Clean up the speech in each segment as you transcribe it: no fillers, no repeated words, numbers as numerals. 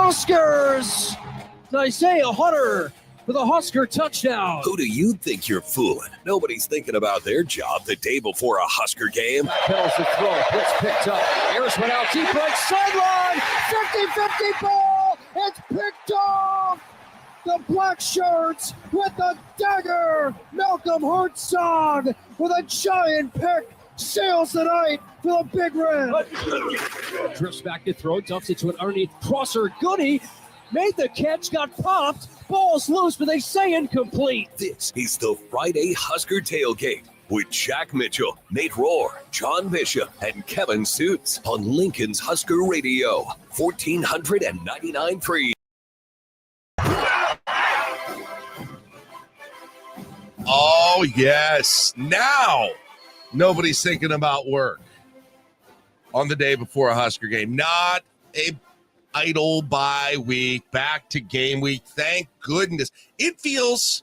Huskers! Isaiah Hunter for the Husker touchdown. Who do you think you're fooling? Nobody's thinking about their job the day before a Husker game. Pedals the throw. Blitz picked up. Harris went out deep right sideline. 50-50 ball. It's picked off. The black shirts with the dagger. Malcolm Hertzog with a giant pick. Sails the night for the Big Red. Drifts back to throw. Dumps it to an underneath crosser. Goody made the catch. Got popped. Ball's loose, but they say incomplete. This is the Friday Husker Tailgate with Jack Mitchell, Nate Rohr, John Bishop, and Kevin Suits on Lincoln's Husker Radio, 1499.3. Oh, yes. Now nobody's thinking about work on the day before a Husker game. Not a idle bye week, back to game week. Thank goodness. It feels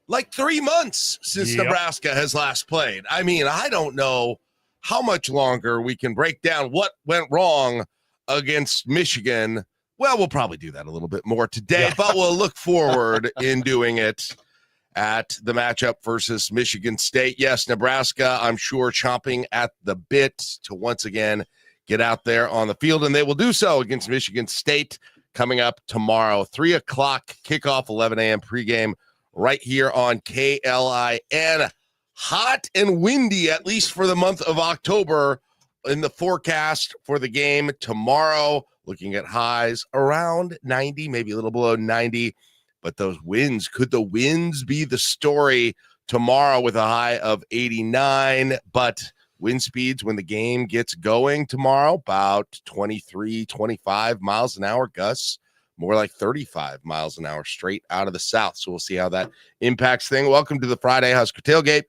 like 3 months since Nebraska has last played. I mean, I don't know how much longer we can break down what went wrong against Michigan. Well, we'll probably do that a little bit more today, but we'll look forward in doing it at the matchup versus Michigan State. Yes, Nebraska, I'm sure, chomping at the bit to once again get out there on the field, and they will do so against Michigan State coming up tomorrow. 3 o'clock kickoff, 11 a.m. pregame right here on KLIN. Hot and windy, at least for the month of October, in the forecast for the game tomorrow. Looking at highs around 90, maybe a little below 90. But those winds, could the winds be the story tomorrow with a high of 89? But wind speeds when the game gets going tomorrow, about 23, 25 miles an hour. Gusts more like 35 miles an hour straight out of the south. So we'll see how that impacts things. Welcome to the Friday Husker Tailgate.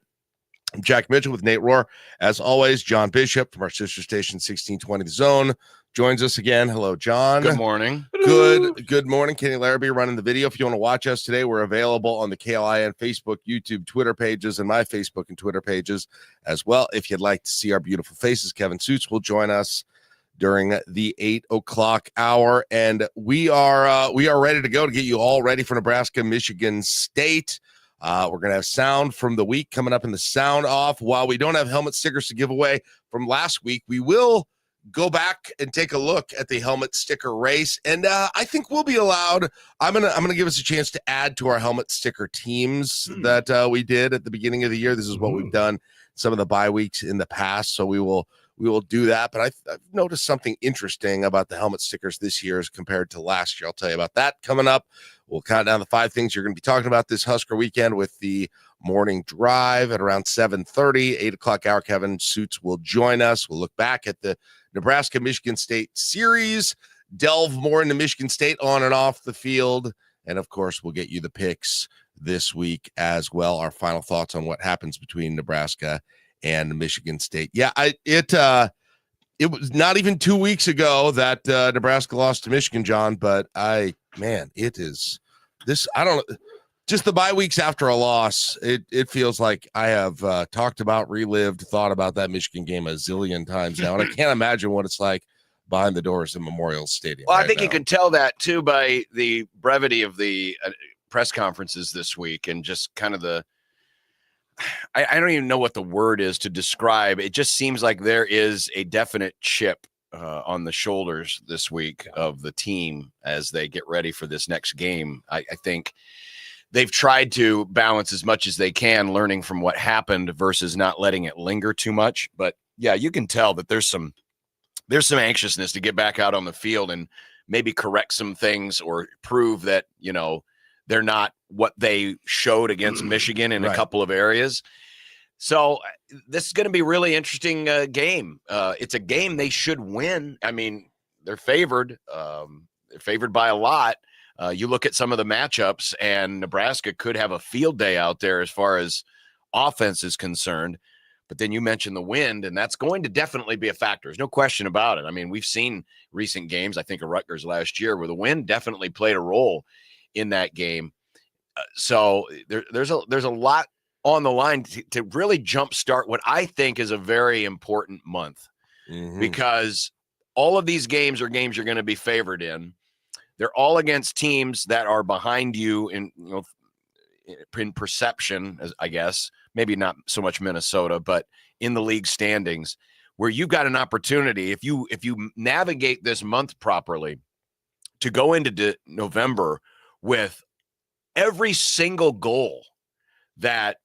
I'm Jack Mitchell with Nate Rohr. As always, John Bishop from our sister station, 1620 The Zone, joins us again. Hello, John. Good morning. Good morning. Kenny Larrabee running the video. If you want to watch us today, we're available on the KLIN Facebook, YouTube, Twitter pages, and my Facebook and Twitter pages as well. If you'd like to see our beautiful faces, Kevin Suits will join us during the 8 o'clock hour. And we are ready to go to get you all ready for Nebraska-Michigan State. We're going to have sound from the week coming up in the sound off. While we don't have helmet stickers to give away from last week, we will go back and take a look at the helmet sticker race. And I think we'll be allowed. I'm gonna give us a chance to add to our helmet sticker teams that we did at the beginning of the year. This is what we've done some of the bye weeks in the past. So we will do that. But I've noticed something interesting about the helmet stickers this year as compared to last year. I'll tell you about that coming up. We'll count down the 5 things you're going to be talking about this Husker weekend with the morning drive at around 7:30, 8 o'clock hour. Kevin Suits will join us. We'll look back at the Nebraska-Michigan State series, delve more into Michigan State on and off the field. And of course, we'll get you the picks this week as well. Our final thoughts on what happens between Nebraska and Michigan State. Yeah, it was not even 2 weeks ago that Nebraska lost to Michigan, John, but it is this. I don't know. Just the bye weeks after a loss, it feels like I have talked about, relived, thought about that Michigan game a zillion times now, and I can't imagine what it's like behind the doors in Memorial Stadium. Well, I think you could tell that, too, by the brevity of the press conferences this week and just kind of I don't even know what the word is to describe. It just seems like there is a definite chip on the shoulders this week of the team as they get ready for this next game. I think they've tried to balance as much as they can, learning from what happened versus not letting it linger too much. But yeah, you can tell that there's some anxiousness to get back out on the field and maybe correct some things or prove that, they're not what they showed against Michigan in a couple of areas. So this is going to be a really interesting game. It's a game they should win. I mean, they're favored. They're favored by a lot. You look at some of the matchups, and Nebraska could have a field day out there as far as offense is concerned. But then you mentioned the wind, and that's going to definitely be a factor. There's no question about it. I mean, we've seen recent games, I think of Rutgers last year, where the wind definitely played a role in that game. So there's a lot on the line to really jumpstart what I think is a very important month, because all of these games are games you're going to be favored in. They're all against teams that are behind you in perception, as I guess, maybe not so much Minnesota, but in the league standings, where you've got an opportunity, if you navigate this month properly, to go into November with every single goal that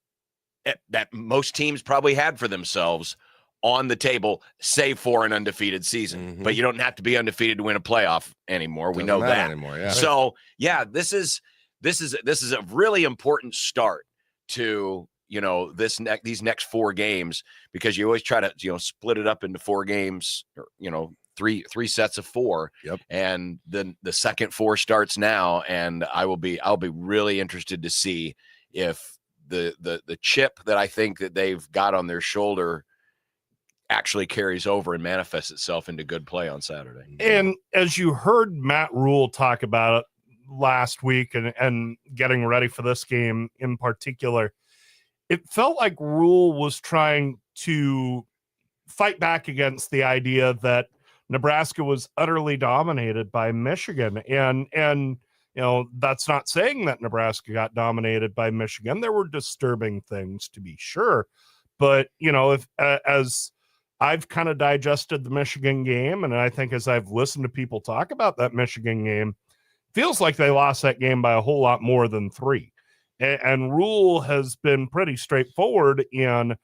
most teams probably had for themselves on the table, save for an undefeated season. Mm-hmm. But you don't have to be undefeated to win a playoff anymore. We know that anymore. Yeah. So yeah, this is a really important start to these next 4 games, because you always try to split it up into 4 games, or three sets of 4. Yep. And then the second 4 starts now, and I'll be really interested to see if the chip that I think that they've got on their shoulder actually carries over and manifests itself into good play on Saturday. And as you heard Matt Rule talk about it last week and getting ready for this game in particular, it felt like Rule was trying to fight back against the idea that Nebraska was utterly dominated by Michigan. And that's not saying that Nebraska got dominated by Michigan. There were disturbing things, to be sure. But, as I've kind of digested the Michigan game, and I think as I've listened to people talk about that Michigan game, feels like they lost that game by a whole lot more than 3. And Rule has been pretty straightforward in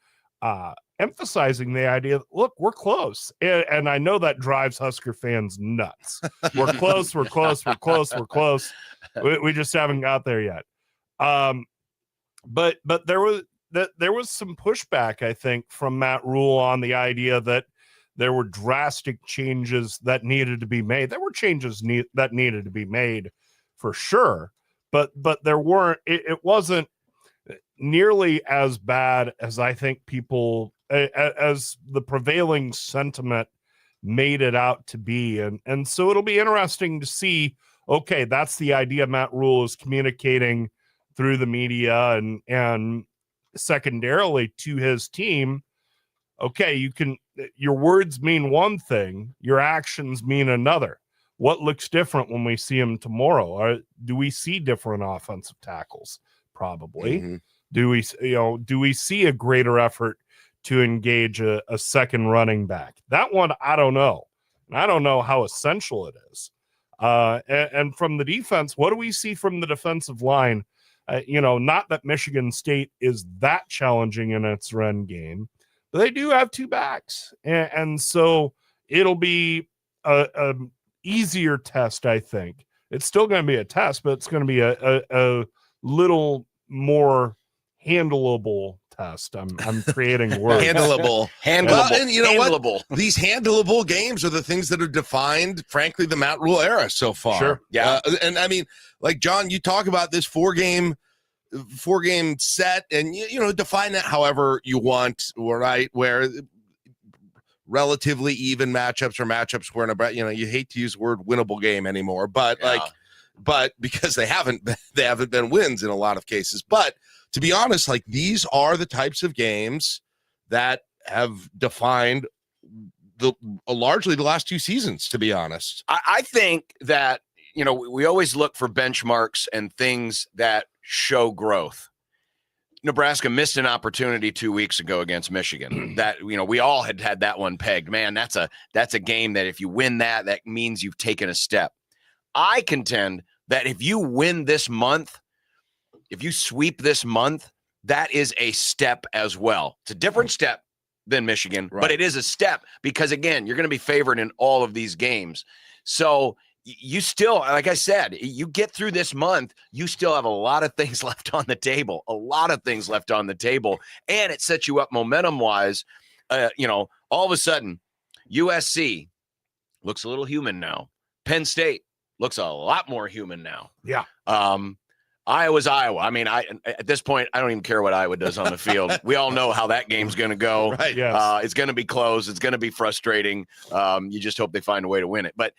emphasizing the idea that, look, we're close. And I know that drives Husker fans nuts. We're close, we're close, we're close, we're close. We just haven't got there yet. But there was some pushback, I think, from Matt Rule on the idea that there were drastic changes that needed to be made. There were changes that needed to be made for sure, but there weren't. It wasn't nearly as bad as I think people, as the prevailing sentiment made it out to be. And so it'll be interesting to see, okay, that's the idea Matt Rule is communicating through the media and secondarily to his team. Okay, your words mean one thing, your actions mean another. What looks different when we see him tomorrow? Do we see different offensive tackles? Probably. Mm-hmm. Do we see a greater effort to engage a second running back? That one, I don't know. And I don't know how essential it is. And from the defense, what do we see from the defensive line? Not that Michigan State is that challenging in its run game, but they do have 2 backs. And so it'll be a easier test, I think. It's still going to be a test, but it's going to be a little more handleable test. I'm creating words. handleable. Well, and you know handleable. What? These handleable games are the things that have defined, frankly, the Matt Rule era so far. Sure. Yeah. And I mean, like, John, you talk about this four game set, and define that however you want, right? Where relatively even matchups or matchups where you hate to use the word winnable game anymore, but but because they haven't been wins in a lot of cases. But to be honest, like, these are the types of games that have defined largely the last 2 seasons, to be honest. I think that, we always look for benchmarks and things that show growth. Nebraska missed an opportunity 2 weeks ago against Michigan. That, we all had that one pegged. Man, that's a game that if you win that means you've taken a step. I contend that if you win this month, if you sweep this month, that is a step as well. It's a different step than Michigan, right, but it is a step because, again, you're going to be favored in all of these games. So you still, like I said, you get through this month, you still have a lot of things left on the table, and it sets you up momentum-wise. All of a sudden, USC looks a little human now. Penn State looks a lot more human now. Yeah. Iowa's Iowa. I mean, at this point, I don't even care what Iowa does on the field. We all know how that game's going to go. Right. Yes. It's going to be close. It's going to be frustrating. You just hope they find a way to win it. But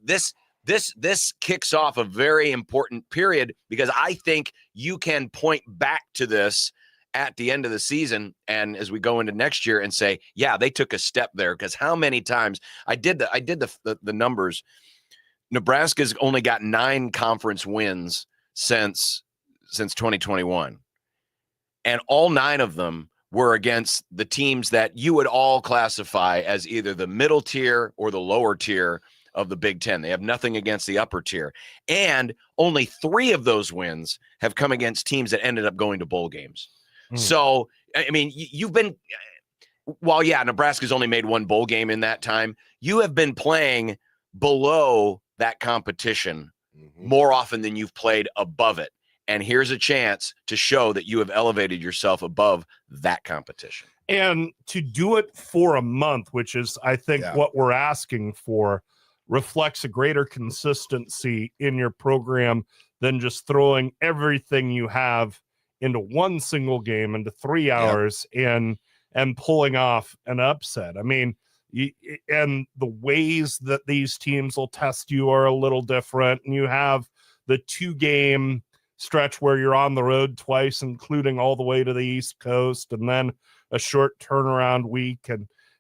this kicks off a very important period because I think you can point back to this at the end of the season and as we go into next year and say, yeah, they took a step there. Because how many times I did the numbers. Nebraska's only got 9 conference wins since 2021. And all 9 of them were against the teams that you would all classify as either the middle tier or the lower tier of the Big Ten. They have nothing against the upper tier. And only 3 of those wins have come against teams that ended up going to bowl games. So, I mean, you've been, while, yeah, Nebraska's only made 1 bowl game in that time, you have been playing below that competition more often than you've played above it. And here's a chance to show that you have elevated yourself above that competition. And to do it for a month, which is, I think, what we're asking for, reflects a greater consistency in your program than just throwing everything you have into one single game, into 3 hours, and pulling off an upset. I mean, and the ways that these teams will test you are a little different. And you have the 2-game stretch where you're on the road twice, including all the way to the East Coast, and then a short turnaround week.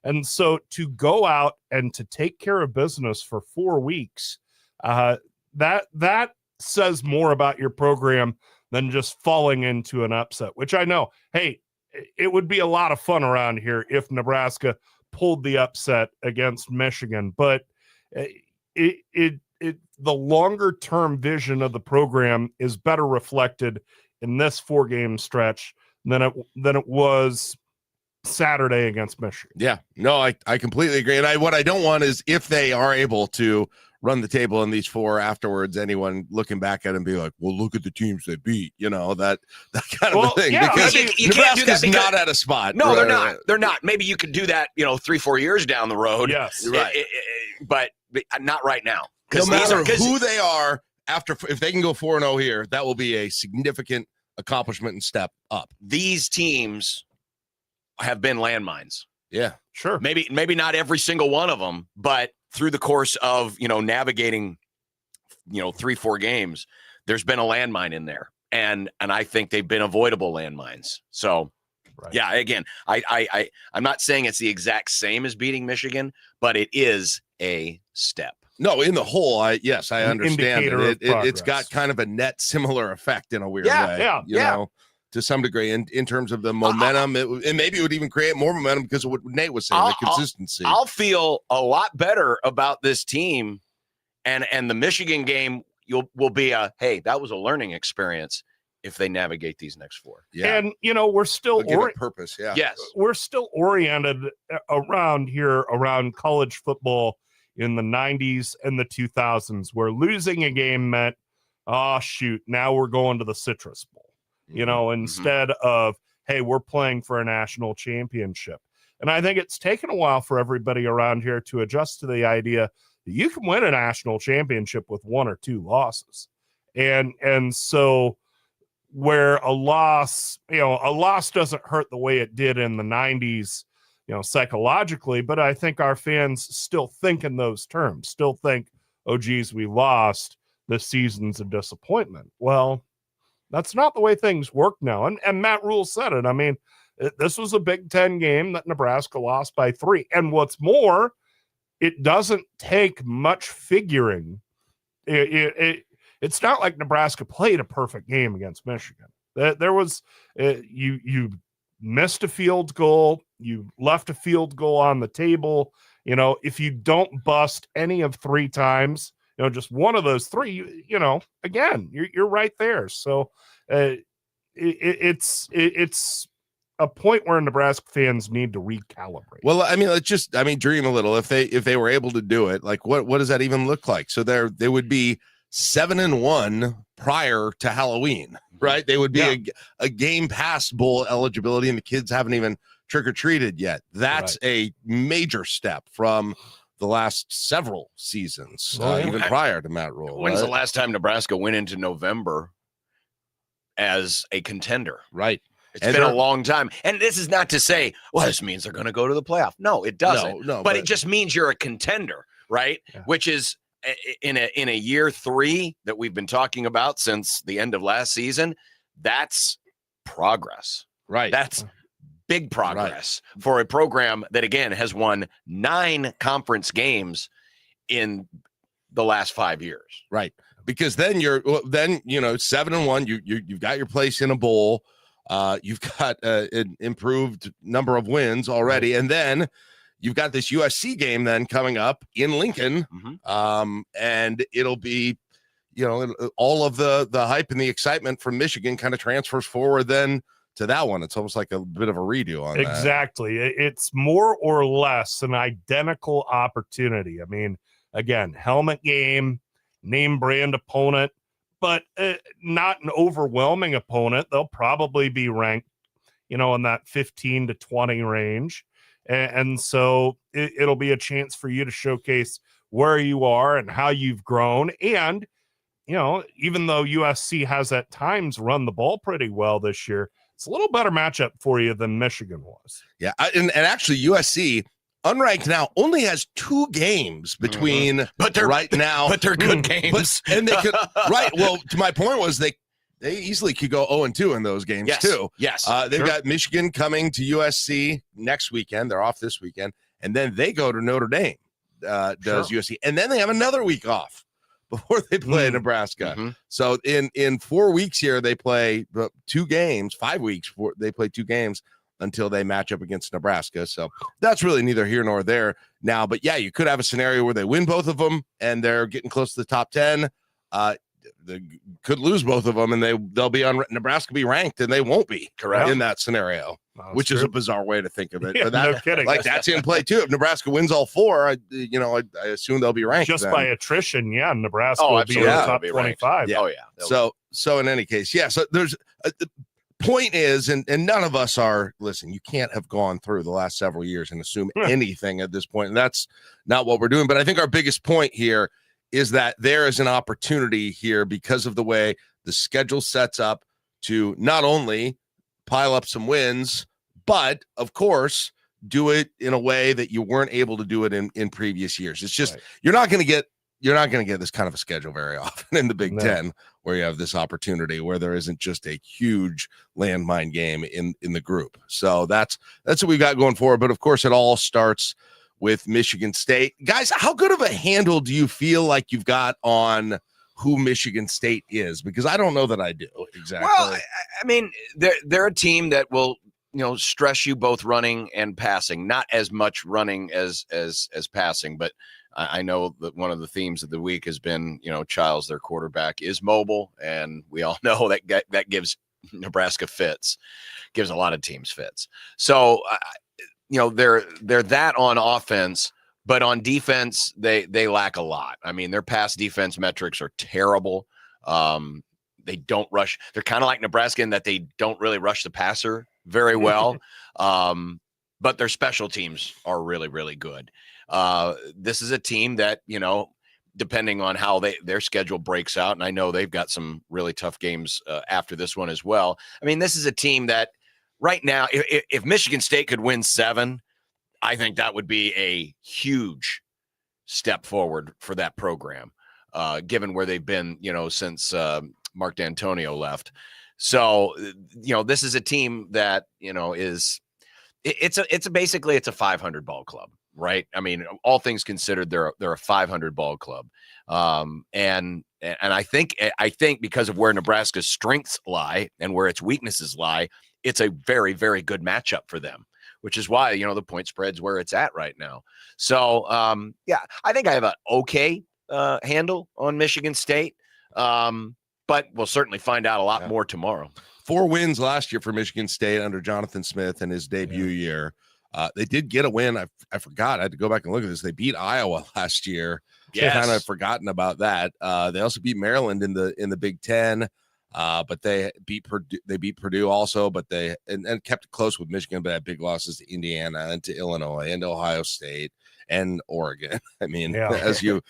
And so to go out and to take care of business for 4 weeks, that says more about your program than just falling into an upset, which I know, hey, it would be a lot of fun around here if Nebraska pulled the upset against Michigan, but the longer term vision of the program is better reflected in this 4-game stretch than it was Saturday against Michigan. Yeah, no, I completely agree. And what I don't want is, if they are able to run the table in these 4 afterwards, anyone looking back at it and be like, well, look at the teams they beat, that kind of a thing. Yeah, because you can't do that, Nebraska's not at a spot. No, they're not. They're not. Maybe you could do that, 3-4 years down the road. Yes. Right. But not right now. No matter who they are, if they can go 4-0 here, that will be a significant accomplishment and step up. These teams have been landmines. Yeah, sure. Maybe not every single one of them, but through the course of, navigating, 3-4 games, there's been a landmine in there. And I think they've been avoidable landmines. So, yeah, again, I'm not saying it's the exact same as beating Michigan, but it is a step. No, in the whole, I understand it. It's got kind of a net similar effect in a weird way. You know, to some degree, in terms of the momentum, and maybe it would even create more momentum because of what Nate was saying, the consistency. I'll feel a lot better about this team, and the Michigan game will be hey, that was a learning experience if they navigate these next 4. Yeah, and we're still purpose. Yeah, yes, we're still oriented around college football in the 90s and the 2000s, where losing a game meant, oh shoot, now we're going to the Citrus Bowl. Instead of, hey, we're playing for a national championship. And I think it's taken a while for everybody around here to adjust to the idea that you can win a national championship with 1 or 2 losses. And so where a loss doesn't hurt the way it did in the 90s, psychologically, but I think our fans still think in those terms, still think, oh, geez, we lost. This season's a disappointment. Well, that's not the way things work now. And Matt Rule said it. I mean, this was a Big Ten game that Nebraska lost by 3. And what's more, it doesn't take much figuring. It's not like Nebraska played a perfect game against Michigan. There was, you missed a field goal. You left a field goal on the table. If you don't bust any of 3 times, just one of those 3, again, you're right there. So it's a point where Nebraska fans need to recalibrate. Well, I mean, dream a little. If they were able to do it, like what does that even look like? So they would be 7-1 prior to Halloween, right? They would be a game pass bowl eligibility, and the kids haven't even trick-or-treated yet. That's a major step from the last several seasons, even prior to Matt Rule. When's the last time Nebraska went into November as a contender? Right. It's been a long time. And this is not to say, well, this means they're going to go to the playoff. No, it doesn't. No, but it just means you're a contender, right? Yeah. Which is in a year 3 that we've been talking about since the end of last season. That's progress. Right. That's big progress for a program that, again, has won 9 conference games in the last 5 years. Right. Because then you're 7-1, you've got your place in a bowl. You've got an improved number of wins already. And then you've got this USC game then coming up in Lincoln. And it'll be, all of the hype and the excitement from Michigan kind of transfers forward then to that one. It's almost like a bit of a redo on that. Exactly. It's more or less an identical opportunity. I mean, again, helmet game, name brand opponent, but not an overwhelming opponent. They'll probably be ranked, in that 15 to 20 range. And so it'll be a chance for you to showcase where you are and how you've grown. And, even though USC has at times run the ball pretty well this year, it's a little better matchup for you than Michigan was. Yeah. And actually USC, unranked now, only has 2 games between but they're right now. But they're good games. And they could, right. Well, to my point was they easily could go 0-2 in those games too. Yes. They've got Michigan coming to USC next weekend. They're off this weekend. And then they go to Notre Dame, does USC. And then they have another week off before they play Nebraska. So in 4 weeks here, they play 2 games, 5 weeks, they play 2 games until they match up against Nebraska. So that's really neither here nor there now. But yeah, you could have a scenario where they win both of them and they're getting close to the top 10. They could lose both of them and they'll be on Nebraska be ranked and they won't be in that scenario, which is a bizarre way to think of it. Yeah, but that, no kidding. Like that's in play too. If Nebraska wins all 4, I assume they'll be ranked just then. by attrition. Yeah. Nebraska will be in the top 25. Yeah. So in any case, so there's the point is, and none of us are, listen, you can't have gone through the last several years and assume anything at this point. And that's not what we're doing. But I think our biggest point here is that there is an opportunity here because of the way the schedule sets up to not only pile up some wins, but of course, do it in a way that you weren't able to do it in previous years. It's just, you're not going to get this kind of a schedule very often in the Big Ten, where you have this opportunity where there isn't just a huge landmine game in the group. So that's what we've got going forward. But of course, it all starts with Michigan State. Guys, how good of a handle do you feel like you've got on who Michigan State is? Because I don't know that I do exactly. Well, I mean, they're a team that will, stress you both running and passing. Not as much running as passing, but I know that one of the themes of the week has been, Childs, their quarterback, is mobile, and we all know that gives Nebraska fits, gives a lot of teams fits. So, they're that on offense, but on defense, they lack a lot. I mean, their pass defense metrics are terrible. They don't rush. They're kind of like Nebraska in that they don't really rush the passer very well. But their special teams are really, really good. This is a team that, depending on how their schedule breaks out, and I know they've got some really tough games after this one as well. I mean, this is a team that right now, if Michigan State could win 7, I think that would be a huge step forward for that program, given where they've been, since Mark D'Antonio left. So, this is a team that, it's basically a 500 ball club, right? I mean, all things considered, they're a 500 ball club. And I think because of where Nebraska's strengths lie and where its weaknesses lie, it's a very, very good matchup for them, which is why, the point spread's where it's at right now. So, I think I have an okay handle on Michigan State, but we'll certainly find out a lot more tomorrow. 4 wins last year for Michigan State under Jonathan Smith in his debut year. They did get a win. I forgot. I had to go back and look at this. They beat Iowa last year. Yes. Kind of forgotten about that. They also beat Maryland in the Big Ten. But they beat Purdue also, but they kept it close with Michigan, but had big losses to Indiana and to Illinois and to Ohio State and Oregon. I mean, as you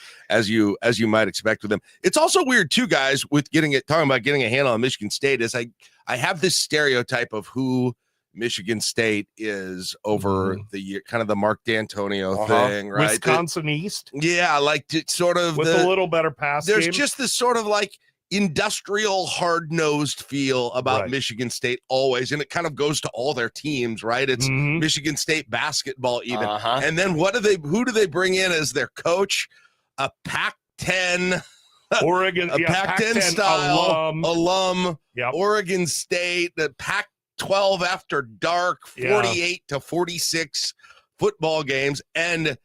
might expect with them. It's also weird too, guys, with talking about getting a handle on Michigan State, is I have this stereotype of who Michigan State is over the year, kind of the Mark D'Antonio thing, right? Wisconsin East. Yeah, like sort of with a little better pass There's game. just this sort of like industrial, hard-nosed feel about Michigan State always, and it kind of goes to all their teams, right? It's Michigan State basketball even. And then who do they bring in as their coach? A Pac Pac-10, Oregon, a Pac-10 style alum. Yep. Oregon State, the Pac-12 after dark, 48 to 46 football games. And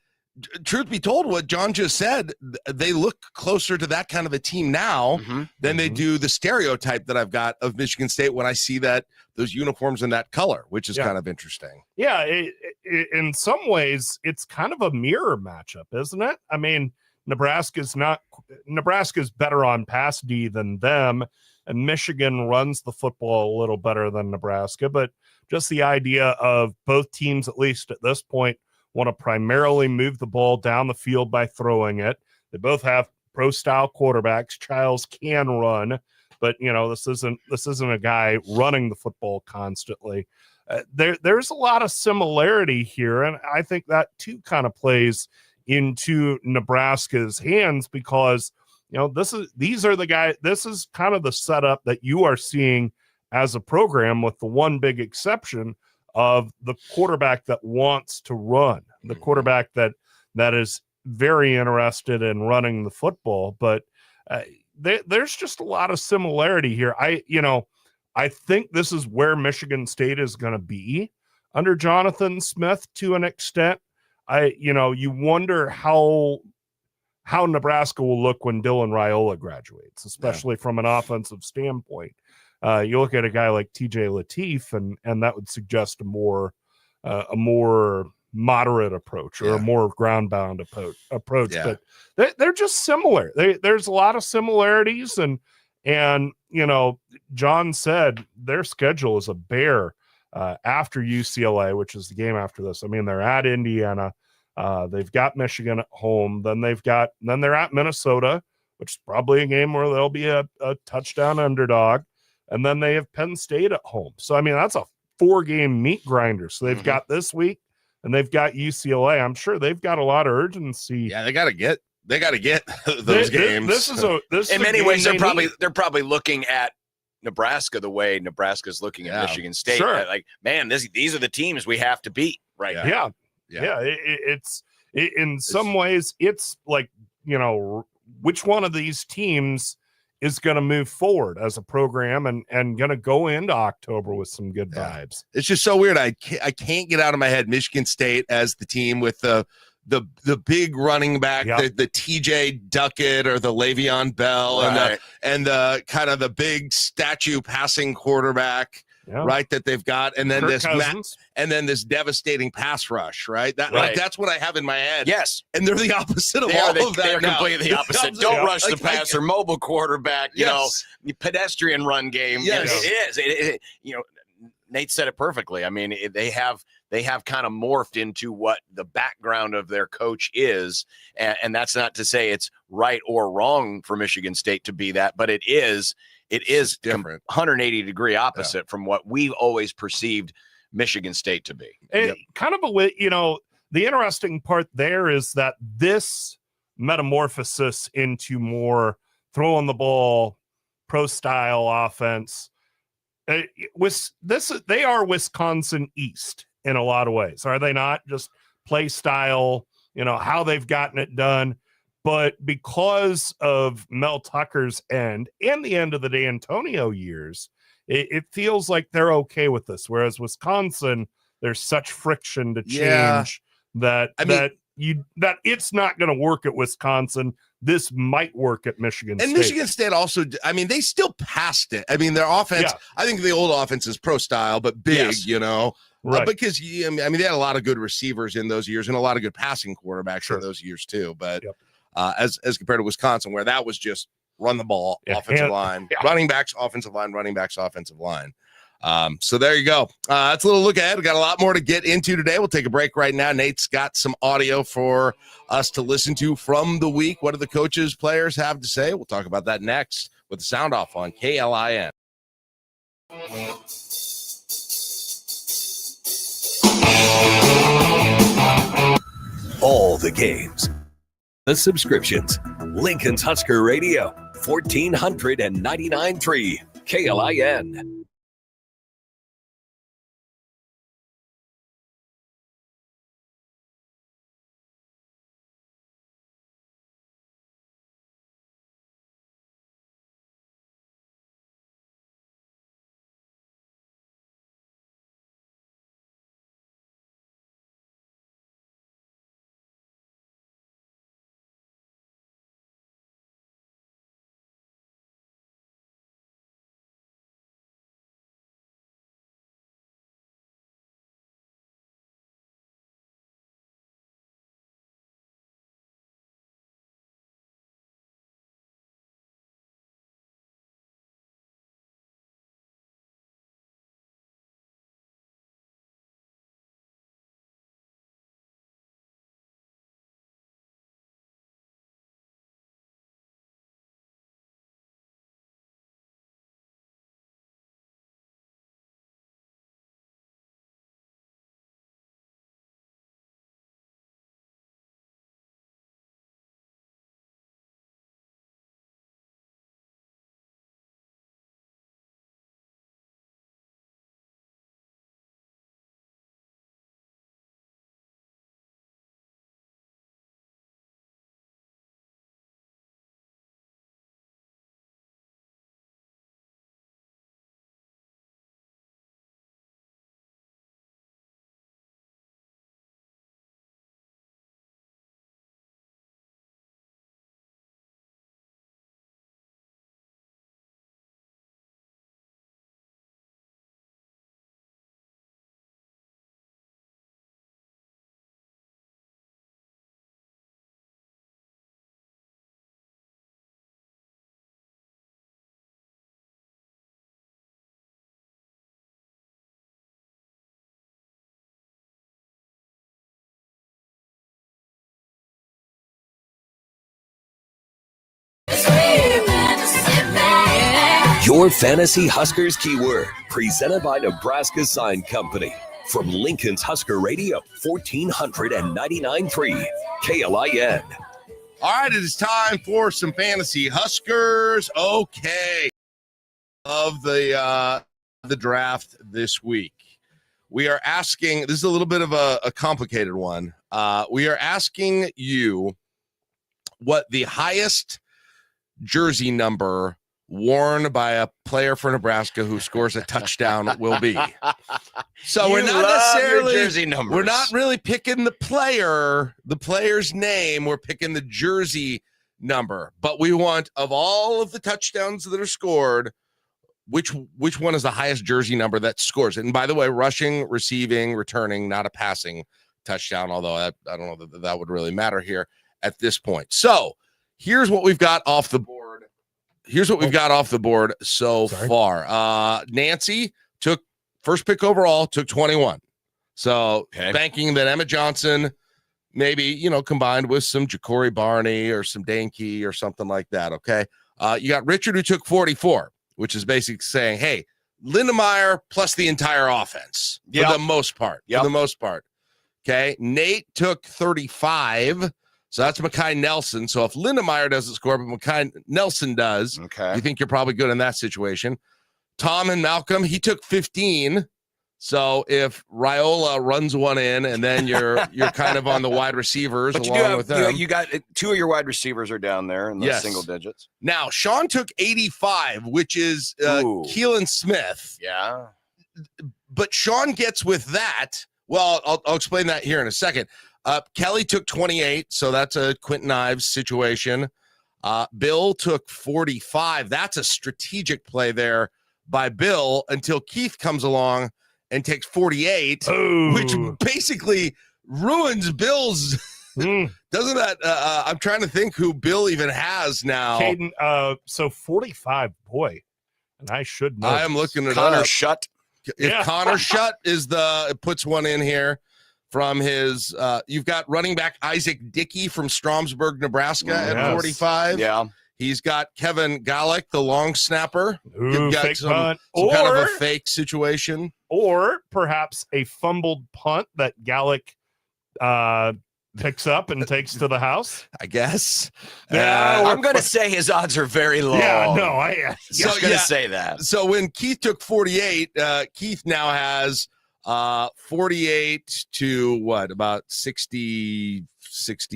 truth be told, what John just said, they look closer to that kind of a team now than they do the stereotype that I've got of Michigan State when I see those uniforms in that color, which is kind of interesting. Yeah, in some ways, it's kind of a mirror matchup, isn't it? I mean, Nebraska's better on pass D than them, and Michigan runs the football a little better than Nebraska. But just the idea of both teams, at least at this point, want to primarily move the ball down the field by throwing it. They both have pro-style quarterbacks. Childs can run, but this isn't a guy running the football constantly. There's a lot of similarity here, and I think that too kind of plays into Nebraska's hands because these are the guys. This is kind of the setup that you are seeing as a program, with the one big exception of the quarterback that wants to run, the quarterback that is very interested in running the football. But there's just a lot of similarity here. I think this is where Michigan State is going to be under Jonathan Smith to an extent. You wonder how Nebraska will look when Dylan Raiola graduates, especially from an offensive standpoint. You look at a guy like TJ Lateef, and that would suggest a more moderate approach or a more ground-bound approach. Yeah. But they're just similar. There's a lot of similarities, and John said their schedule is a bear after UCLA, which is the game after this. I mean, they're at Indiana. They've got Michigan at home. Then they're at Minnesota, which is probably a game where they'll be a touchdown underdog. And then they have Penn State at home. So, I mean, that's a 4-game meat grinder. So they've got this week and they've got UCLA. I'm sure they've got a lot of urgency. Yeah, they got to get those games. This is in many ways, they're probably looking at Nebraska the way Nebraska's looking at Michigan State. Sure. Like, man, these are the teams we have to beat right now. Yeah. It's in some ways, it's like, which one of these teams is going to move forward as a program and going to go into October with some good vibes. It's just so weird. I can't get out of my head Michigan State as the team with the big running back, the TJ Duckett or the Le'Veon Bell, and the kind of the big statue passing quarterback. Right, that they've got, and then this devastating pass rush, right? That's what I have in my head. Yes, and they're the opposite of all of that. They're completely the opposite. Don't rush the passer, mobile quarterback. Pedestrian run game. Yes. It is. Nate said it perfectly. I mean, they have kind of morphed into what the background of their coach is, and that's not to say it's right or wrong for Michigan State to be that, but it is different, 180-degree opposite from what we've always perceived Michigan State to be. Kind of the interesting part there is that this metamorphosis into more throwing the ball, pro style offense, they are Wisconsin East in a lot of ways, are they not? Just play style, how they've gotten it done. But because of Mel Tucker's end and the end of the D'Antonio years, it feels like they're okay with this. Whereas Wisconsin, there's such friction to change that it's not going to work at Wisconsin. This might work at Michigan State. And Michigan State also, I mean, they still passed it. I mean, their offense, I think the old offense is pro style, but big, Right. Because they had a lot of good receivers in those years and a lot of good passing quarterbacks in those years too. But as compared to Wisconsin, where that was just run the ball, offensive line, running backs, offensive line, running backs, offensive line. So there you go. That's a little look ahead. We got a lot more to get into today. We'll take a break right now. Nate's got some audio for us to listen to from the week. What do the coaches, players have to say? We'll talk about that next with the sound off on KLIN. All the games, the subscriptions. Lincoln's Husker Radio, 1499.3 KLIN. Your Fantasy Huskers keyword, presented by Nebraska Sign Company. From Lincoln's Husker Radio, 1499.3 KLIN. All right, it is time for some Fantasy Huskers. Okay. Of the draft this week. We are asking, this is a little bit of a complicated one. We are asking you what the highest jersey number worn by a player for Nebraska who scores a touchdown will be. So we're not necessarily jersey numbers. We're not really picking the player's name. We're picking the jersey number. But we want, of all of the touchdowns that are scored, which one is the highest jersey number that scores? And by the way, rushing, receiving, returning, not a passing touchdown, although I don't know that would really matter here at this point. So here's what we've got off the board. So far. Nancy took first pick overall, took 21. So banking that Emmett Johnson, maybe, combined with some Ja'Cory Barney or some Danke or something like that. Okay. You got Richard who took 44, which is basically saying, hey, Lindemeyer plus the entire offense for the most part. For the most part. Okay. Nate took 35. So that's Mekhi Nelson. So if Lindemeyer doesn't score, but Mekhi Nelson does, you think you're probably good in that situation. Tom and Malcolm, he took 15. So if Raiola runs one in, and then you're kind of on the wide receivers but along with them. You got two of your wide receivers are down there in the single digits. Now, Sean took 85, which is Keelan Smith. Yeah. But Sean gets with that. Well, I'll explain that here in a second. Kelly took 28, so that's a Quentin Ives situation. Bill took 45. That's a strategic play there by Bill until Keith comes along and takes 48, which basically ruins Bill's. Doesn't that? I'm trying to think who Bill even has now. Caden, so 45, boy, and I should know. I am looking at Connor Shutt. If Connor Shutt is it puts one in here. From his, you've got running back Isaac Dickey from Stromsburg, Nebraska at 45. Yeah. He's got Kevin Gallick, the long snapper. Ooh, got fake some punt. kind of a fake situation. Or perhaps a fumbled punt that Gallick picks up and takes to the house. I guess. I'm going to say his odds are very low. Yeah, no, I was going to say that. So when Keith took 48, Keith now has 48 to what, about 60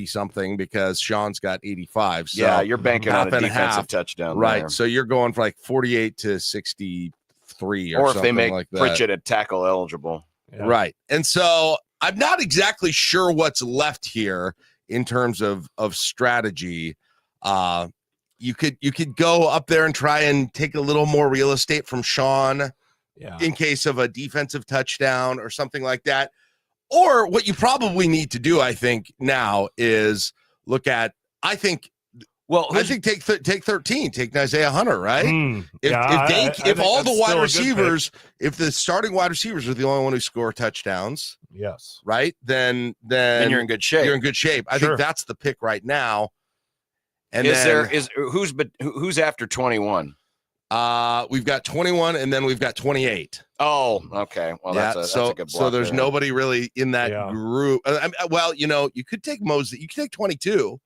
something, because Sean's got 85. So yeah, you're banking on a defensive touchdown, right? There. So you're going for like 48 to 63 or if something they make like that. Pritchett a tackle eligible, right? And so I'm not exactly sure what's left here in terms of strategy. You could go up there and try and take a little more real estate from Sean. Yeah. In case of a defensive touchdown or something like that. Or what you probably need to do, I think, now is look at, take 13, take Isaiah Hunter, right? If all the wide receivers, if the starting wide receivers are the only one who score touchdowns, yes, right, then you're in good shape. You're in good shape. I think that's the pick right now. And who's after 21? We've got 21 and then we've got 28. Oh, okay. Well, that's a good block. So there's nobody really in that group. You could take Mosey. You could take 22.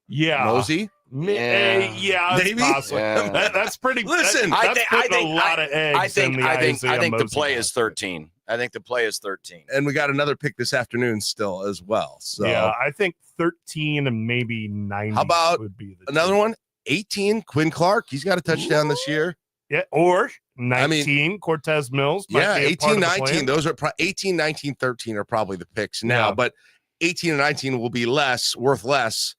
Yeah. Mosey. Maybe. Possibly. Yeah. That's pretty. Listen, I think a lot of eggs. I think the play is 13. I think the play is 13. And we got another pick this afternoon still as well. So yeah, I think 13 and maybe 90. How about would be another one? 18, Quinn Clark. He's got a touchdown this year. Yeah, or 19, Cortez Mills. Yeah, 18, 19. Those are 18, 19, 13 are probably the picks now, but 18 and 19 will be worth less.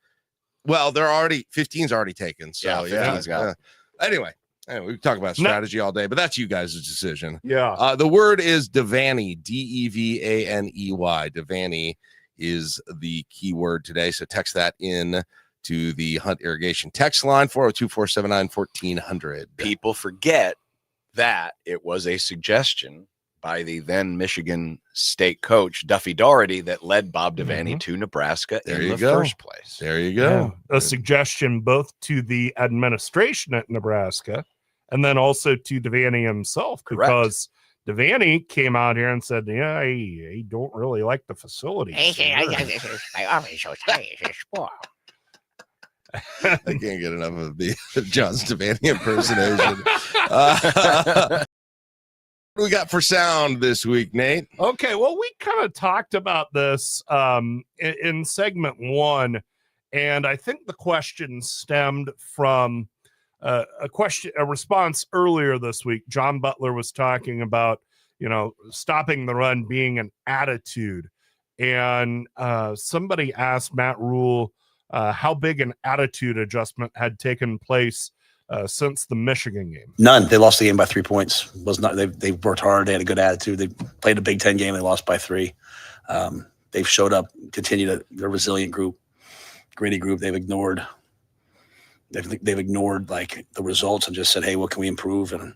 Well, 15's already taken. So 15's got. Anyway, we can talk about strategy all day, but that's you guys' decision. Yeah. The word is Devaney, Devaney. Devaney is the key word today. So text that in to the Hunt Irrigation text line, 402-479-1400. People forget that it was a suggestion by the then Michigan State coach, Duffy Daugherty, that led Bob Devaney to Nebraska in the first place. There you go. Yeah. A suggestion both to the administration at Nebraska and then also to Devaney himself, because Devaney came out here and said, yeah, he don't really like the facility. I can't get enough of the John Stefanski impersonation. What do we got for sound this week, Nate? Okay, well, we kind of talked about this in segment 1, and I think the question stemmed from a response earlier this week. John Butler was talking about, stopping the run being an attitude, and somebody asked Matt Rule how big an attitude adjustment had taken place since the Michigan game. None. They lost the game by 3 points. They worked hard. They had a good attitude. They played a Big Ten game. They lost by 3. They've showed up, they're a resilient group, gritty group. They've ignored like the results and just said, hey, what can we improve? And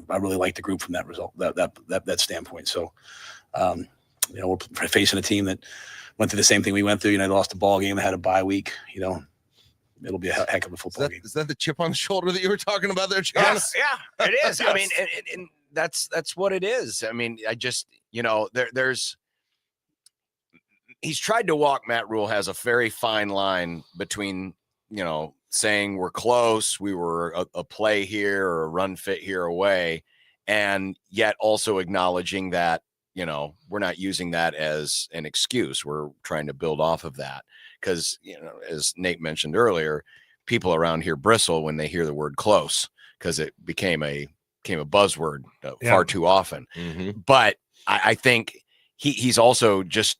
I really like the group from that result, that standpoint. So, we're facing a team that went through the same thing we went through. They lost the ball game. They had a bye week. It'll be a heck of a football game. Is that the chip on the shoulder that you were talking about there, John? Yes, yeah, it is. I mean, and that's what it is. I mean, I just, there's he's tried to walk. Matt Rule has a very fine line between, saying we're close, we were a play here or a run fit here away, and yet also acknowledging that, we're not using that as an excuse. We're trying to build off of that. Because, as Nate mentioned earlier, people around here bristle when they hear the word close, because it became a buzzword far too often. Mm-hmm. But I think he's also just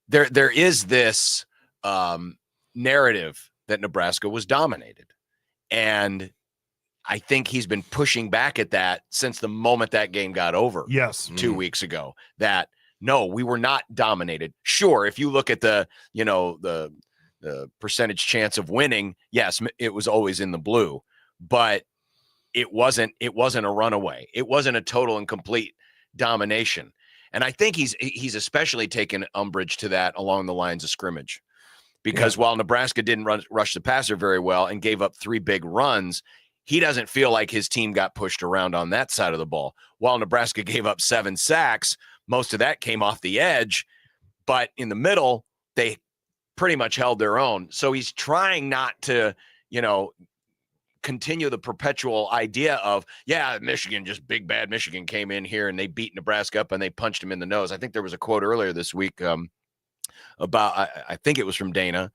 there is this narrative that Nebraska was dominated. And I think he's been pushing back at that since the moment that game got over. Yes. 2 weeks ago, that no, we were not dominated. Sure, if you look at the percentage chance of winning, yes, it was always in the blue, but it wasn't a runaway. It wasn't a total and complete domination. And I think he's especially taken umbrage to that along the lines of scrimmage, because while Nebraska didn't rush the passer very well and gave up 3 big runs, he doesn't feel like his team got pushed around on that side of the ball. While Nebraska gave up 7 sacks, most of that came off the edge, but in the middle, they pretty much held their own. So he's trying not to, continue the perpetual idea of, Michigan, just big bad Michigan came in here and they beat Nebraska up and they punched him in the nose. I think there was a quote earlier this week about, I think it was from Dana,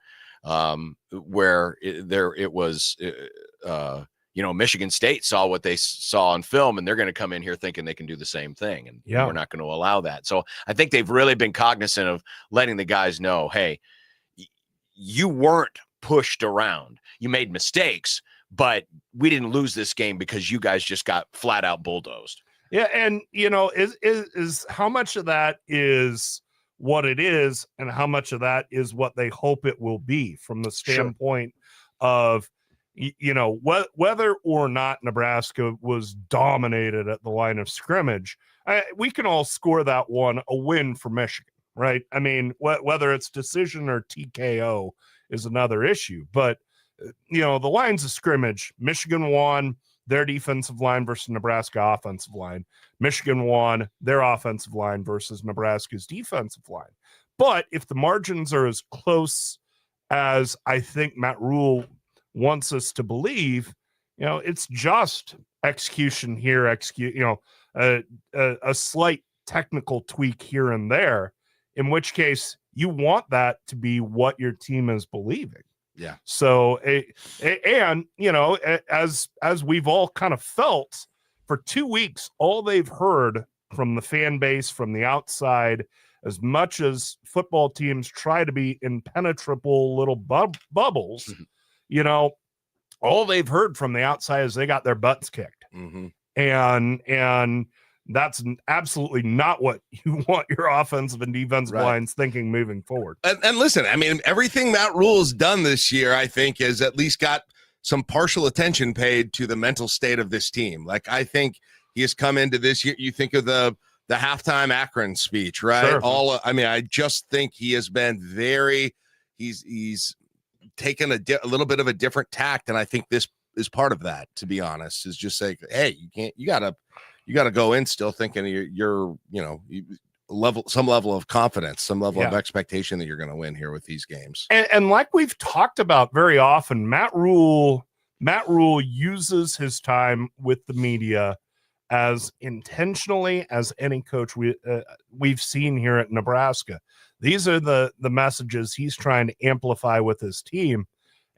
where it was Michigan State saw what they saw on film, and they're going to come in here thinking they can do the same thing. And we're not going to allow that. So I think they've really been cognizant of letting the guys know, hey, you weren't pushed around. You made mistakes, but we didn't lose this game because you guys just got flat out bulldozed. Yeah. And, is how much of that is what it is and how much of that is what they hope it will be, from the standpoint of, whether or not Nebraska was dominated at the line of scrimmage, we can all score that one a win for Michigan, right? I mean, whether it's decision or TKO is another issue. But, the lines of scrimmage, Michigan won their defensive line versus Nebraska offensive line. Michigan won their offensive line versus Nebraska's defensive line. But if the margins are as close as I think Matt Rule wants us to believe, it's just execution here, a slight technical tweak here and there, in which case you want that to be what your team is believing. Yeah. So, as we've all kind of felt for 2 weeks, all they've heard from the fan base, from the outside, as much as football teams try to be impenetrable little bubbles, all they've heard from the outside is they got their butts kicked. Mm-hmm. And that's absolutely not what you want your offensive and defensive lines thinking moving forward. And listen, I mean, everything Matt Rule's done this year, I think, has at least got some partial attention paid to the mental state of this team. Like, I think he has come into this year. You think of the halftime Akron speech, right? Sure. I just think he has been he's taken a little bit of a different tact. And I think this is part of that, to be honest, is just say, hey, you gotta go in still thinking you're some level of confidence, some level of expectation that you're going to win here with these games. And like we've talked about very often, Matt Rule uses his time with the media as intentionally as any coach we've seen here at Nebraska. These are the messages he's trying to amplify with his team.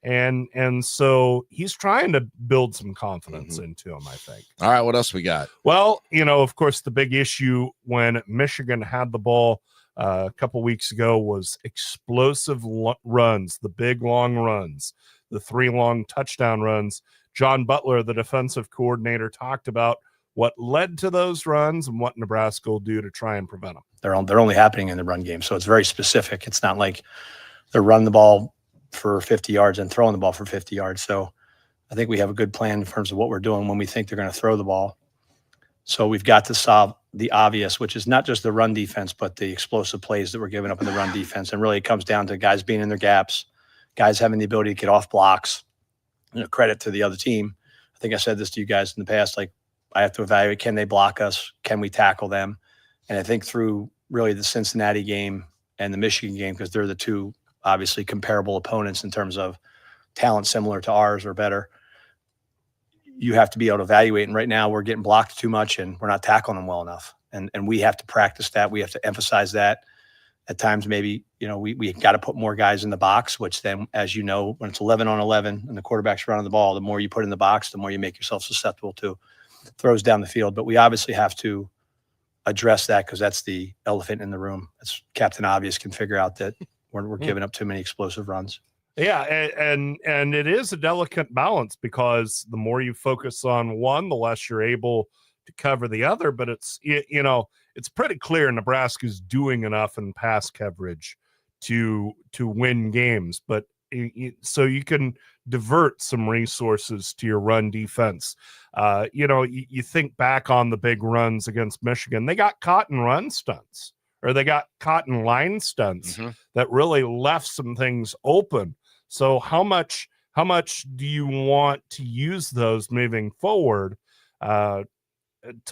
And so he's trying to build some confidence into him, I think. All right, what else we got? Well, of course, the big issue when Michigan had the ball a couple weeks ago was explosive runs, the big long runs, the 3 long touchdown runs. John Butler, the defensive coordinator, talked about what led to those runs and what Nebraska will do to try and prevent them. They're only happening in the run game, so it's very specific. It's not like they're running the ball for 50 yards and throwing the ball for 50 yards. So I think we have a good plan in terms of what we're doing when we think they're going to throw the ball. So we've got to solve the obvious, which is not just the run defense, but the explosive plays that we're giving up in the run defense. And really it comes down to guys being in their gaps, guys having the ability to get off blocks. Credit to the other team. I think I said this to you guys in the past, like I have to evaluate, can they block us? Can we tackle them? And I think through really the Cincinnati game and the Michigan game, because they're the two obviously comparable opponents in terms of talent similar to ours or better, you have to be able to evaluate. And right now we're getting blocked too much and we're not tackling them well enough. And we have to practice that. We have to emphasize that. At times, maybe, we got to put more guys in the box, which then, as you know, when it's 11 on 11 and the quarterback's running the ball, the more you put in the box, the more you make yourself susceptible to throws down the field. But we obviously have to address that because that's the elephant in the room. As Captain Obvious can figure out that we're giving up too many explosive runs. Yeah, and it is a delicate balance because the more you focus on one, the less you're able to cover the other. But it's pretty clear Nebraska's doing enough in pass coverage to win games. But so you can divert some resources to your run defense. You think back on the big runs against Michigan, they got caught in run stunts. Or they got caught in line stunts that really left some things open. So how much do you want to use those moving forward to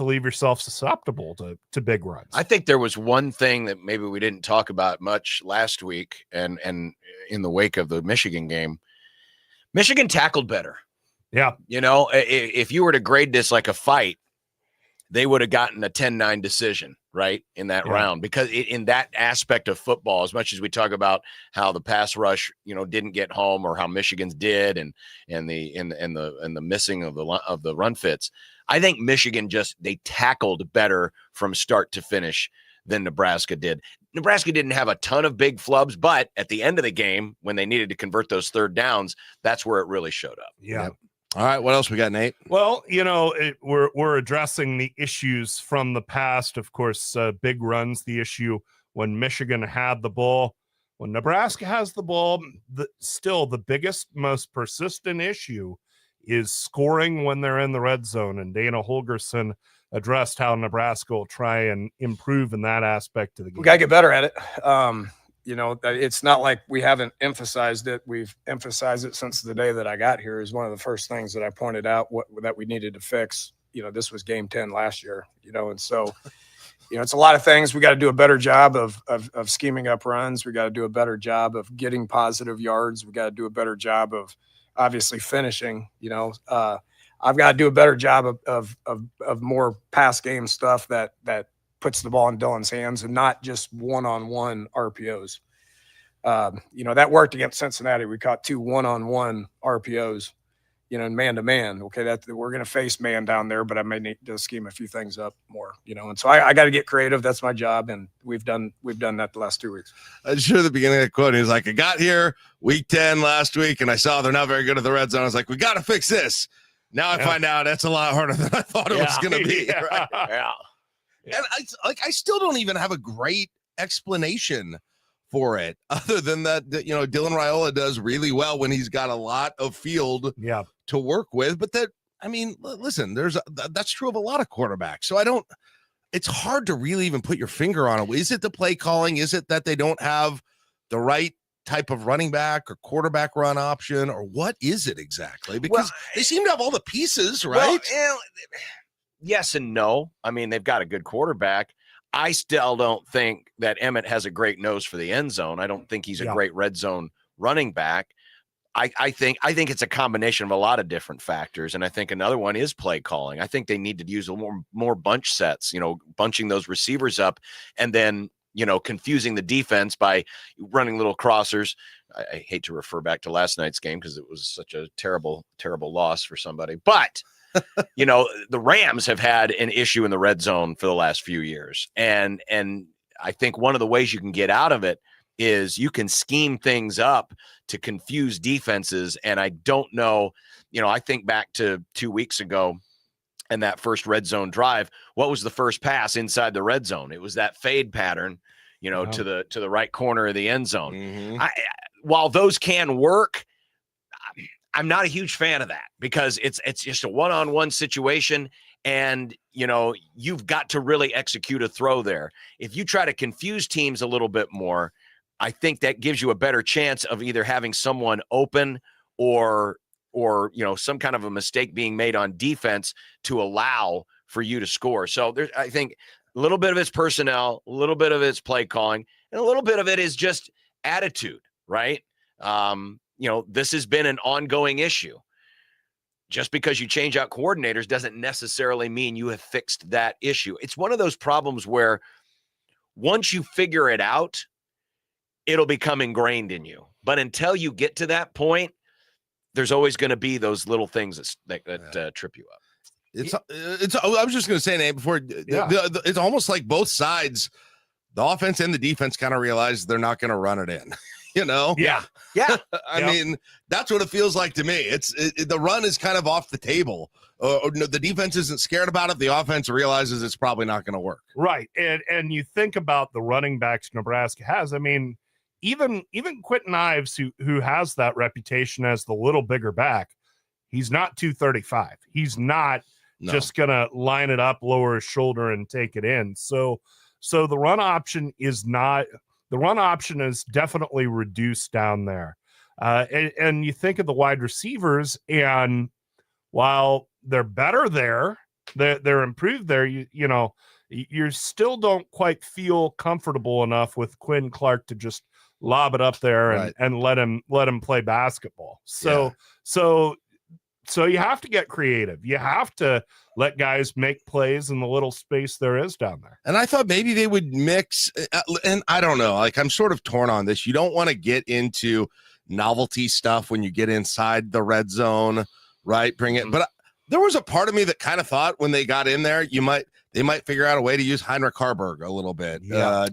leave yourself susceptible to big runs? I think there was one thing that maybe we didn't talk about much last week and in the wake of the Michigan game. Michigan tackled better. Yeah. If you were to grade this like a fight, they would have gotten a 10-9 decision, right, in that round. Because in that aspect of football, as much as we talk about how the pass rush, didn't get home, or how Michigan's did, and the missing of the run fits, I think Michigan they tackled better from start to finish than Nebraska did. Nebraska didn't have a ton of big flubs, but at the end of the game, when they needed to convert those third downs, that's where it really showed up. Yeah. Yep. All right, what else we got, Nate? Well, we're addressing the issues from the past. Of course, big runs, the issue when Michigan had the ball. When Nebraska has the ball, still the biggest, most persistent issue is scoring when they're in the red zone. And Dana Holgerson addressed how Nebraska will try and improve in that aspect of the game. We got to get better at it. It's not like we haven't emphasized it. We've emphasized it since the day that I got here. Is one of the first things that I pointed out that we needed to fix. This was game 10 last year, and so, it's a lot of things. We got to do a better job of scheming up runs. We got to do a better job of getting positive yards. We got to do a better job of obviously finishing, I've got to do a better job of more pass game stuff that puts the ball in Dylan's hands and not just one-on-one RPOs. That worked against Cincinnati. We caught 2 one-on-one RPOs, in man-to-man. Okay, we're going to face man down there, but I may need to scheme a few things up more, and so I got to get creative. That's my job, and we've done that the last 2 weeks. I'm sure at the beginning of the quote, he was like, I got here week 10 last week, and I saw they're not very good at the red zone. I was like, we got to fix this. Now I find out that's a lot harder than I thought it was going to be. Yeah. Right? Yeah. And I still don't even have a great explanation for it, other than that Dylan Raiola does really well when he's got a lot of field to work with. But listen, that's true of a lot of quarterbacks. So it's hard to really even put your finger on it. Is it the play calling? Is it that they don't have the right type of running back or quarterback run option, or what is it exactly? Because they seem to have all the pieces, right? Well, yes and no. I mean, they've got a good quarterback. I still don't think that Emmett has a great nose for the end zone. I don't think he's a great red zone running back. I think it's a combination of a lot of different factors. And I think another one is play calling. I think they need to use a more bunch sets, bunching those receivers up and then, confusing the defense by running little crossers. I hate to refer back to last night's game because it was such a terrible, terrible loss for somebody. But, the Rams have had an issue in the red zone for the last few years. And I think one of the ways you can get out of it is you can scheme things up to confuse defenses. And I don't know, I think back to 2 weeks ago and that first red zone drive, what was the first pass inside the red zone? It was that fade pattern, to the right corner of the end zone. Mm-hmm. While those can work, I'm not a huge fan of that because it's just a one-on-one situation. And, you've got to really execute a throw there. If you try to confuse teams a little bit more, I think that gives you a better chance of either having someone open or some kind of a mistake being made on defense to allow for you to score. So I think a little bit of it's personnel, a little bit of it's play calling, and a little bit of it is just attitude, right? This has been an ongoing issue. Just because you change out coordinators doesn't necessarily mean you have fixed that issue. It's one of those problems where once you figure it out, it'll become ingrained in you. But until you get to that point, there's always going to be those little things that trip you up. It's. I was just going to say, Nate, before it's almost like both sides, the offense and the defense, kind of realize they're not going to run it in. Yeah. I mean, that's what it feels like to me. The run is kind of off the table. The defense isn't scared about it. The offense realizes it's probably not going to work. Right. And you think about the running backs Nebraska has. I mean, even Quentin Ives, who has that reputation as the little bigger back, he's not 235. He's not just going to line it up, lower his shoulder, and take it in. So the run option is definitely reduced down there. And you think of the wide receivers, and while they're better there, they're improved there, you still don't quite feel comfortable enough with Quinn Clark to just lob it up there and let him play basketball. So you have to get creative. You have to let guys make plays in the little space there is down there. And I thought maybe they would mix, and I don't know, like I'm sort of torn on this. You don't want to get into novelty stuff when you get inside the red zone, right? Bring it. But there was a part of me that kind of thought when they got in there, they might figure out a way to use Heinrich Harburg a little bit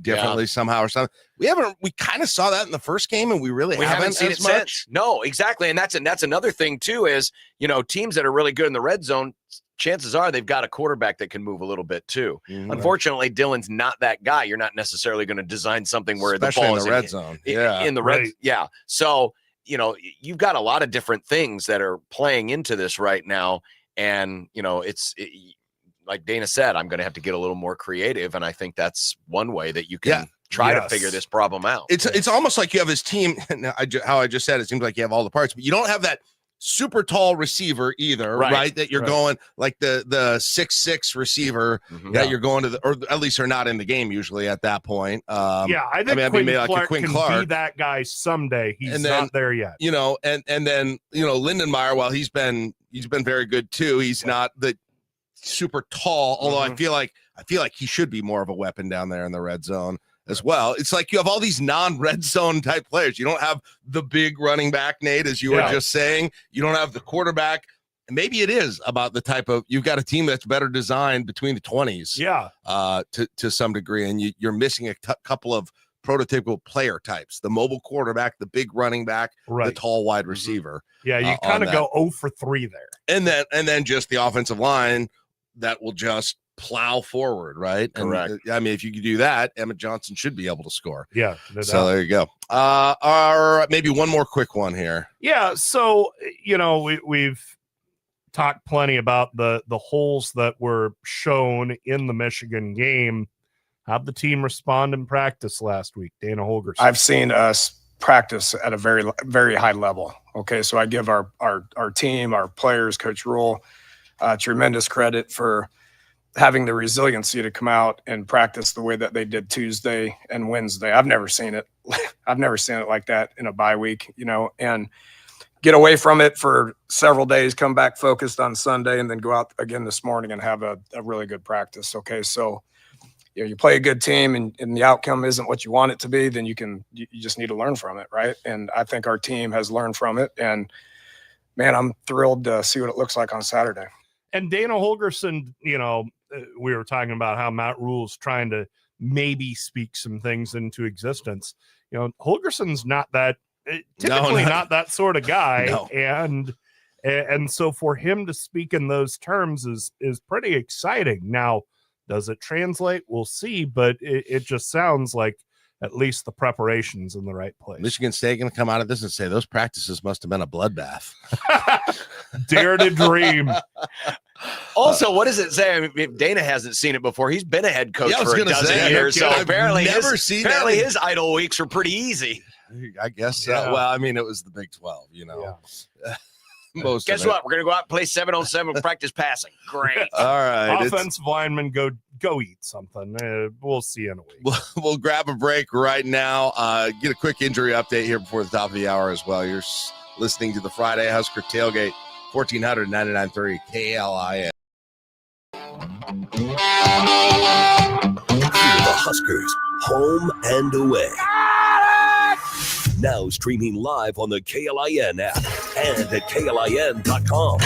differently somehow or something. We kind of saw that in the first game, and we haven't seen it since. No, exactly. And that's another thing too is, teams that are really good in the red zone, chances are they've got a quarterback that can move a little bit too. Mm-hmm. Unfortunately, Dylan's not that guy. You're not necessarily going to design something where especially the ball in the red zone. In the red. Yeah. So, you've got a lot of different things that are playing into this right now. And, like Dana said, I'm going to have to get a little more creative. And I think that's one way that you can try to figure this problem out. It's almost like you have his team. How I just said, it seems like you have all the parts, but you don't have that super tall receiver either, right? That you're going like the 6'6" receiver that you're going to or at least are not in the game usually at that point. I think Quinn Clark can be that guy someday. He's not there yet. And then Lindenmeyer, while he's been very good too, he's not the super tall, although I feel like he should be more of a weapon down there in the red zone as well. It's like you have all these non-red zone type players. You don't have the big running back, Nate, as you were just saying. You don't have the quarterback. And maybe it is about the type of, you've got a team that's better designed between the 20s to some degree, and you're missing a couple of prototypical player types, the mobile quarterback, the big running back, the tall wide receiver. Yeah, you kind of go 0 for 3 there. And then just the offensive line that will just plow forward, right? Correct. And, I mean, if you could do that, Emmett Johnson should be able to score. Yeah. So there you go. Maybe one more quick one here. Yeah. So, we've talked plenty about the holes that were shown in the Michigan game. How'd the team respond in practice last week, Dana Holgerson? I've seen us practice at a very, very high level. Okay, so I give our team, our players, Coach Rule, tremendous credit for having the resiliency to come out and practice the way that they did Tuesday and Wednesday. I've never seen it. I've never seen it like that in a bye week, and get away from it for several days, come back focused on Sunday, and then go out again this morning and have a really good practice. Okay, so you play a good team and the outcome isn't what you want it to be, then you just need to learn from it, right? And I think our team has learned from it. And man, I'm thrilled to see what it looks like on Saturday. And Dana Holgorsen, we were talking about how Matt Rule's trying to maybe speak some things into existence. Holgersen's not that typically not that sort of guy. No. And so for him to speak in those terms is pretty exciting. Now, does it translate? We'll see, but it just sounds like at least the preparation's in the right place. Michigan State going to come out of this and say those practices must have been a bloodbath. Dare to dream. Also, what does it say? I mean, Dana hasn't seen it before. He's been a head coach for a dozen years, so apparently his idle weeks were pretty easy. I guess so. Yeah. Well, I mean, it was the Big 12, Yeah. Guess what? We're going to go out and play 7-on-7 practice passing. Great. All right. Offensive linemen, go eat something. We'll see in a week. We'll grab a break right now. Get a quick injury update here before the top of the hour as well. You're listening to the Friday Husker Tailgate, 1499.3 KLIN. The Huskers, home and away. Now streaming live on the KLIN app and at KLIN.com.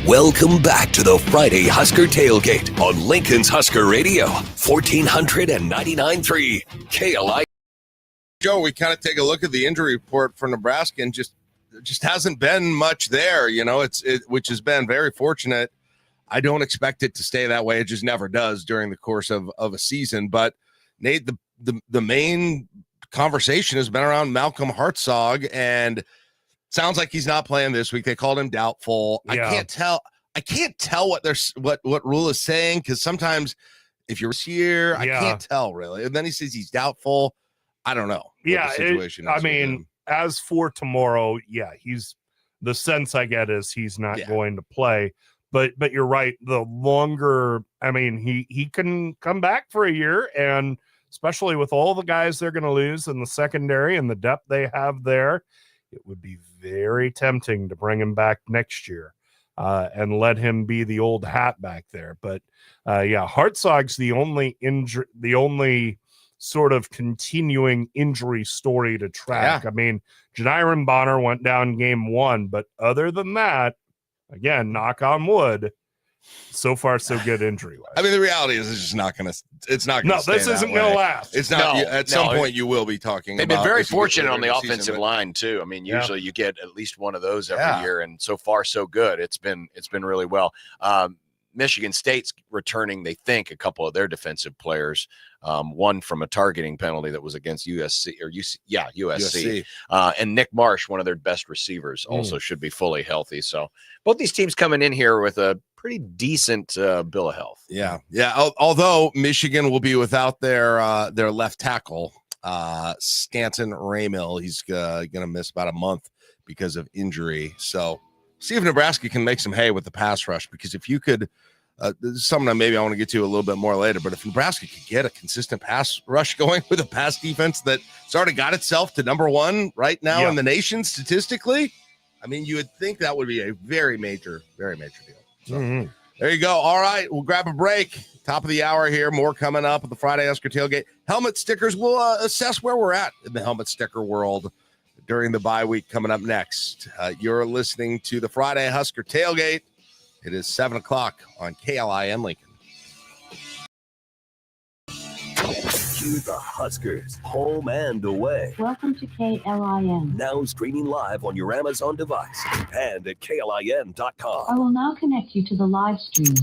Welcome back to the Friday Husker Tailgate on Lincoln's Husker Radio, 1499.3 KLI. Joe, we kind of take a look at the injury report for Nebraska and just hasn't been much there, which has been very fortunate. I don't expect it to stay that way. It just never does during the course of a season. But Nate, the main conversation has been around Malcolm Hartzog, and sounds like he's not playing this week. They called him doubtful. Yeah. I can't tell what Rule is saying, because sometimes if you're here, I can't tell really. And then he says he's doubtful. I don't know. Yeah, as for tomorrow, he's the sense I get is he's not going to play. But you're right. The longer, he can come back for a year, and especially with all the guys they're going to lose in the secondary and the depth they have there, it would be very tempting to bring him back next year and let him be the old hat back there. But Hartzog's the only sort of continuing injury story to track. I mean, Janiron Bonner went down game 1, but other than that, again, knock on wood, so far so good injury wise. I mean, the reality is it's just not going to. It's not going to. No, this isn't going to last. It's not. No, At some point, you will be talking. They've been about very fortunate on the offensive season, line too. I mean, usually you get at least one of those every year, and so far so good. It's been really well. Michigan State's returning, they think, a couple of their defensive players. One from a targeting penalty that was against USC. And Nick Marsh, one of their best receivers, also should be fully healthy. So both these teams coming in here with a pretty decent bill of health. Yeah. Although Michigan will be without their left tackle, Stanton Ramill. He's going to miss about a month because of injury. So see if Nebraska can make some hay with the pass rush, because if you could, this is something that maybe I want to get to a little bit more later, but if Nebraska could get a consistent pass rush going with a pass defense that's already got itself to number 1 right now in the nation statistically, I mean, you would think that would be a very major deal. So there you go. All right, we'll grab a break. Top of the hour here. More coming up at the Friday Husker Tailgate. Helmet stickers. We'll assess where we're at in the helmet sticker world during the bye week coming up next. You're listening to the Friday Husker Tailgate. It is 7 o'clock on KLIN Lincoln. To the Huskers, home and away. Welcome to KLIN. Now streaming live on your Amazon device and at KLIN.com. I will now connect you to the live stream.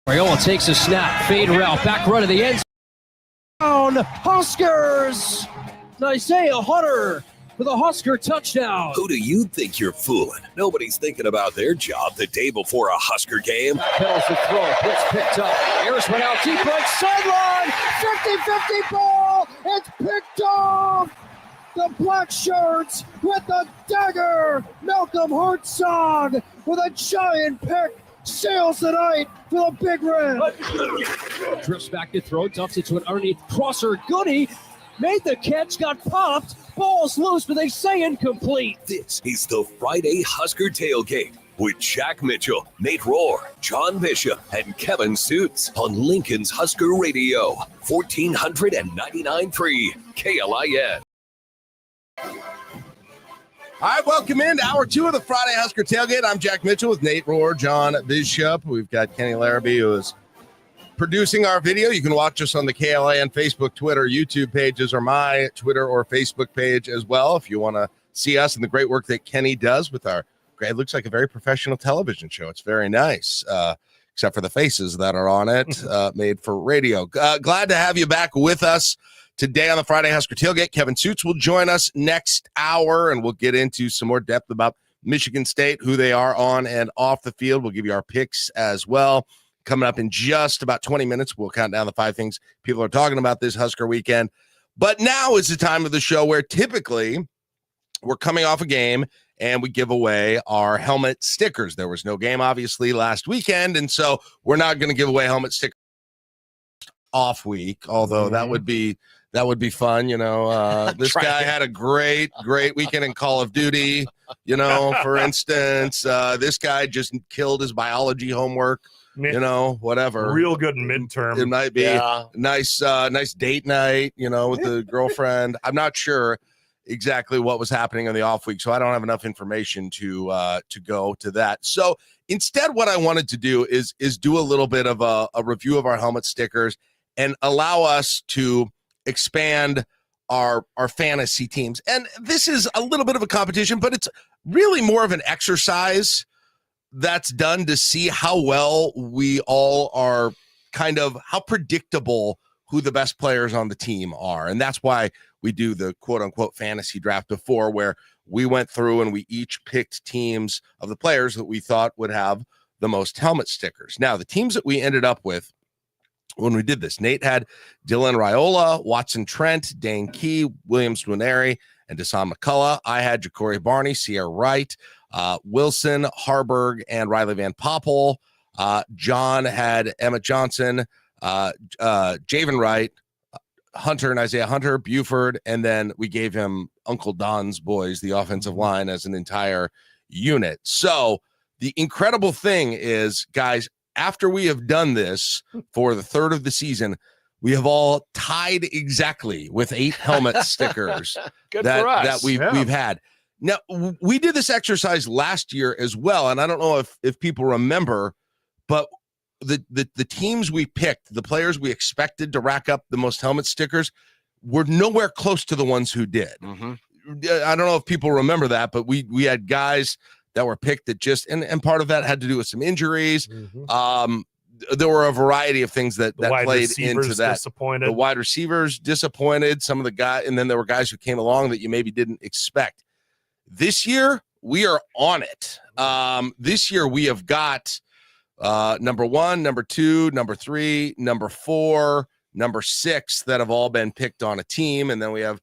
Raiola takes a snap, fade route, back run of the end zone. Huskers! Isaiah Hunter with a Husker touchdown. Who do you think you're fooling? Nobody's thinking about their job the day before a Husker game. Backpedals the throw, blitz picked up. Harris went out deep right sideline. 50-50 ball. It's picked off. The black shirts with the dagger. Malcolm Hartzog with a giant pick. Sails the night for the Big Red. Drifts back to throw, dumps it to an underneath crosser. Goody made the catch, got popped. Ball's loose, but they say incomplete. This is the Friday Husker Tailgate with Jack Mitchell, Nate Rohr, John Bishop, and Kevin Suits on Lincoln's Husker Radio, 1499.3 KLIN. All right, welcome into hour 2 of the Friday Husker Tailgate. I'm Jack Mitchell with Nate Rohr, John Bishop. We've got Kenny Larrabee, who is producing our video. You can watch us on the KLIN Facebook, Twitter, YouTube pages, or my Twitter or Facebook page as well if you want to see us and the great work that Kenny does with our great, it looks like a very professional television show. It's very nice, except for the faces that are on it, made for radio. Glad to have you back with us today on the Friday Husker Tailgate. Kevin Suits will join us next hour, and we'll get into some more depth about Michigan State, who they are on and off the field. We'll give you our picks as well. Coming up in just about 20 minutes, we'll count down the 5 things people are talking about this Husker weekend. But now is the time of the show where typically we're coming off a game and we give away our helmet stickers. There was no game, obviously, last weekend, and so we're not going to give away helmet stickers off week, although that would be fun. This guy had a great weekend in Call of Duty, for instance. This guy just killed his biology homework. Whatever. Real good midterm. It might be nice date night, with the girlfriend. I'm not sure exactly what was happening in the off week, so I don't have enough information to go to that. So instead, what I wanted to do is do a little bit of a review of our helmet stickers and allow us to expand our fantasy teams. And this is a little bit of a competition, but it's really more of an exercise that's done to see how well we all are, kind of how predictable who the best players on the team are. And that's why we do the quote unquote fantasy draft before, where we went through and we each picked teams of the players that we thought would have the most helmet stickers. Now, the teams that we ended up with when we did this, Nate had Dylan Raiola, Watson Trent, Dane Key, Williams Nwaneri, and Desan McCullough. I had Ja'Cory Barney, Sierra Wright, Wilson, Harburg, and Riley Van Poppel. John had Emmett Johnson, Javen Wright, Hunter and Isaiah Hunter, Buford, and then we gave him Uncle Don's boys, the offensive line, as an entire unit. So the incredible thing is, guys, after we have done this for the third of the season, we have all tied exactly with 8 helmet stickers that we've had. Now, we did this exercise last year as well, and I don't know if people remember, but the teams we picked, the players we expected to rack up the most helmet stickers, were nowhere close to the ones who did. Mm-hmm. I don't know if people remember that, but we had guys that were picked that just, and part of that had to do with some injuries. Mm-hmm. There were a variety of things that played into that. Disappointed. The wide receivers disappointed, some of the guys, and then there were guys who came along that you maybe didn't expect. This year, we are on it. This year, we have got number 1, number 2, number 3, number 4, number 6 that have all been picked on a team, and then we have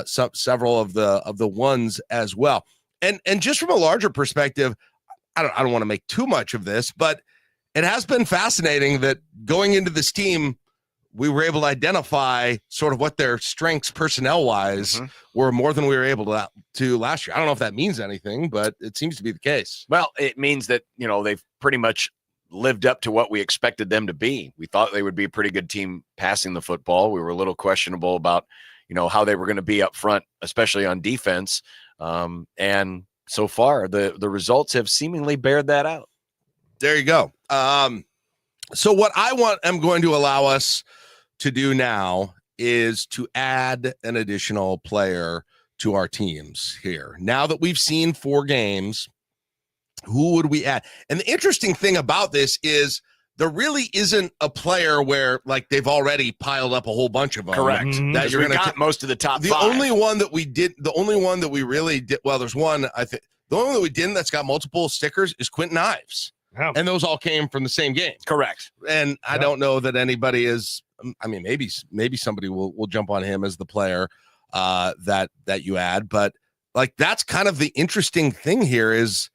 several of the ones as well. And just from a larger perspective, I don't want to make too much of this, but it has been fascinating that going into this team, we were able to identify sort of what their strengths personnel-wise were more than we were able to last year. I don't know if that means anything, but it seems to be the case. Well, it means that, they've pretty much lived up to what we expected them to be. We thought they would be a pretty good team passing the football. We were a little questionable about, how they were going to be up front, especially on defense. And so far, the results have seemingly bared that out. There you go. So what I'm going to allow us to do now is to add an additional player to our teams here. Now that we've seen 4 games, who would we add? And the interesting thing about this is there really isn't a player where like they've already piled up a whole bunch of them. Correct. That you're we going got most of the top the five. The only one that we really did, well, there's one, I think, the only one that we didn't that's got multiple stickers is Quentin Ives. Yeah. And those all came from the same game. Correct. And I don't know that anybody is, I mean, maybe somebody will jump on him as the player that you add. But like, that's kind of the interesting thing here is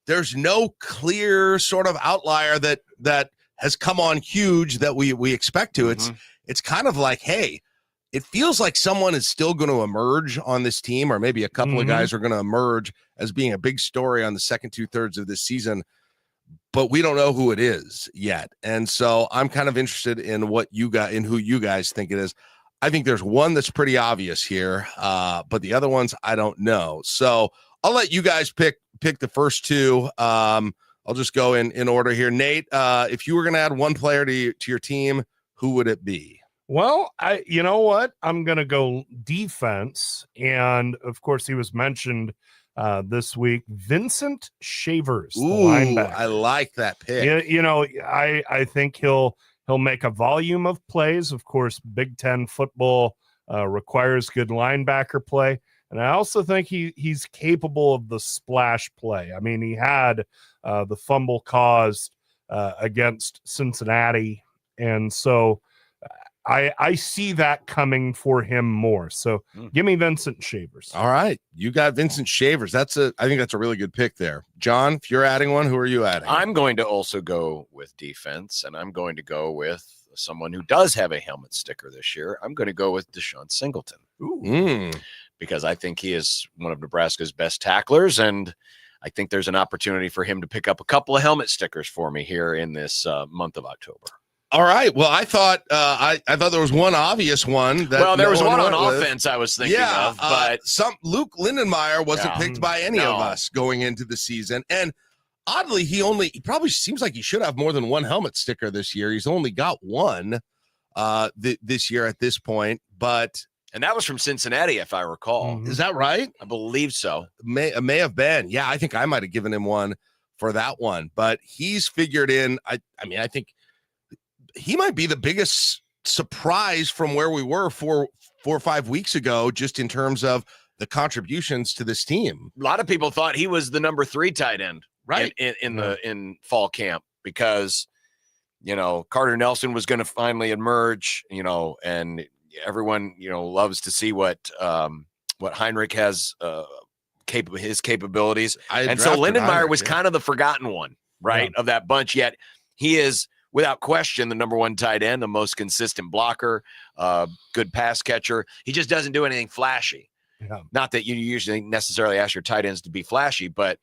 there's no clear sort of outlier that has come on huge that we expect to. It's kind of like, hey, it feels like someone is still going to emerge on this team, or maybe a couple of guys are going to emerge as being a big story on the second 2/3 of this season, but we don't know who it is yet. And so I'm kind of interested in who you guys think it is. I think there's one that's pretty obvious here, but the other ones I don't know. So I'll let you guys pick the first two. I'll just go in order here. Nate, if you were going to add one player to your team, who would it be? Well, you know what? I'm going to go defense. And of course, he was mentioned this week, Vincent Shavers, the linebacker. I like that pick. I think he'll make a volume of plays. Of course, Big Ten football requires good linebacker play. And I also think he's capable of the splash play. I mean, he had the fumble caused against Cincinnati. And so I see that coming for him more. So give me Vincent Shavers. All right. You got Vincent Shavers. I think that's a really good pick there. John, if you're adding one, who are you adding? I'm going to also go with defense, and I'm going to go with someone who does have a helmet sticker this year. I'm going to go with Deshaun Singleton. Because I think he is one of Nebraska's best tacklers, and I think there's an opportunity for him to pick up a couple of helmet stickers for me here in this month of October. All right. Well, I thought I thought there was one obvious one. There was one on offense I was thinking of, but Luke Lindenmeyer wasn't picked by any of us going into the season, and oddly, he probably seems like he should have more than one helmet sticker this year. He's only got one this year at this point, and that was from Cincinnati, if I recall. Is that right? I believe so. May have been. Yeah, I think I might have given him one for that one, but he's figured in. I think he might be the biggest surprise from where we were 4 or 5 weeks ago, just in terms of the contributions to this team. A lot of people thought he was the number 3 tight end, right? In fall camp, because, Carter Nelson was going to finally emerge, and everyone, loves to see what Heinrich has, his capabilities. And so Lindenmeyer was kind of the forgotten one, right, of that bunch, yet he is, without question, the number 1 tight end, the most consistent blocker, good pass catcher. He just doesn't do anything flashy. Yeah. Not that you usually necessarily ask your tight ends to be flashy, but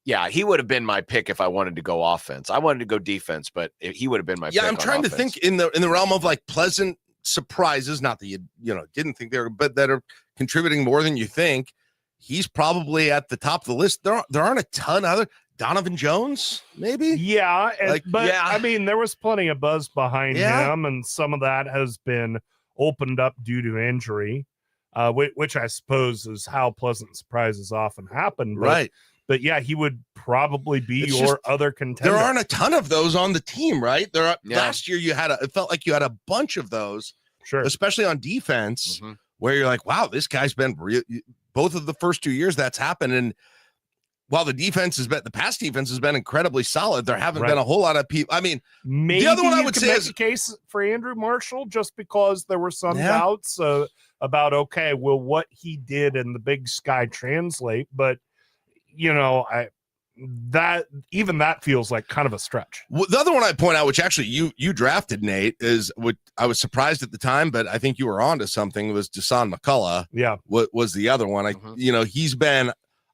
he would have been my pick if I wanted to go offense. I wanted to go defense, but he would have been my pick. Yeah, I'm trying to think in the realm of like pleasant surprises, not that you didn't think they were, but that are contributing more than you think. He's probably at the top of the list. There aren't a ton other. Donovan Jones, maybe? Yeah, I mean, there was plenty of buzz behind him, and some of that has been opened up due to injury, which I suppose is how pleasant surprises often happen. Right. But yeah, he would probably be your other contender. There aren't a ton of those on the team, right? Last year it felt like you had a bunch of those, sure, especially on defense, where you're like, wow, this guy's been both of the first 2 years that's happened. And while the past defense has been incredibly solid, there haven't been a whole lot of people. I mean, maybe the other one I would say is a case for Andrew Marshall, just because there were some doubts about, okay, will what he did in the Big Sky translate? But that feels like kind of a stretch. Well, the other one I'd point out, which actually you drafted, Nate, is what I was surprised at the time, but I think you were onto something, was Dasan McCullough. Yeah. Was the other one. He's been,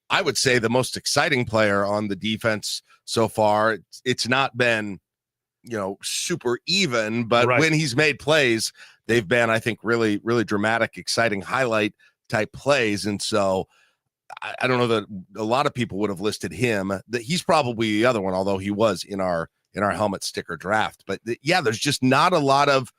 I would say, the most exciting player on the defense so far. It's not been, super even, but when he's made plays, they've been, I think, really, really dramatic, exciting highlight type plays. And so I don't know that a lot of people would have listed him. That he's probably the other one, although he was in our helmet sticker draft. But there's just not a lot of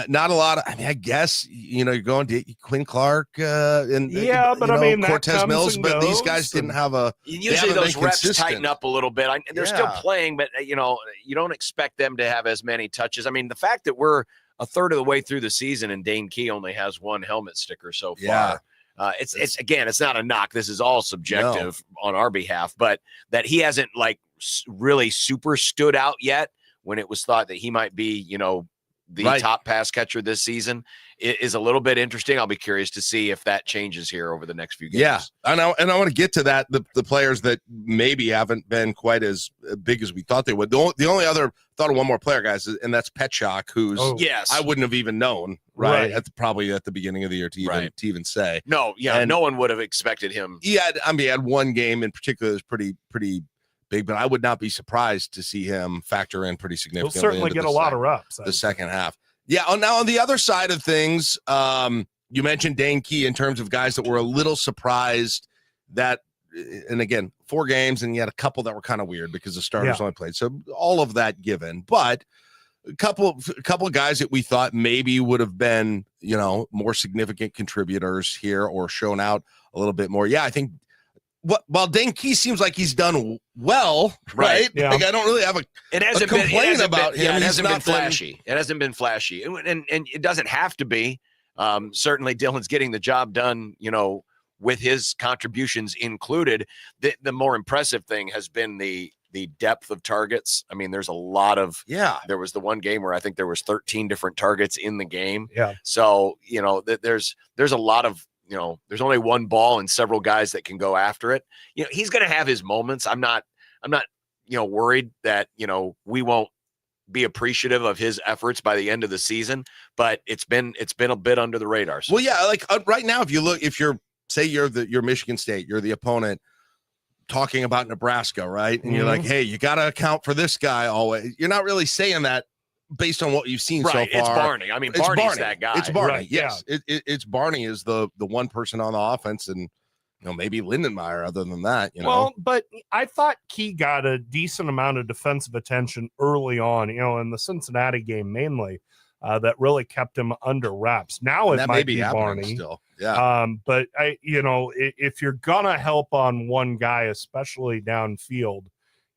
not a lot. I mean, I guess you're going to Quinn Clark and but I mean, that Cortez comes Mills, and but these goes, guys didn't have a. Usually those reps tighten up a little bit. They're still playing, but you don't expect them to have as many touches. I mean, the fact that we're a third of the way through the season and Dane Key only has one helmet sticker so far. It's not a knock. This is all subjective on our behalf, but that he hasn't really super stood out yet when it was thought that he might be, the top pass catcher this season is a little bit interesting. I'll be curious to see if that changes here over the next few games. Yeah, and I want to get to that. The players that maybe haven't been quite as big as we thought they would. The only other thought of one more player, guys, and that's Petchak, who's I wouldn't have even known probably at the beginning of the year to even say. No one would have expected him. He had one game in particular that's pretty big, but I would not be surprised to see him factor in pretty significantly. He'll certainly get a lot of reps. The second half. Yeah. Now on the other side of things, you mentioned Dane Key in terms of guys that were a little surprised that, and again, 4 games, and you had a couple that were kind of weird because the starters only played. So all of that given, but a couple of guys that we thought maybe would have been, more significant contributors here or shown out a little bit more. Yeah, I think. While Dane Key seems like he's done well, right? Yeah. I don't really have a complaint about him. It hasn't been flashy. It hasn't been flashy, and it doesn't have to be. Certainly, Dylan's getting the job done. With his contributions included. The more impressive thing has been the depth of targets. I mean, there's a lot of. Yeah. There was the one game where I think there was 13 different targets in the game. Yeah. So there's a lot of. There's only one ball and several guys that can go after it. He's going to have his moments. I'm not, worried that, we won't be appreciative of his efforts by the end of the season, but it's been a bit under the radar. So. Well, yeah. Right now, if you're Michigan State, you're the opponent talking about Nebraska, right? And you're like, hey, you got to account for this guy always. You're not really saying that based on what you've seen so far. It's Barney. I mean, Barney's that guy. It's Barney. Right, yes. Yeah. It's Barney is the one person on the offense, and maybe Lindenmeyer other than that. Well, but I thought Key got a decent amount of defensive attention early on, in the Cincinnati game mainly, that really kept him under wraps. Now it might be Barney still. Yeah. But if you're gonna help on one guy, especially downfield,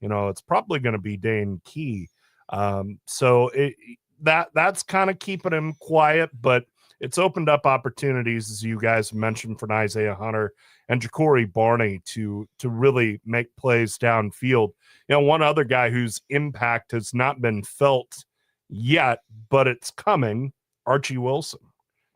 it's probably going to be Dane Key. So that's kind of keeping him quiet, but it's opened up opportunities, as you guys mentioned, for Isaiah Hunter and Ja'Cory Barney to really make plays downfield. One other guy whose impact has not been felt yet, but it's coming, Archie Wilson.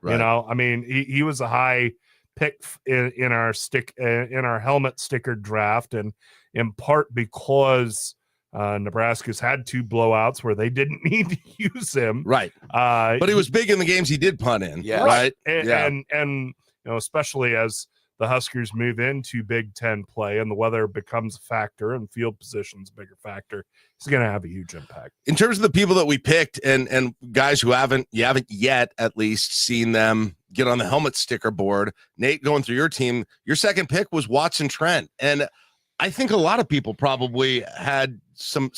Right. I mean, he was a high pick in our helmet sticker draft, and in part because Nebraska's had 2 blowouts where they didn't need to use him. Right. But he was big in the games he did punt in. Yeah. Right. And especially as the Huskers move into Big Ten play and the weather becomes a factor and field position's a bigger factor, it's going to have a huge impact. In terms of the people that we picked and guys who haven't yet at least seen them get on the helmet sticker board, Nate, going through your team, your second pick was Watson Trent. And I think a lot of people probably had some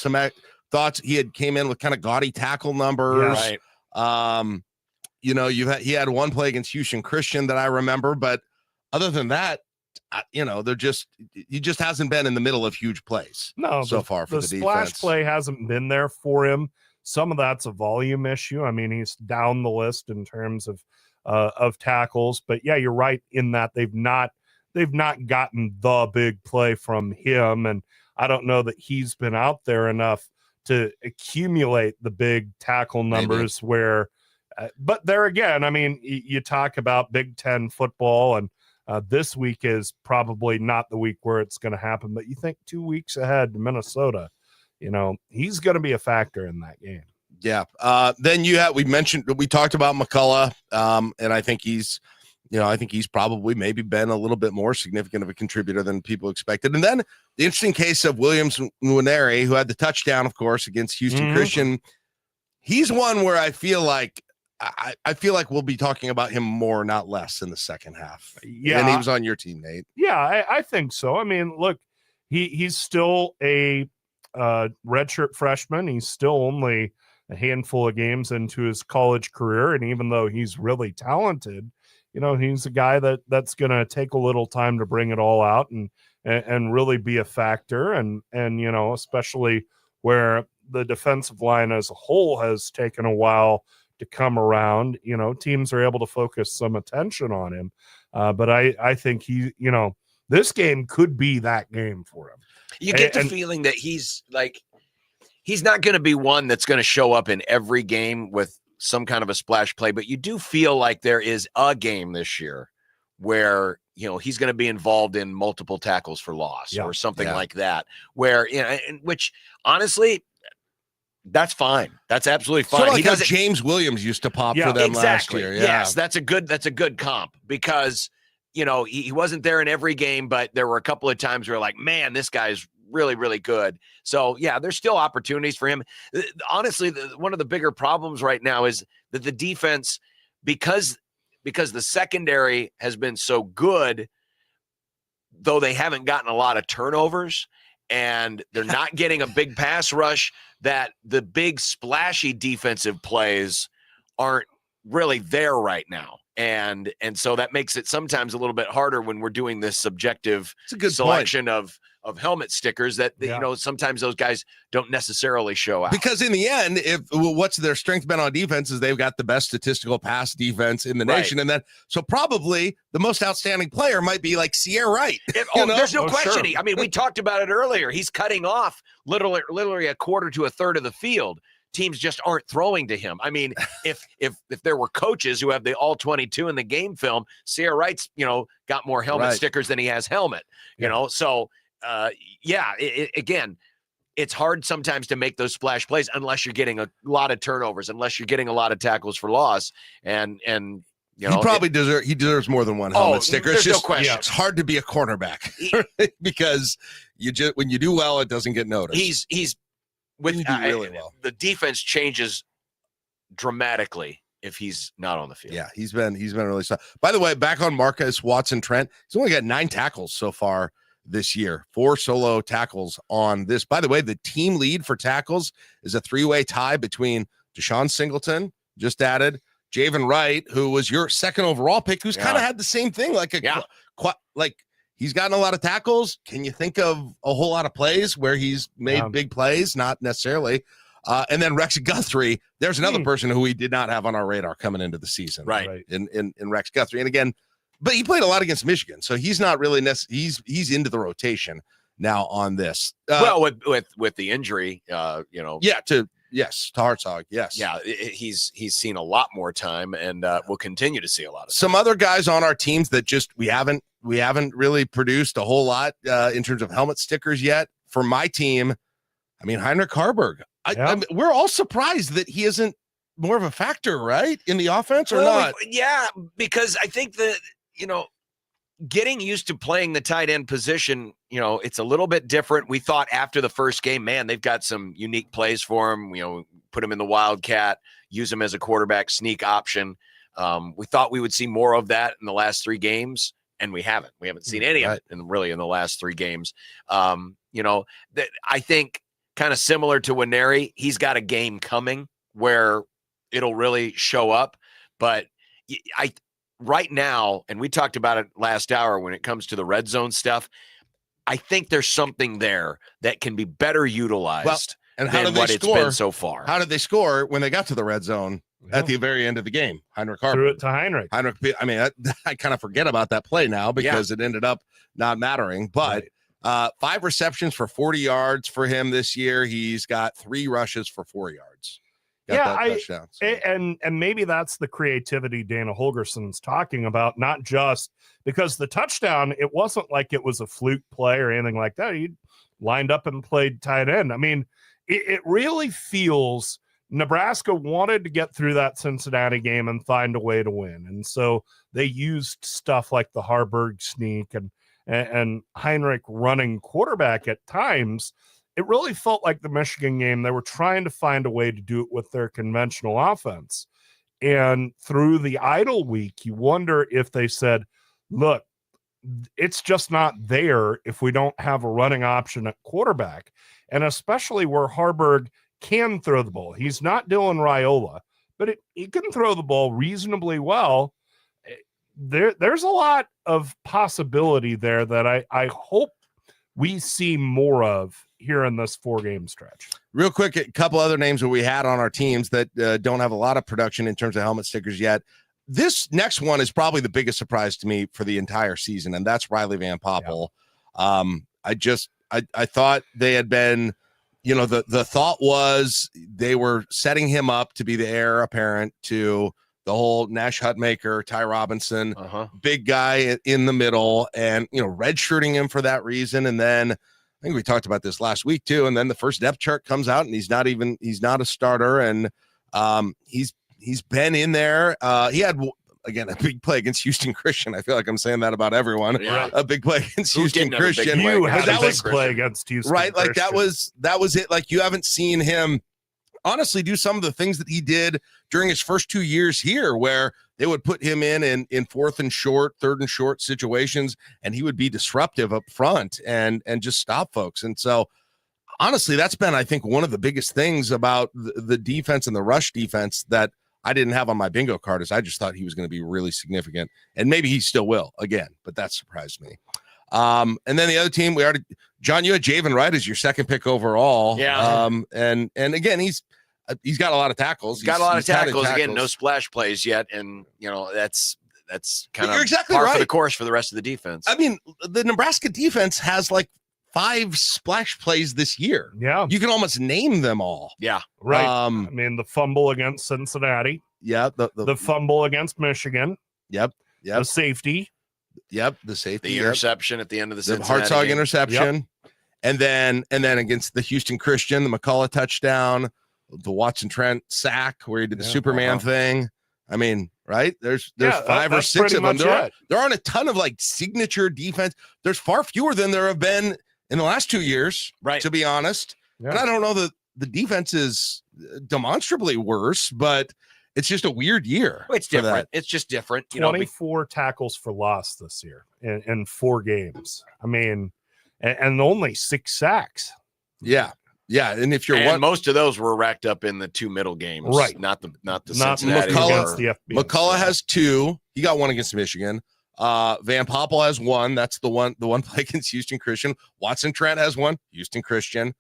thoughts. He came in with kind of gaudy tackle numbers. Yeah, right. He had one play against Houston Christian that I remember, but other than that, he just hasn't been in the middle of huge plays. No, so far for the splash defense. Play hasn't been there for him. Some of that's a volume issue. I mean, he's down the list in terms of tackles, but yeah, you're right in that they've not gotten the big play from him, and I don't know that he's been out there enough to accumulate the big tackle numbers where. But there again, I mean, you talk about Big Ten football, and this week is probably not the week where it's going to happen, but you think 2 weeks ahead to Minnesota, he's going to be a factor in that game. Yeah. Then we talked about McCullough, and I think he's probably maybe been a little bit more significant of a contributor than people expected. And then the interesting case of Williams Nwaneri, who had the touchdown, of course, against Houston Christian. He's one where I feel like we'll be talking about him more, not less, in the second half. Yeah. And he was on your team, Nate. Yeah, I think so. I mean, look, he's still a redshirt freshman. He's still only a handful of games into his college career. And even though he's really talented, he's a guy that's going to take a little time to bring it all out and really be a factor. And, especially where the defensive line as a whole has taken a while to come around, teams are able to focus some attention on him. But I think this game could be that game for him. You get the feeling that he's not going to be one that's going to show up in every game with some kind of a splash play, but you do feel like there is a game this year where, he's going to be involved in multiple tackles for loss or something like that, where, which honestly, that's fine. That's absolutely fine. Sort of like how James Williams used to pop for them last year. Yeah. Yes, that's a good comp because, he wasn't there in every game, but there were a couple of times where like, man, this guy's really, really good. So yeah, there's still opportunities for him. Honestly, one of the bigger problems right now is that the defense, because the secondary has been so good, though they haven't gotten a lot of turnovers and they're not getting a big pass rush, that the big splashy defensive plays aren't really there right now. And so that makes it sometimes a little bit harder when we're doing this subjective selection of helmet stickers that, sometimes those guys don't necessarily show out. Because in the end, what's their strength been on defense is they've got the best statistical pass defense in the nation. And then, so probably the most outstanding player might be like Sierra Wright. There's no question. Sure. I mean, we talked about it earlier. He's cutting off literally a quarter to a third of the field. Teams just aren't throwing to him. I mean, if there were coaches who have the all 22 in the game film, Sierra Wright's, got more helmet stickers than he has helmet, so again, it's hard sometimes to make those splash plays unless you're getting a lot of turnovers, unless you're getting a lot of tackles for loss. And he probably deserves more than one helmet sticker. It's just, no question. It's hard to be a cornerback because when you do well, it doesn't get noticed. He's really well. The defense changes dramatically if he's not on the field. Yeah, he's been really tough. By the way, back on Marcus Watson Trent, he's only got 9 tackles so far this year, 4 solo tackles on this. By the way, the team lead for tackles is a 3-way tie between Deshaun Singleton, just added, Javen Wright, who was your second overall pick, who's kind of had the same thing, like he's gotten a lot of tackles. Can you think of a whole lot of plays where he's made big plays? Not necessarily. And then Rex Guthrie, there's another person who we did not have on our radar coming into the season. Right. In Rex Guthrie. And again, but he played a lot against Michigan, so he's not really he's into the rotation now on this. Well, with the injury, to Hartzog, yes. Yeah, he's seen a lot more time and will continue to see a lot of time. Some other guys on our teams that just we haven't really produced a whole lot in terms of helmet stickers yet. For my team, I mean, Heinrich Harburg. We're all surprised that he isn't more of a factor, right, in the offense or not? Yeah, because I think that, getting used to playing the tight end position, it's a little bit different. We thought after the first game, man, they've got some unique plays for him. Put him in the Wildcat, use him as a quarterback sneak option. We thought we would see more of that in the last 3 games, and we haven't. We haven't seen any of it in the last 3 games. That I think kind of similar to Winery, he's got a game coming where it'll really show up. But right now, and we talked about it last hour when it comes to the red zone stuff, I think there's something there that can be better utilized than what it's been so far. How did they score when they got to the red zone at the very end of the game? Heinrich Harburg. Threw it to Heinrich. I mean, I kind of forget about that play now because it ended up not mattering. But 5 receptions for 40 yards for him this year. He's got 3 rushes for 4 yards. Touchdown, so. And maybe that's the creativity Dana Holgerson's talking about, not just because the touchdown, it wasn't like it was a fluke play or anything like that. He lined up and played tight end. I mean, it really feels Nebraska wanted to get through that Cincinnati game and find a way to win. And so they used stuff like the Harburg sneak and Heinrich running quarterback at times. It really felt like the Michigan game. They were trying to find a way to do it with their conventional offense. And through the idle week, you wonder if they said, look, it's just not there if we don't have a running option at quarterback. And especially where Harburg can throw the ball. He's not Dylan Raiola, but he can throw the ball reasonably well. There's a lot of possibility there that I hope we see more of here in this 4-game stretch. Real quick, a couple other names that we had on our teams that don't have a lot of production in terms of helmet stickers yet. This next one is probably the biggest surprise to me for the entire season, and that's Riley Van Poppel. Yeah. I thought they had been, the thought was they were setting him up to be the heir apparent to the whole Nash Hutmaker, Ty Robinson, big guy in the middle, and redshirting him for that reason. And then I think we talked about this last week too. And then the first depth chart comes out, and he's not a starter, and he's been in there. He had again a big play against Houston Christian. I feel like I'm saying that about everyone. Yeah. A big play against Houston Christian. You had that a big was play against Houston, right? Like Christian. that was it. Like you haven't seen him honestly do some of the things that he did during his first 2 years here, where they would put him in fourth and short, third and short situations, and he would be disruptive up front and just stop folks. And so honestly, that's been, I think, one of the biggest things about the defense and the rush defense that I didn't have on my bingo card, is I just thought he was going to be really significant, and maybe he still will again, but that surprised me. And then the other team, John, you had Javen Wright as your second pick overall. Yeah. And again, he's got a lot of tackles. He's got a lot of tackles. Again, no splash plays yet, and that's kind of exactly par right. for the course for the rest of the defense. I mean, the Nebraska defense has like 5 splash plays this year. Yeah, you can almost name them all. Yeah, right. I mean, the fumble against Cincinnati. Yeah, the fumble against Michigan. Yep. The safety. Yep, the safety. The interception at the end of the Cincinnati Hartzog game. interception. Yep. And then against the Houston Christian, the McCullough touchdown, the Watson Trent sack where he did the Superman thing. I mean, right? There's 5 or 6 of them. There aren't a ton of like signature defense. There's far fewer than there have been in the last 2 years, right? To be honest. Yeah. And I don't know that the defense is demonstrably worse, but it's just a weird year. It's different. It's just different. 24 tackles for loss this year in 4 games. I mean, and only 6 sacks. Yeah. Yeah. And if you're most of those were racked up in the 2 middle games, right? Not the Cincinnati. McCullough has 2. He got 1 against Michigan. Van Poppel has 1. That's the one play against Houston Christian. Watson Trent has 1. Houston Christian.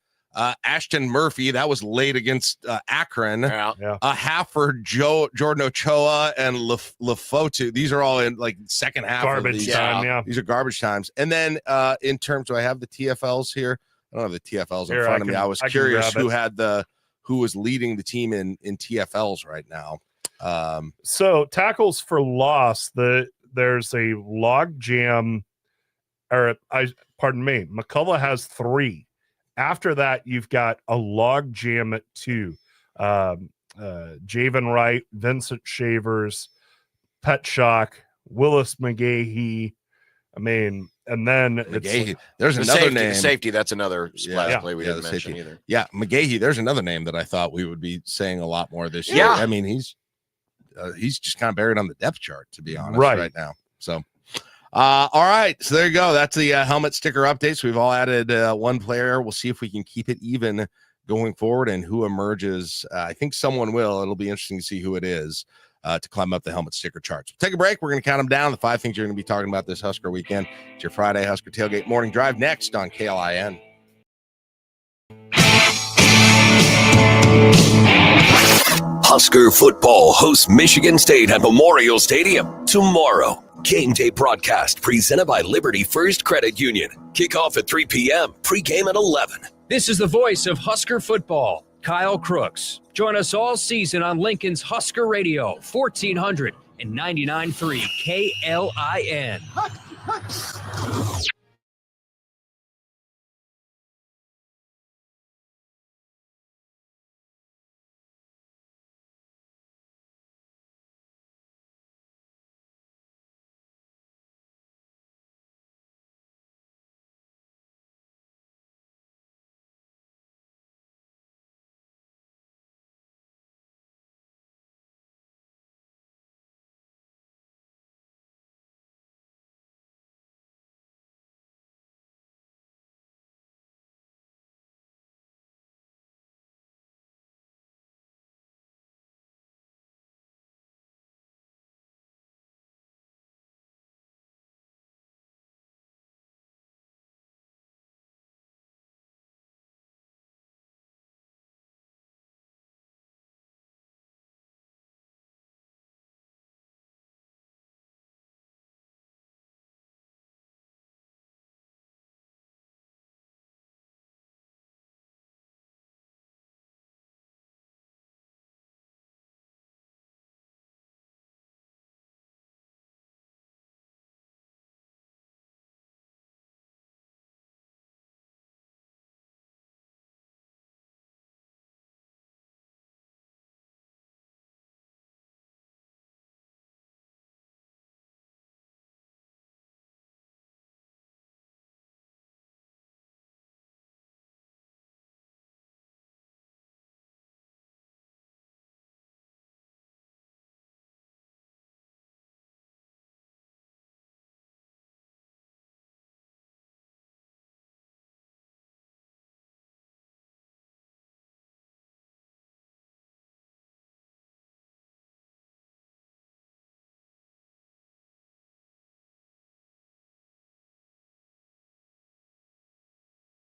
Ashton Murphy, that was late against Akron. Yeah. A half for Jordan Ochoa and Lefotu. These are all in like second half. Garbage time, yeah. These are garbage times. And then in terms, do I have the TFLs here? I don't have the TFLs in front of me. I was curious who was leading the team in TFLs right now. So tackles for loss, there's a log jam, pardon me, McCullough has 3. After that, you've got a log jam at 2. Javen Wright, Vincent Shavers, Petschok, Willis McGahee. I mean, and then McGahee. There's another name. The safety, that's another splash play we didn't mention either. Yeah, McGahee. There's another name that I thought we would be saying a lot more this year. Yeah. I mean, he's just kind of buried on the depth chart, to be honest, right now. So. All right, so there you go. That's the helmet sticker updates. We've all added 1 player. We'll see if we can keep it even going forward and who emerges. I think someone will. It'll be interesting to see who it is to climb up the helmet sticker charts. We'll take a break. We're going to count them down. The 5 things you're going to be talking about this Husker weekend. It's your Friday Husker Tailgate Morning Drive next on KLIN. Husker football hosts Michigan State at Memorial Stadium tomorrow. Game day broadcast presented by Liberty First Credit Union. Kickoff at 3 p.m. Pregame at 11. This is the voice of Husker football, Kyle Crooks. Join us all season on Lincoln's Husker Radio, 1499.3 KLIN.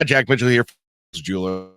Jack Mitchell here. Jeweler.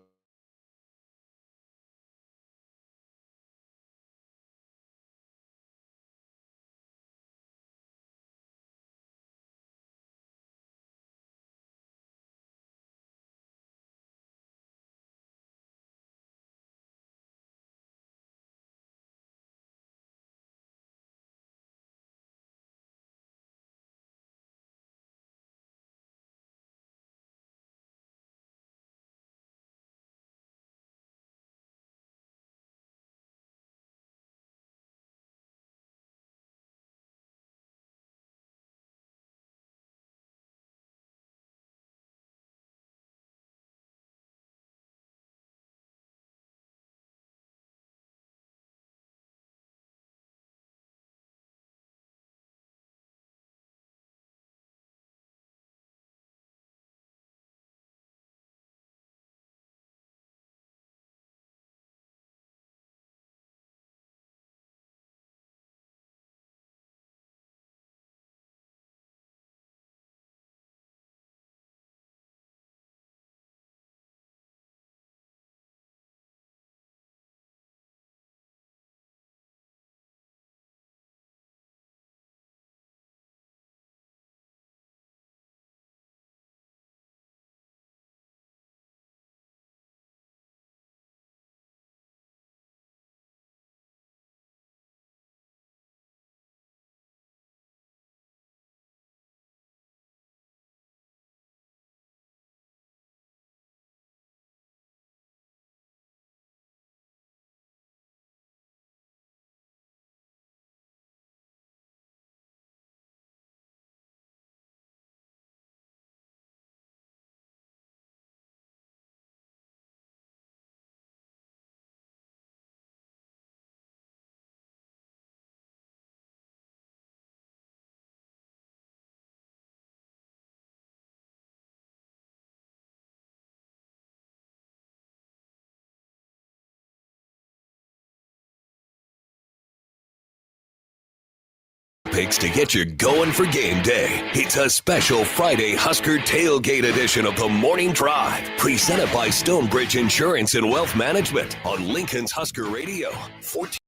Picks to get you going for game day. It's a special Friday Husker Tailgate edition of the Morning Drive, presented by Stonebridge Insurance and Wealth Management on Lincoln's Husker Radio, 14.3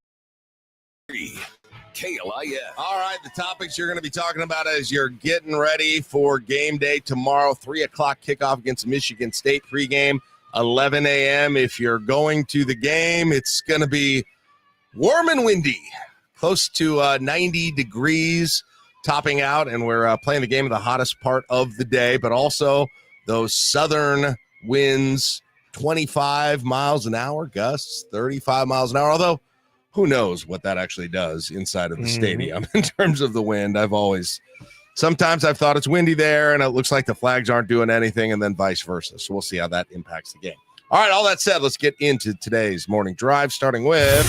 KLIN. All right, the topics you're going to be talking about as you're getting ready for game day tomorrow, 3 o'clock kickoff against Michigan State, pregame, 11 a.m. If you're going to the game, it's going to be warm and windy. Close to 90 degrees topping out, and we're playing the game of the hottest part of the day, but also those southern winds, 25 miles an hour, gusts 35 miles an hour, although who knows what that actually does inside of the stadium in terms of the wind. Sometimes I've thought it's windy there, and it looks like the flags aren't doing anything, and then vice versa. So we'll see how that impacts the game. All right, all that said, let's get into today's morning drive, starting with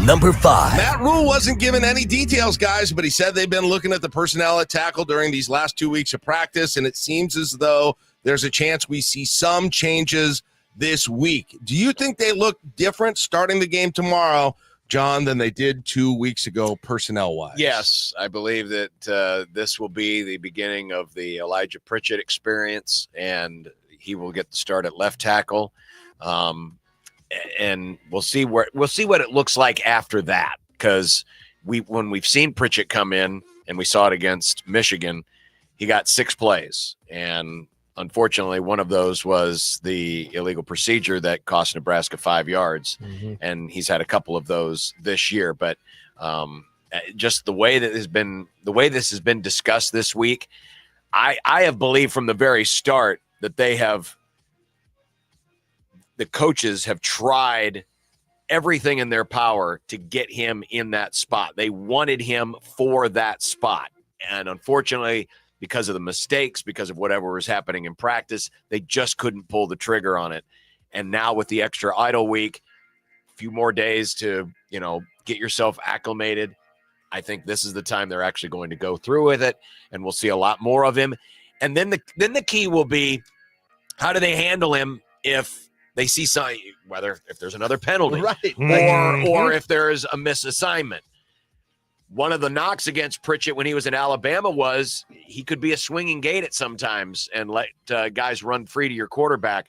Number 5. Matt Rule wasn't given any details, guys, but he said they've been looking at the personnel at tackle during these last 2 weeks of practice, and it seems as though there's a chance we see some changes this week. Do you think they look different starting the game tomorrow, John, than they did 2 weeks ago personnel-wise? Yes, I believe that this will be the beginning of the Elijah Pritchett experience, and he will get the start at left tackle. And we'll see what it looks like after that, because when we've seen Pritchett come in, and we saw it against Michigan, he got 6 plays, and unfortunately one of those was the illegal procedure that cost Nebraska 5 yards, and he's had a couple of those this year. But just the way this has been discussed this week, I have believed from the very start that the coaches have tried everything in their power to get him in that spot. They wanted him for that spot. And unfortunately, because of the mistakes, because of whatever was happening in practice, they just couldn't pull the trigger on it. And now with the extra idle week, a few more days to, get yourself acclimated, I think this is the time they're actually going to go through with it, and we'll see a lot more of him. And then the key will be, how do they handle him if they see if there's another penalty, right, or if there is a misassignment? one of the knocks against Pritchett when he was in Alabama was he could be a swinging gate at sometimes and let guys run free to your quarterback.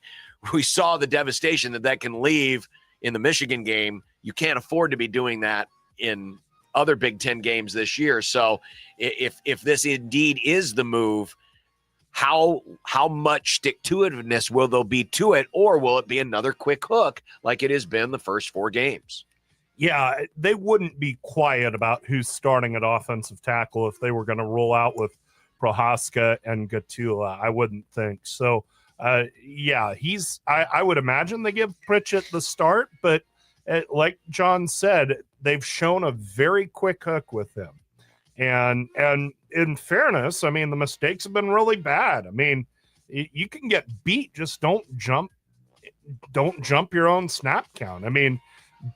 We saw the devastation that can leave in the Michigan game. You can't afford to be doing that in other Big Ten games this year. So if this indeed is the move, how much stick-to-itiveness will there be to it, or will it be another quick hook like it has been the first 4 games? Yeah, they wouldn't be quiet about who's starting at offensive tackle if they were going to roll out with Prohaska and Gatula. I wouldn't think so. Yeah, I would imagine they give Pritchett the start, but like John said, they've shown a very quick hook with him. And in fairness, I mean, the mistakes have been really bad. I mean, you can get beat, just don't jump your own snap count. I mean,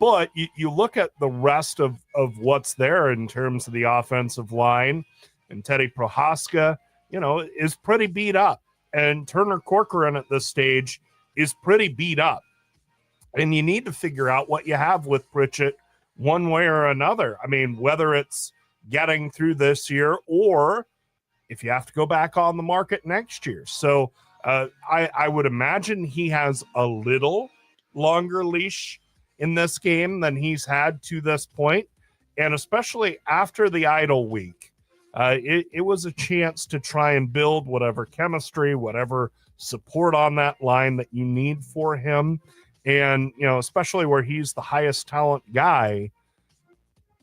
but you look at the rest of what's there in terms of the offensive line, and Teddy Prohaska, is pretty beat up. And Turner Corcoran at this stage is pretty beat up. And you need to figure out what you have with Pritchett one way or another. I mean, whether it's getting through this year or if you have to go back on the market next year. So I would imagine he has a little longer leash in this game than he's had to this point. And especially after the idle week, it was a chance to try and build whatever chemistry, whatever support on that line that you need for him. And, especially where he's the highest talent guy,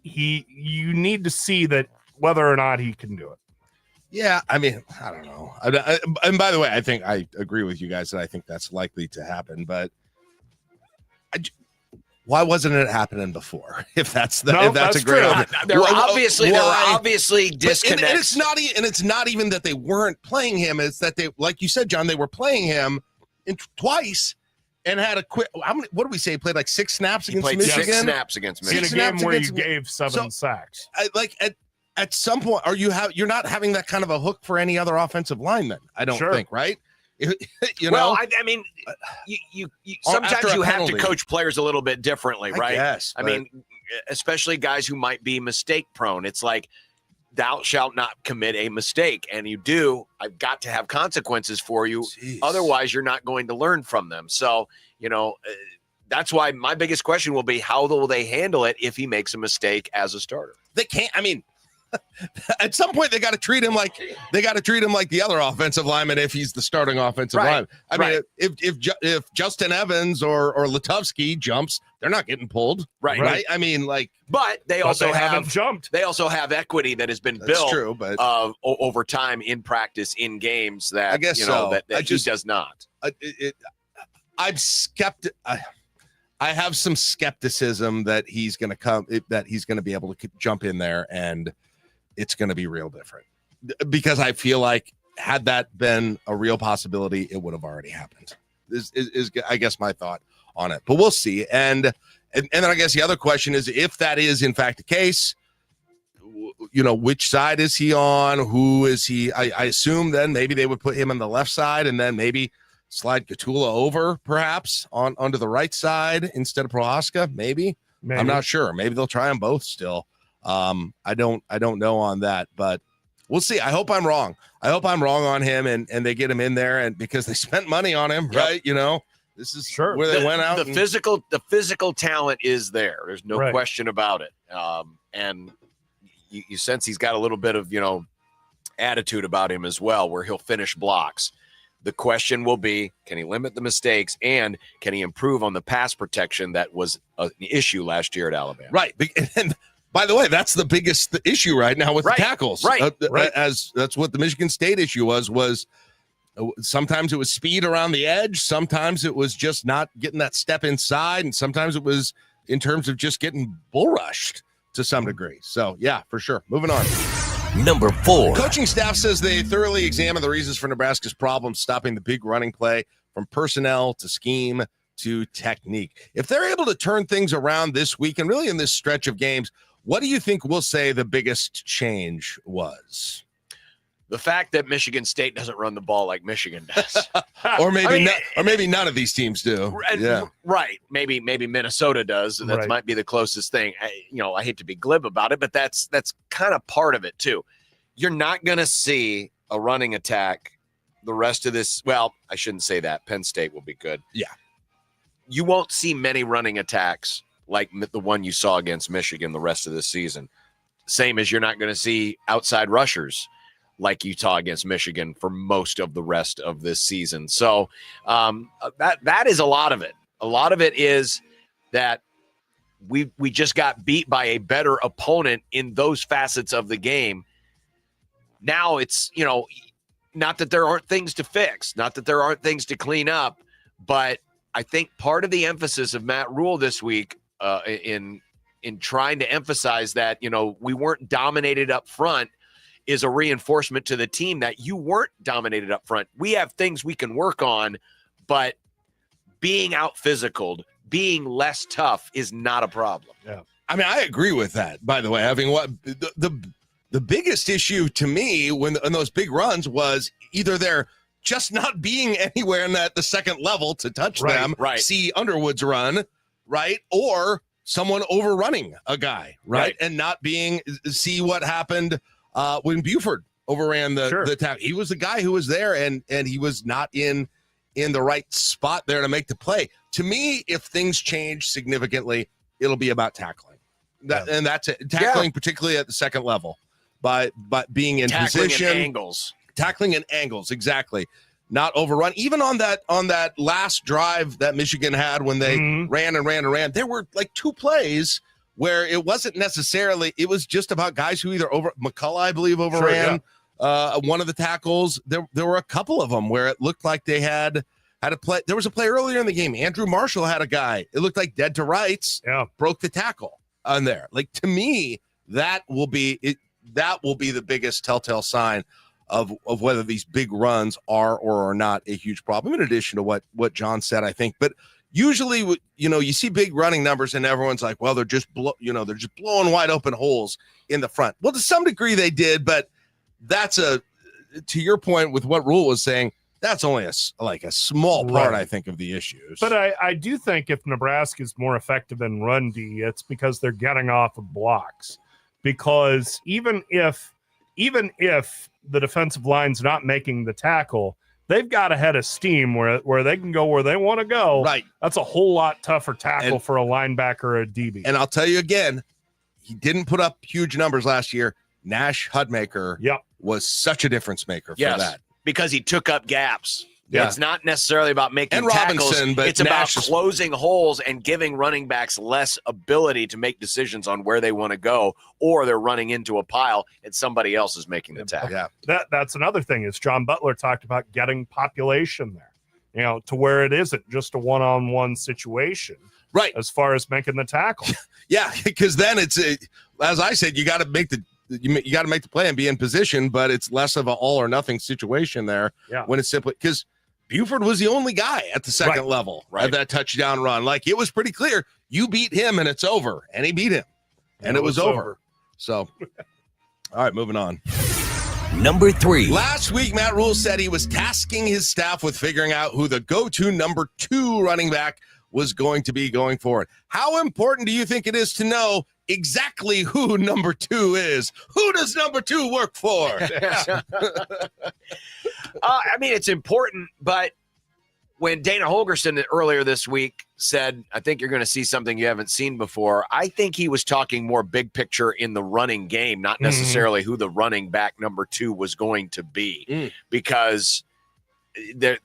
you need to see that whether or not he can do it. Yeah, I mean, I don't know. And by the way, I think I agree with you guys that I think that's likely to happen. But why wasn't it happening before? If that's a great argument. There were obviously disconnects. And it's not even that they weren't playing him. It's that they, like you said, John, they were playing him twice. And had a quick. What did we say? He played like 6 snaps against Michigan. 6 snaps against Michigan. In a game where you gave 7 sacks. At some point, you're not having that kind of a hook for any other offensive lineman. I don't think, right? Well, I mean, you sometimes you have to coach players a little bit differently, right? Yes. I mean, especially guys who might be mistake prone. It's like, thou shalt not commit a mistake. And you do, I've got to have consequences for you. Jeez. Otherwise, you're not going to learn from them. So, that's why my biggest question will be, how will they handle it if he makes a mistake as a starter? They can't. I mean, at some point they got to treat him like the other offensive lineman if he's the starting offensive lineman. I mean, if Justin Evans or Lutovsky jumps, they're not getting pulled, right? I mean, but they also haven't jumped. They also have equity that has been built true, but over time in practice in games that I guess that he does not. I'm skeptic. I have some skepticism that he's going to be able to jump in there and it's going to be real different, because I feel like had that been a real possibility, it would have already happened. This is I guess my thought on it, but we'll see. And then I guess the other question is, if that is in fact the case, which side is he on? Who is he? I assume then maybe they would put him on the left side and then maybe slide Gatula over perhaps onto the right side instead of Prohaska. Maybe. I'm not sure. Maybe they'll try them both still. I don't know on that, but we'll see. I hope I'm wrong. I hope I'm wrong on him and they get him in there, and because they spent money on him, right? This is where they went out. The physical talent is there. There's no question about it. And you sense he's got a little bit of, attitude about him as well, where he'll finish blocks. The question will be, can he limit the mistakes, and can he improve on the pass protection that was an issue last year at Alabama? Right. And by the way, that's the biggest issue right now with the tackles. Right. As that's what the Michigan State issue was sometimes it was speed around the edge. Sometimes it was just not getting that step inside. And sometimes it was in terms of just getting bull rushed to some degree. So, yeah, for sure. Moving on. Number 4. Coaching staff says they thoroughly examined the reasons for Nebraska's problems stopping the big running play, from personnel to scheme to technique. If they're able to turn things around this week and really in this stretch of games, what do you think we'll say the biggest change was? The fact that Michigan State doesn't run the ball like Michigan does, or maybe I mean, maybe none of these teams do. Yeah, right. Maybe Minnesota does, and that Right. might be the closest thing. I hate to be glib about it, but that's kind of part of it too. You're not going to see a running attack the rest of this. Well, I shouldn't say that. Penn State will be good. Yeah. You won't see many running attacks like the one you saw against Michigan the rest of this season. Same as you're not going to see outside rushers like you saw against Michigan for most of the rest of this season. So that is a lot of it. A lot of it is that we just got beat by a better opponent in those facets of the game. Now it's, not that there aren't things to fix, not that there aren't things to clean up, but I think part of the emphasis of Matt Rule this week in trying to emphasize that, we weren't dominated up front is a reinforcement to the team that you weren't dominated up front. We have things we can work on, but being out physicaled, being less tough is not a problem. Yeah. I mean, I agree with that, by the way. Having what the biggest issue to me in those big runs was either they're just not being anywhere in the second level to touch them, right. See Underwood's run, right? Or someone overrunning a guy, right? And not see what happened when Buford overran the tackle. He was the guy who was there, and he was not in the right spot there to make the play. To me, if things change significantly, it'll be about tackling. And that's it. Tackling, particularly at the second level, by being in position. Tackling and angles, exactly. Not overrun. Even on that last drive that Michigan had when they ran and ran and ran, there were like 2 plays where it wasn't necessarily, it was just about guys who either McCullough, I believe, overran one of the tackles. There were a couple of them where it looked like they had a play. There was a play earlier in the game. Andrew Marshall had a guy. It looked like dead to rights. Yeah. Broke the tackle on there. Like, to me, that will be the biggest telltale sign of whether these big runs are or are not a huge problem, in addition to what John said, I think. But usually, you see big running numbers and everyone's like, well, they're just blowing wide open holes in the front. Well, to some degree they did, but that's to your point with what Rule was saying, that's only a small part, I think, of the issues. But I do think if Nebraska is more effective in run D, it's because they're getting off of blocks. Because even if the defensive line's not making the tackle, they've got a head of steam where they can go where they want to go. Right. That's a whole lot tougher tackle for a linebacker or a DB. And I'll tell you again, he didn't put up huge numbers last year. Nash Hudmaker was such a difference maker for that. Because he took up gaps. Yeah. It's not necessarily about making tackles. Robinson, but it's about closing holes and giving running backs less ability to make decisions on where they want to go, or they're running into a pile and somebody else is making the tackle. Yeah. That's another thing is John Butler talked about getting population there, to where it isn't just a one-on-one situation. Right. As far as making the tackle. Yeah, because then it's as I said, you got to make the play and be in position, but it's less of an all or nothing situation there. Yeah. When it's simply because Buford was the only guy at the second level of that touchdown run. Like, it was pretty clear you beat him and it's over, and he beat him and it was over. So, all right, moving on. Number 3. Last week, Matt Rule said he was tasking his staff with figuring out who the go-to number 2 running back was going to be going forward. How important do you think it is to know exactly who number 2 is? Who does number 2 work for? I mean, it's important, but when Dana Holgerson earlier this week said, I think you're going to see something you haven't seen before, I think he was talking more big picture in the running game, not necessarily who the running back number 2 was going to be, because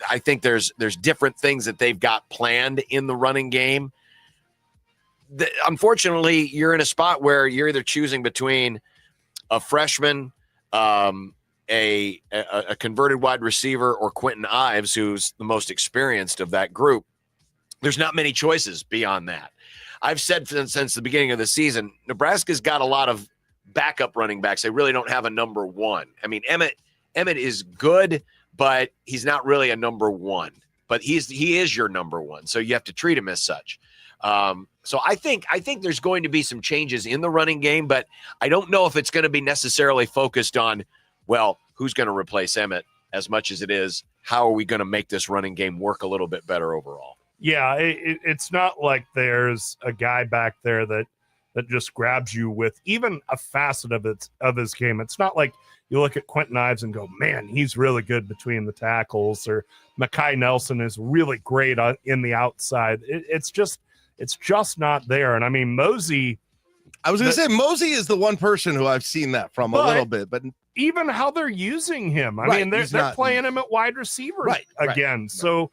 I think there's different things that they've got planned in the running game. Unfortunately, you're in a spot where you're either choosing between a freshman, a converted wide receiver, or Quentin Ives, who's the most experienced of that group. There's not many choices beyond that. I've said since the beginning of the season, Nebraska's got a lot of backup running backs. They really don't have a number 1. I mean, Emmett is good, but he's not really a number 1. But he is your number 1, so you have to treat him as such. So I think there's going to be some changes in the running game, but I don't know if it's going to be necessarily focused on, well, who's going to replace Emmett as much as it is how are we going to make this running game work a little bit better overall. Yeah, it's not like there's a guy back there that just grabs you with even a facet of his game. It's not like you look at Quentin Ives and go, man, he's really good between the tackles, or Mekhi Nelson is really great in the outside. It's just not there. And I mean, Mosey. I was going to say Mosey is the one person who I've seen that from a little bit, but even how they're using him, I mean, they're playing him at wide receiver again. Right. So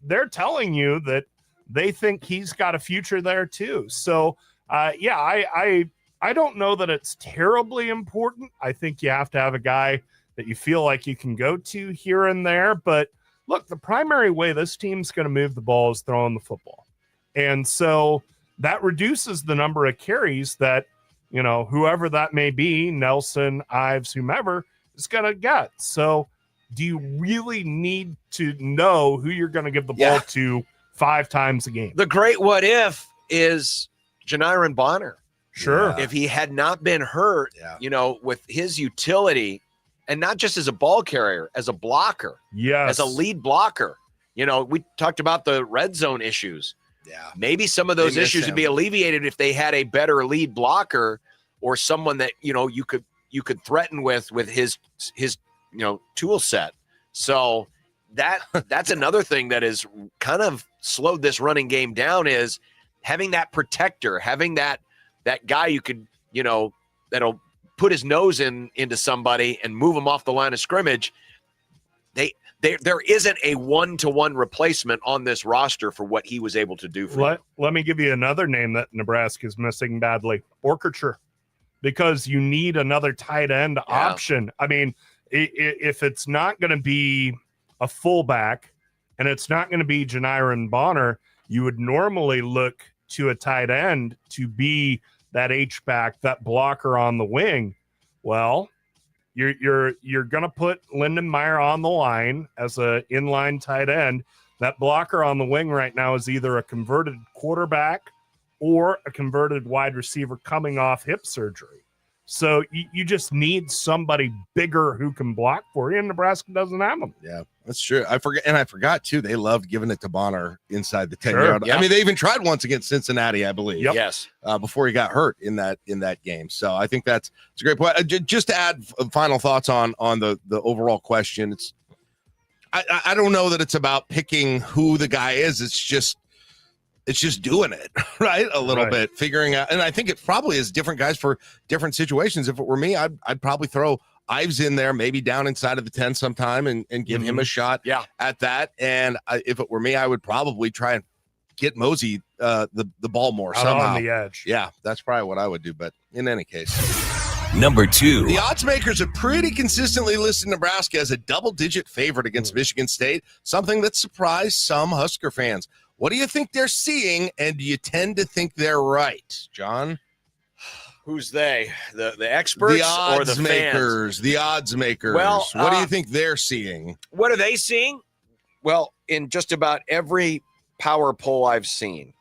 they're telling you that they think he's got a future there too. So I don't know that it's terribly important. I think you have to have a guy that you feel like you can go to here and there. But look, the primary way this team's going to move the ball is throwing the football. And so that reduces the number of carries that, whoever that may be, Nelson, Ives, whomever, is going to get. So do you really need to know who you're going to give the ball to 5 times a game? The great what if is Janiron Bonner. Sure. If he had not been hurt, with his utility, and not just as a ball carrier, as a blocker, as a lead blocker. We talked about the red zone issues. Yeah. Maybe some of those issues would be alleviated if they had a better lead blocker or someone that, you could threaten with his tool set. So that's another thing that is kind of slowed this running game down, is having that protector, having that guy you could, that'll put his nose into somebody and move him off the line of scrimmage. There isn't a one-to-one replacement on this roster for what he was able to do for them. Let me give you another name that Nebraska is missing badly, Orchard, because you need another tight end option. I mean, if it's not going to be a fullback and it's not going to be Janiron Bonner, you would normally look to a tight end to be that H-back, that blocker on the wing. Well, you're going to put Lindenmeyer on the line as a inline tight end. That blocker on the wing right now is either a converted quarterback or a converted wide receiver coming off hip surgery. So you just need somebody bigger who can block for you, and Nebraska doesn't have them. Yeah, that's true. I forgot too. They loved giving it to Bonner inside the 10-yard. Yep. I mean, they even tried once against Cincinnati, I believe. Yep. Yes, before he got hurt in that game. So I think it's a great point. Just to add final thoughts on the overall question, it's I don't know that it's about picking who the guy is. It's just doing it, right? A little bit, figuring out. And I think it probably is different guys for different situations. If it were me, I'd probably throw Ives in there, maybe down inside of the 10 sometime and give him a shot at that. And if it were me, I would probably try and get Mosey the ball more out somehow. On the edge. Yeah, that's probably what I would do. But in any case. Number 2. The odds makers have pretty consistently listed Nebraska as a double-digit favorite against Michigan State, something that surprised some Husker fans. What do you think they're seeing, and do you tend to think they're right, John? Who's they? The experts or the makers? fans? The odds makers. Well, what do you think they're seeing? What are they seeing? Well, in just about every power poll I've seen,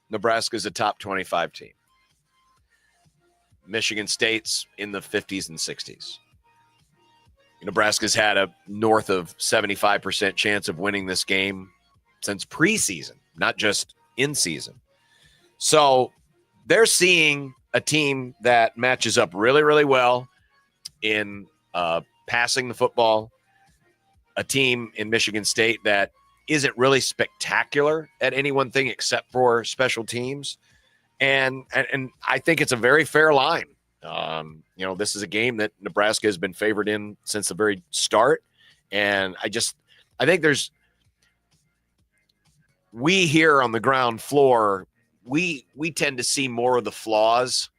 Nebraska's a top 25 team. Michigan State's in the 50s and 60s. Nebraska's had a north of 75% chance of winning this game since preseason, not just in season. So they're seeing a team that matches up really, really well in passing the football, a team in Michigan State that isn't really spectacular at any one thing except for special teams. And I think it's a very fair line. This is a game that Nebraska has been favored in since the very start. And I think we here on the ground floor, we tend to see more of the flaws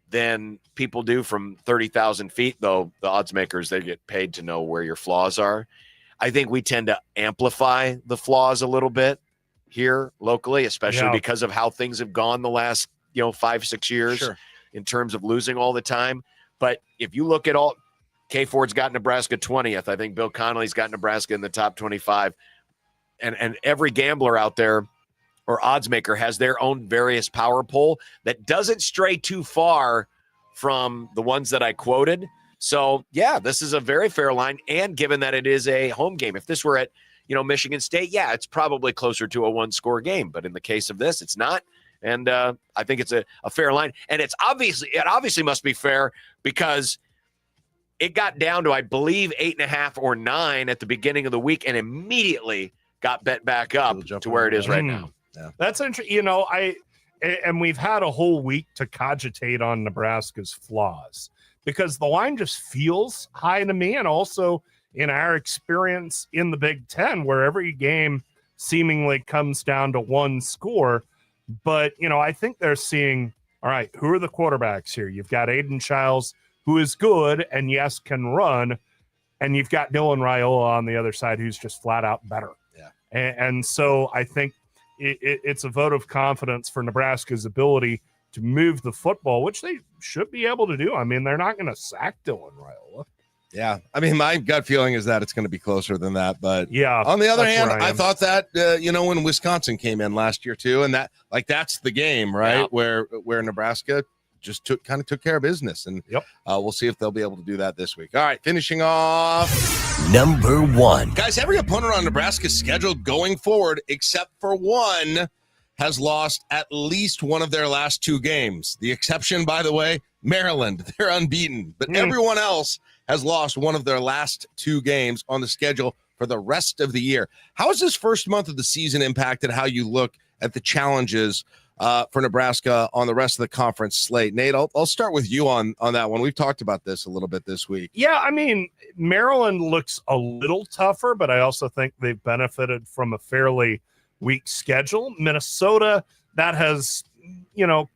than people do from 30,000 feet, though the odds makers, they get paid to know where your flaws are. I think we tend to amplify the flaws a little bit here locally, especially because of how things have gone the last 5-6 years in terms of losing all the time. But if you look at all, K Ford's got Nebraska 20th. I think Bill Connolly's got Nebraska in the top 25. And every gambler out there or odds maker has their own various power poll that doesn't stray too far from the ones that I quoted. So, yeah, this is a very fair line. And given that it is a home game, if this were at, Michigan State, yeah, it's probably closer to a one-score game. But in the case of this, it's not. And I think it's a fair line. And it obviously must be fair because it got down to, I believe, 8.5 or 9 at the beginning of the week and immediately got bet back up to where it is right now. Yeah. That's interesting. And we've had a whole week to cogitate on Nebraska's flaws because the line just feels high to me. And also in our experience in the Big Ten, where every game seemingly comes down to one score. But, I think they're seeing, all right, who are the quarterbacks here? You've got Aiden Childs, who is good and, yes, can run. And you've got Dylan Raiola on the other side, who's just flat out better. Yeah. And so I think it's a vote of confidence for Nebraska's ability to move the football, which they should be able to do. I mean, they're not going to sack Dylan Raiola. Yeah. I mean, my gut feeling is that it's going to be closer than that. But yeah, on the other hand, I thought that, when Wisconsin came in last year too, and that's the game, right? Yeah. Where Nebraska just took care of business. And we'll see if they'll be able to do that this week. All right. Finishing off. Number 1. Guys, every opponent on Nebraska's schedule going forward, except for one, has lost at least one of their last 2 games. The exception, by the way, Maryland. They're unbeaten. But everyone else has lost one of their last 2 games on the schedule for the rest of the year. How has this first month of the season impacted how you look at the challenges for Nebraska on the rest of the conference slate? Nate, I'll start with you on that one. We've talked about this a little bit this week. Yeah, I mean, Maryland looks a little tougher, but I also think they've benefited from a fairly weak schedule. Minnesota, that has,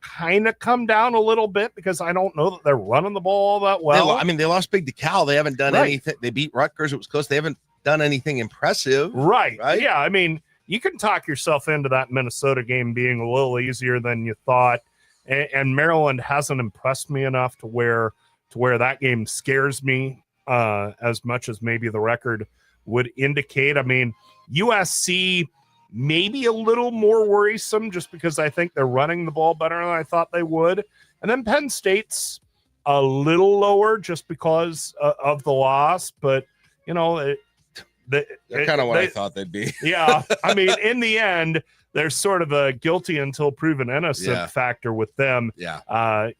kind of come down a little bit because I don't know that they're running the ball all that well. They lost big to Cal. They haven't done anything. They beat Rutgers. It was close. They haven't done anything impressive. Right? Yeah, I mean, you can talk yourself into that Minnesota game being a little easier than you thought. And Maryland hasn't impressed me enough to where that game scares me as much as maybe the record would indicate. I mean, USC maybe a little more worrisome just because I think they're running the ball better than I thought they would. And then Penn State's a little lower just because of the loss. But, they're kind of what I thought they'd be. Yeah. I mean, in the end, there's sort of a guilty until proven innocent factor with them. Yeah.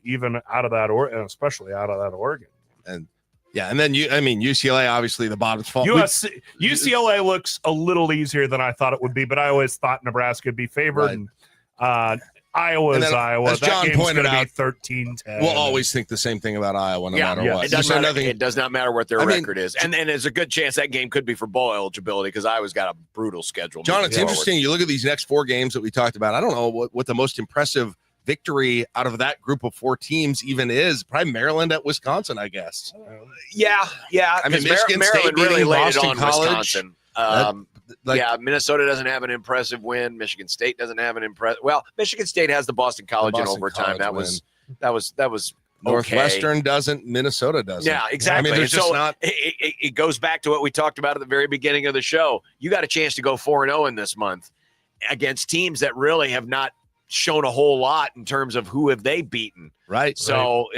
Even out of that, especially out of that Oregon. And then UCLA, obviously the bottom's fault. UCLA looks a little easier than I thought it would be, but I always thought Nebraska would be favored. Right. And Iowa's Iowa. As John pointed out, 13-10. We'll always think the same thing about Iowa, no matter what. It does not matter what their record is. And there's a good chance that game could be for bowl eligibility because Iowa's got a brutal schedule. John, it's interesting. You look at these next 4 games that we talked about. I don't know what the most impressive victory out of that group of 4 teams even is. Probably Maryland at Wisconsin, I guess. Yeah. I mean, Maryland really laid it on College. Wisconsin. Minnesota doesn't have an impressive win. Michigan State doesn't have an impressive. Well, Michigan State has the Boston College in overtime. That was Northwestern okay. doesn't. Minnesota doesn't. Yeah, exactly. I mean, there's just not. It goes back to what we talked about at the very beginning of the show. You got a chance to go 4-0 in this month against teams that really have not shown a whole lot in terms of who have they beaten. Right. So,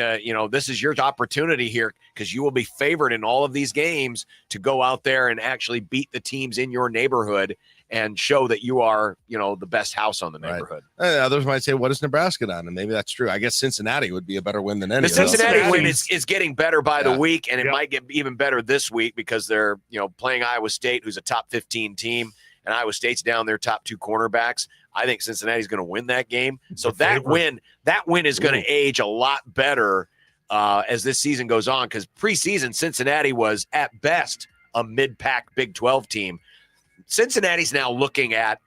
this is your opportunity here because you will be favored in all of these games to go out there and actually beat the teams in your neighborhood and show that you are, the best house on the neighborhood. Right. Others might say, what has Nebraska done? And maybe that's true. I guess Cincinnati would be a better win than any. The Cincinnati win is getting better by the week, and it might get even better this week because they're, playing Iowa State, who's a top 15 team, and Iowa State's down their top 2 cornerbacks. I think Cincinnati's going to win that game. So that win is going to age a lot better as this season goes on because preseason Cincinnati was at best a mid-pack Big 12 team. Cincinnati's now looking at,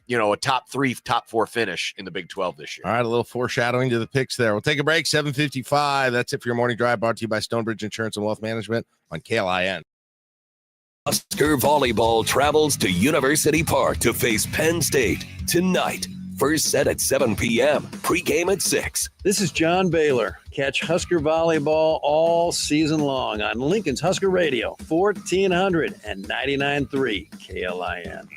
a top 3, top 4 finish in the Big 12 this year. All right, a little foreshadowing to the picks there. We'll take a break, 7:55. That's it for your morning drive, brought to you by Stonebridge Insurance and Wealth Management on KLIN. Husker volleyball travels to University Park to face Penn State tonight. First set at 7 p.m. Pregame at 6. This is John Baylor. Catch Husker volleyball all season long on Lincoln's Husker Radio, 1499.3 KLIN.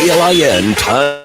KLIN time.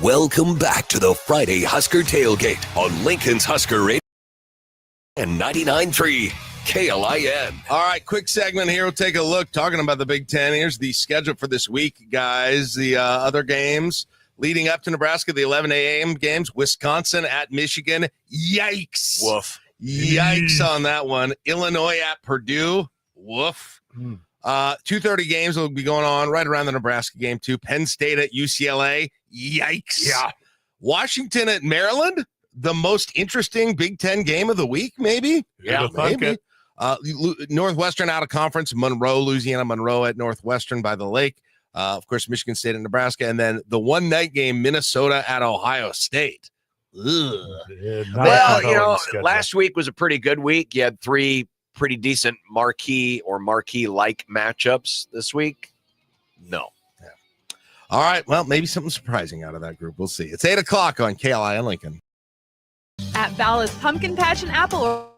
Welcome back to the Friday Husker Tailgate on Lincoln's Husker Radio and 99.3 KLIN. All right, quick segment here. We'll take a look talking about the Big Ten. Here's the schedule for this week, guys. The other games leading up to Nebraska, the 11 a.m. games, Wisconsin at Michigan. Yikes. Woof. Yikes on that one. Illinois at Purdue. Woof. 2:30 games will be going on right around the Nebraska game, too. Penn State at UCLA. Yikes. Yeah. Washington at Maryland. The most interesting Big Ten game of the week, maybe? Yeah, maybe. Northwestern out of conference, Monroe, Louisiana, Monroe at Northwestern by the lake. Of course, Michigan State and Nebraska. And then the one-night game, Minnesota at Ohio State. Ugh. Well, last week was a pretty good week. You had 3 pretty decent marquee or marquee-like matchups this week. No. Yeah. All right. Well, maybe something surprising out of that group. We'll see. It's 8 o'clock on KLI and Lincoln. At Vala's Pumpkin Patch and Apple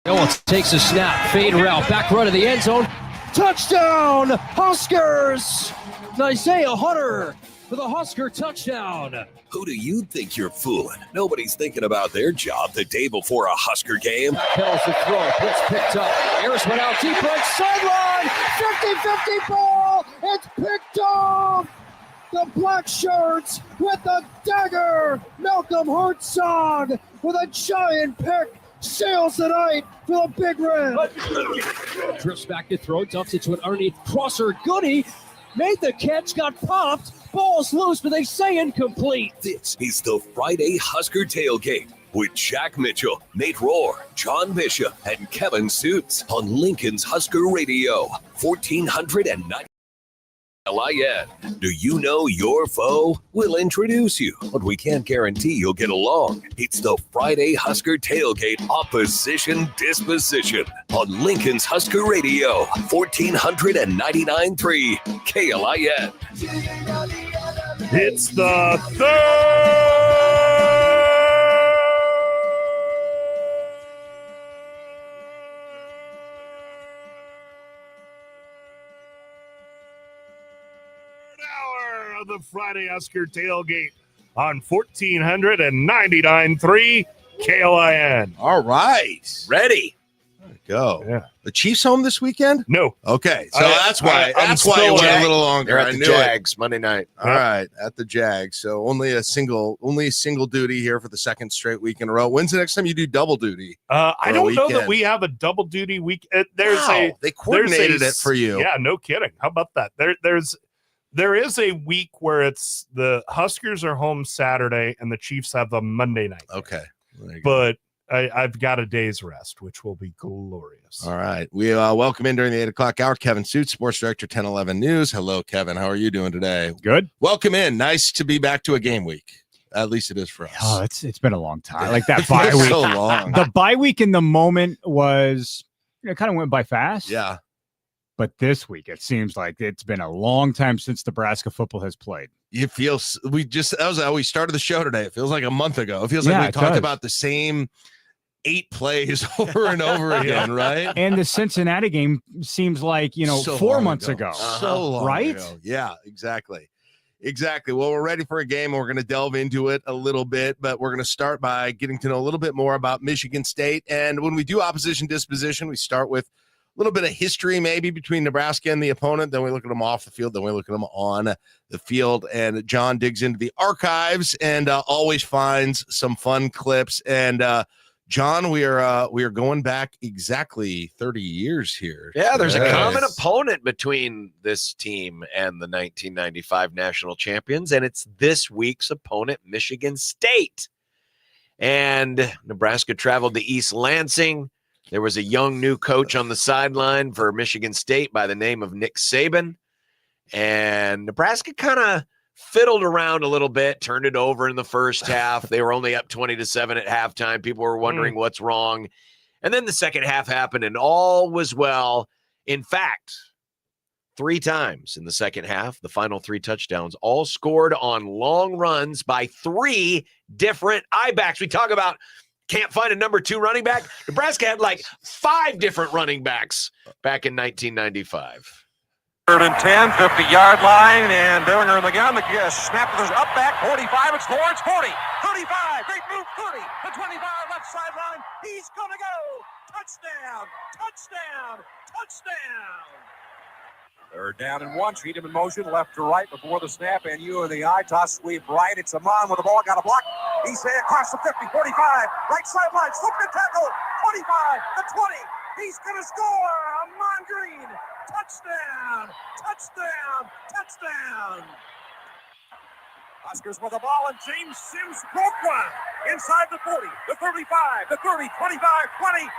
Owens takes a snap, fade route, back run of the end zone. Touchdown, Huskers! Isaiah Hunter for the Husker touchdown. Who do you think you're fooling? Nobody's thinking about their job the day before a Husker game. Pedals the throw, blitz picked up. Harris went out deep right sideline. 50-50 ball. It's picked off. The black shirts with a dagger. Malcolm Hertzog with a giant pick. Sails the night for the Big Red. Drifts back to throw, dumps it to an underneath crosser. Goody made the catch, got popped. Ball's loose, but they say incomplete. This is the Friday Husker Tailgate with Jack Mitchell, Nate Rohr, John Bishop, and Kevin Suits on Lincoln's Husker Radio, 1490 LIN. Do you know your foe? We'll introduce you, but we can't guarantee you'll get along. It's the Friday Husker Tailgate Opposition Disposition on Lincoln's Husker Radio, 1499.3 KLIN. It's the third hour of the Friday Husker Tailgate on 1499.3 KLIN. All right. Ready. There we go. Yeah. The Chiefs home this weekend? No. Okay. So I'm that's why it still went Jag. a little longer. They're I at the knew Jags Monday night. All right, at the Jags. So only a single duty here for the second straight week in a row. When's the next time you do double duty? I don't know that weekend? we have a double duty week. They coordinated it for you. Yeah, no kidding. How about that? There is a week where it's the Huskers are home Saturday and the Chiefs have a Monday night. Okay. There you go. But I've got a day's rest, which will be glorious. All right. We welcome in during the 8 o'clock hour Kevin Suits, Sports Director, 1011 News. Hello, Kevin. How are you doing today? Good. Welcome in. Nice to be back to a game week. At least it is for us. Oh, it's been a long time. Like that bye week. So long. The bye week in the moment was, it kind of went by fast. Yeah. But this week, it seems like it's been a long time since Nebraska football has played. It feels, that was how we started the show today. It feels like a month ago. It feels like we talked about the same 8 plays over and over again, right? And the Cincinnati game seems like, So 4 long months ago. So long right? ago. Yeah, exactly. Well, we're ready for a game, and we're going to delve into it a little bit, but we're going to start by getting to know a little bit more about Michigan State. And when we do opposition disposition, we start with a little bit of history maybe between Nebraska and the opponent. Then we look at them off the field. Then we look at them on the field. And John digs into the archives and always finds some fun clips. And John, we are going back exactly 30 years here. Yeah, there's a common opponent between this team and the 1995 national champions, and it's this week's opponent, Michigan State. And Nebraska traveled to East Lansing. There was a young new coach on the sideline for Michigan State by the name of Nick Saban. And Nebraska kind of fiddled around a little bit, turned it over in the first half. They were only up 20-7 at halftime. People were wondering what's wrong. And then the second half happened and all was well. In fact, 3 times in the second half, the final 3 touchdowns, all scored on long runs by 3 different I-backs. We talk about can't find a number 2 running back. Nebraska had like 5 different running backs back in 1995. 3rd and 10, 50-yard line, and Beringer in the gun. The snap is up back, 45, it's Lawrence, 40, 35, great move, 30, the 25, left sideline, he's gonna go, touchdown, touchdown, touchdown. They're down and 1, treat him in motion, left to right before the snap, and you in the eye, toss sweep right, it's Amon with the ball, got a block, he's across the 50, 45, right sideline, slip the tackle, 25, the 20, he's gonna score, Amon Green. Touchdown! Touchdown! Touchdown! Huskers with the ball, and James Sims broke one. Inside the 40, the 35, the 30, 25, 20.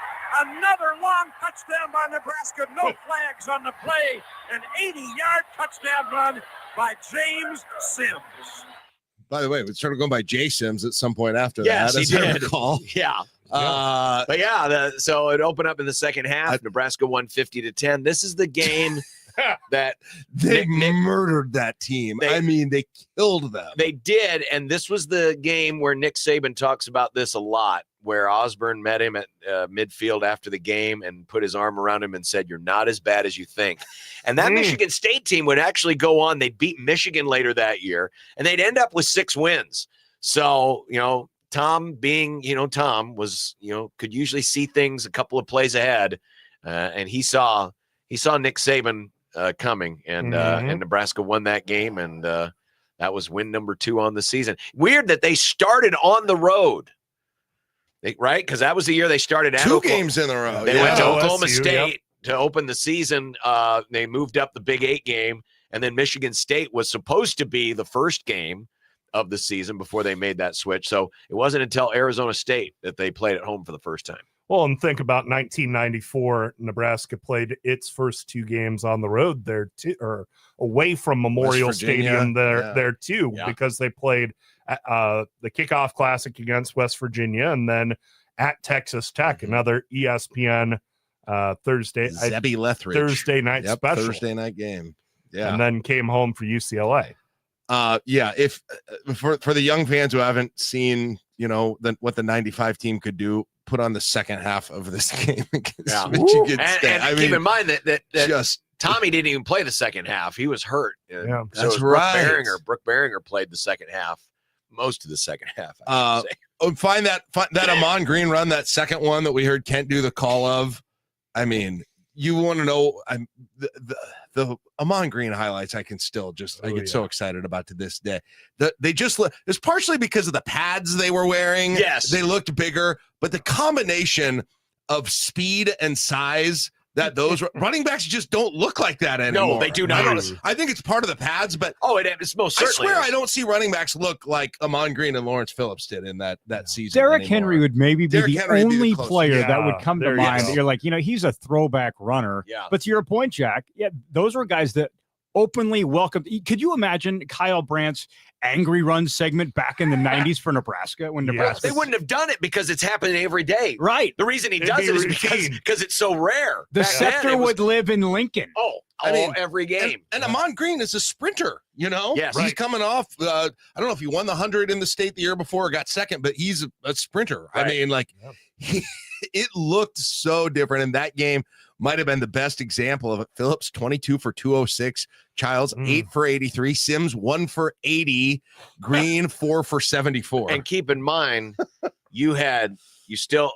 Another long touchdown by Nebraska. No flags on the play. An 80-yard touchdown run by James Sims. By the way, we started going by Jay Sims at some point after yes, that. Yes, he did. Yeah. But yeah, so it opened up in the second half. Nebraska won 50-10. This is the game that they murdered that team. They killed them. They did, and this was the game where Nick Saban talks about this a lot, where Osborne met him at midfield after the game and put his arm around him and said, "You're not as bad as you think." And that Michigan State team would actually go on. They'd beat Michigan later that year, and they'd end up with 6 wins. So, Tom being, Tom was, could usually see things a couple of plays ahead, and he saw Nick Saban coming, and Nebraska won that game, and that was win number 2 on the season. Weird that they started on the road, right? Because that was the year they started at 2 games in a row. They went to Oklahoma State to open the season. They moved up the Big 8 game, and then Michigan State was supposed to be the first game of the season before they made that switch. So it wasn't until Arizona State that they played at home for the first time. Well, and think about 1994. Nebraska played its first 2 games on the road there too, or away from Memorial Stadium there too, because they played the kickoff classic against West Virginia, and then at Texas Tech, another ESPN Thursday night special, Thursday night game. Yeah, and then came home for UCLA. If for the young fans who haven't seen, what the 95 team could do, put on the second half of this game against Michigan State. And keep in mind that just Tommy didn't even play the second half. He was hurt. So that's right. Brooke Behringer played the second half, most of the second half. Find that Amon Green run, that second one that we heard Kent do the call of. I mean, you want to know the Amon Green highlights. I can still get so excited about to this day. It's partially because of the pads they were wearing. Yes, they looked bigger, but the combination of speed and size that those running backs just don't look like that anymore. No, they do not. I think it's part of the pads, but it's most certainly. I swear I don't see running backs look like Amon Green and Lawrence Phillips did in that season. Derrick anymore. Henry would maybe be the only player that would come to mind. That you're like, he's a throwback runner. Yeah. But to your point, Jack, those were guys that openly welcomed. Could you imagine Kyle Brandt's angry run segment back in the 90s for Nebraska when Nebraska? They wouldn't have done it because it's happening every day. Right. The reason he does it is because it's so rare. The scepter would live in Lincoln. Every game. And Amon Green is a sprinter, Yes. He's coming off, I don't know if he won the 100 in the state the year before or got second, but he's a sprinter. Right. I mean, it looked so different. And that game might have been the best example of it. Phillips, 22 for 206. Childs, 8 for 83. Sims, 1 for 80. Green, 4 for 74. And keep in mind, you still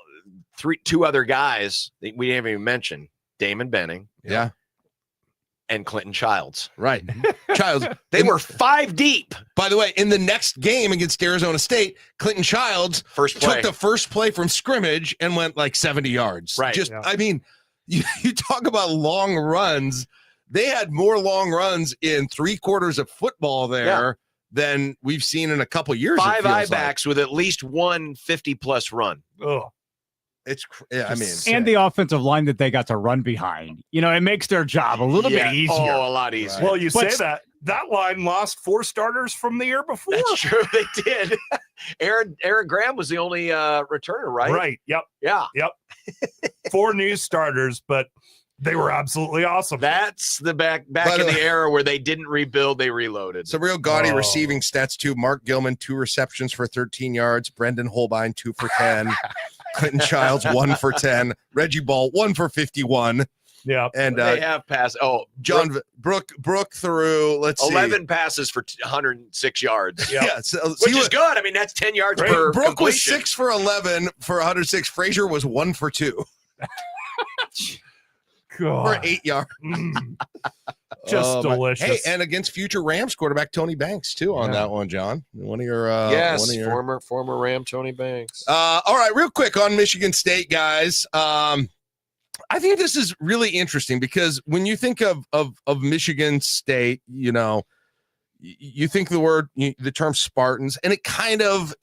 2 other guys that we haven't even mentioned. Damon Benning. Yeah. And Clinton Childs. Right. Childs. They were 5 deep. By the way, in the next game against Arizona State, Clinton Childs took the first play from scrimmage and went 70 yards. Right. I mean, you talk about long runs. They had more long runs in 3 quarters of football there than we've seen in a couple years. 5 I-backs with at least one 50-plus run. Oh. And the offensive line that they got to run behind, it makes their job a little bit easier. Oh, a lot easier. Well, you say that line lost 4 starters from the year before. That's true. They did. Aaron Graham was the only returner, right? Right. Yep. Yeah. Yep. 4 new starters, but they were absolutely awesome. That's the back in the era where they didn't rebuild, they reloaded. Some real gaudy receiving stats too. Mark Gilman, 2 receptions for 13 yards. Brendan Holbein, 2 for 10. Clinton Childs, 1 for 10. Reggie Ball, 1 for 51. Yeah, and they have passed. John Brooke threw 11 passes for 106 yards. Yeah, which is good. I mean, that's 10 yards per Brooke completion. was 6 for 11 for 106. Frazier was 1 for 2. For 8 yards. Just delicious. Hey, and against future Rams quarterback Tony Banks too on that one, John. One of your former Ram Tony Banks. All right, real quick on Michigan State, guys. I think this is really interesting because when you think of Michigan State, you think the term Spartans, and it kind of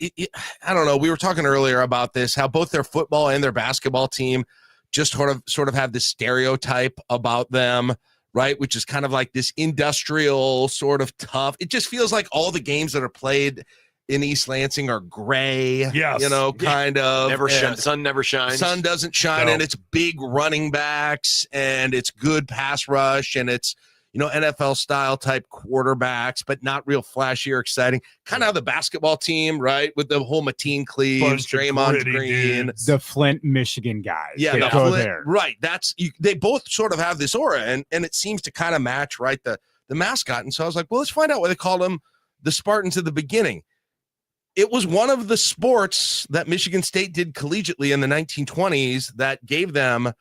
I don't know. We were talking earlier about this, how both their football and their basketball team just sort of have this stereotype about them, right? Which is kind of like this industrial sort of tough. It just feels like all the games that are played in East Lansing are gray, Yes. kind of. Sun never shines. Sun doesn't shine, and it's big running backs, and it's good pass rush, and it's, NFL style type quarterbacks, but not real flashy or exciting. Kind of how the basketball team, right? With the whole Mateen Cleaves, Draymond Green. Dudes. The Flint, Michigan guys. Yeah, They go there. Right. They both sort of have this aura, and it seems to kind of match, right, the mascot. And so I was like, well, let's find out why they called them the Spartans at the beginning. It was one of the sports that Michigan State did collegiately in the 1920s that gave them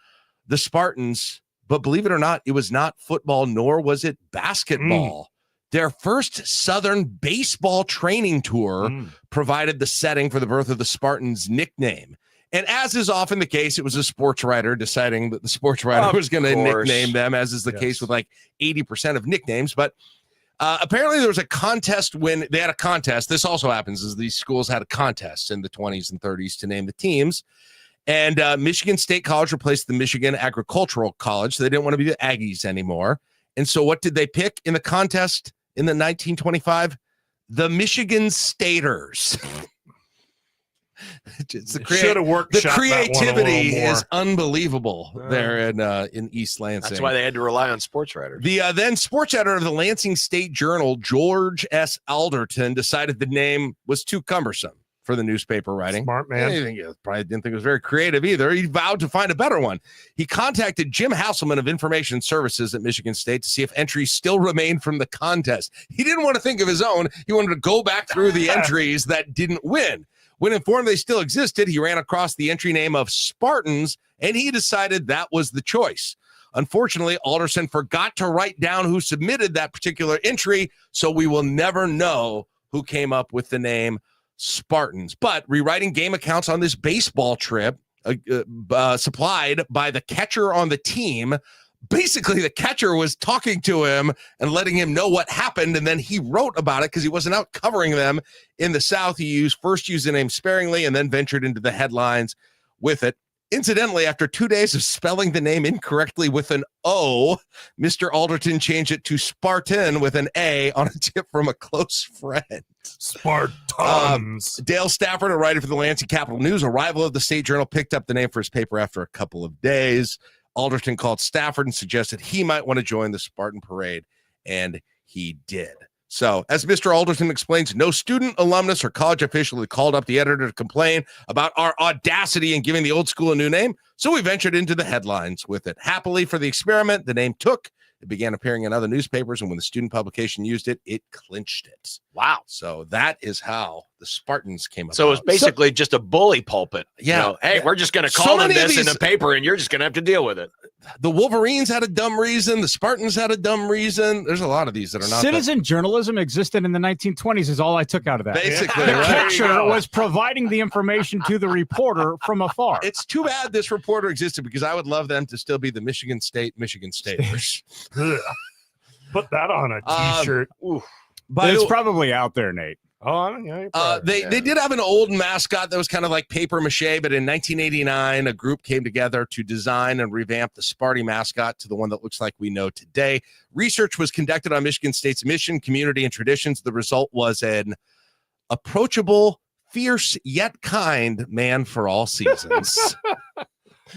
the Spartans. But believe it or not, it was not football, nor was it basketball. Their first Southern baseball training tour provided the setting for the birth of the Spartans nickname. And as is often the case, it was a sports writer deciding that the sports writer was going to nickname them, as is the case with like 80% of nicknames. But apparently there was a contest when they had a contest. This also happens as these schools had a contest in the 20s and 30s to name the teams. And Michigan State College replaced the Michigan Agricultural College. So they didn't want to be the Aggies anymore. And so what did they pick in the contest in the 1925? The Michigan Staters. Should have worked. The creativity is unbelievable there in East Lansing. That's why they had to rely on sports writers. The then sports editor of the Lansing State Journal, George S. Alderton, decided the name was too cumbersome for the newspaper writing. Smart man. Probably didn't think it was very creative either. He vowed to find a better one. He contacted Jim Hasselman of Information Services at Michigan State to see if entries still remained from the contest. He didn't want to think of his own. He wanted to go back through the entries that didn't win. When informed they still existed, he ran across the entry name of Spartans, and he decided that was the choice. Unfortunately, Alderson forgot to write down who submitted that particular entry, so we will never know who came up with the name Spartans. But rewriting game accounts on this baseball trip supplied by the catcher on the team, basically the catcher was talking to him and letting him know what happened, and then he wrote about it because he wasn't out covering them in the South. He first used the name sparingly and then ventured into the headlines with it. Incidentally, after 2 days of spelling the name incorrectly with an O, Mr. Alderton changed it to Spartan with an A on a tip from a close friend. Spartans. Dale Stafford, a writer for the Lansing Capital News, a rival of the State Journal, picked up the name for his paper after a couple of days. Alderton called Stafford and suggested he might want to join the Spartan parade, and he did. So, as Mr. Alderton explains, no student, alumnus, or college official had called up the editor to complain about our audacity in giving the old school a new name, so we ventured into the headlines with it. Happily for the experiment, the name took. It began appearing in other newspapers, and when the student publication used it, it clinched it. Wow. So that is how the Spartans came up. So it was basically just a bully pulpit. Yeah. Hey, we're just going to call them this in the paper, and you're just going to have to deal with it. The Wolverines had a dumb reason. The Spartans had a dumb reason. There's a lot of these that are not. Citizen journalism existed in the 1920s is all I took out of that. Basically, the right? catcher was providing the information to the reporter from afar. It's too bad this reporter existed because I would love them to still be the Michigan Staters. Put that on a t-shirt. But it's probably out there, Nate. Oh, yeah. They did have an old mascot that was kind of like paper mache, but in 1989, a group came together to design and revamp the Sparty mascot to the one that looks like we know today. Research was conducted on Michigan State's mission, community, and traditions. The result was an approachable, fierce, yet kind man for all seasons.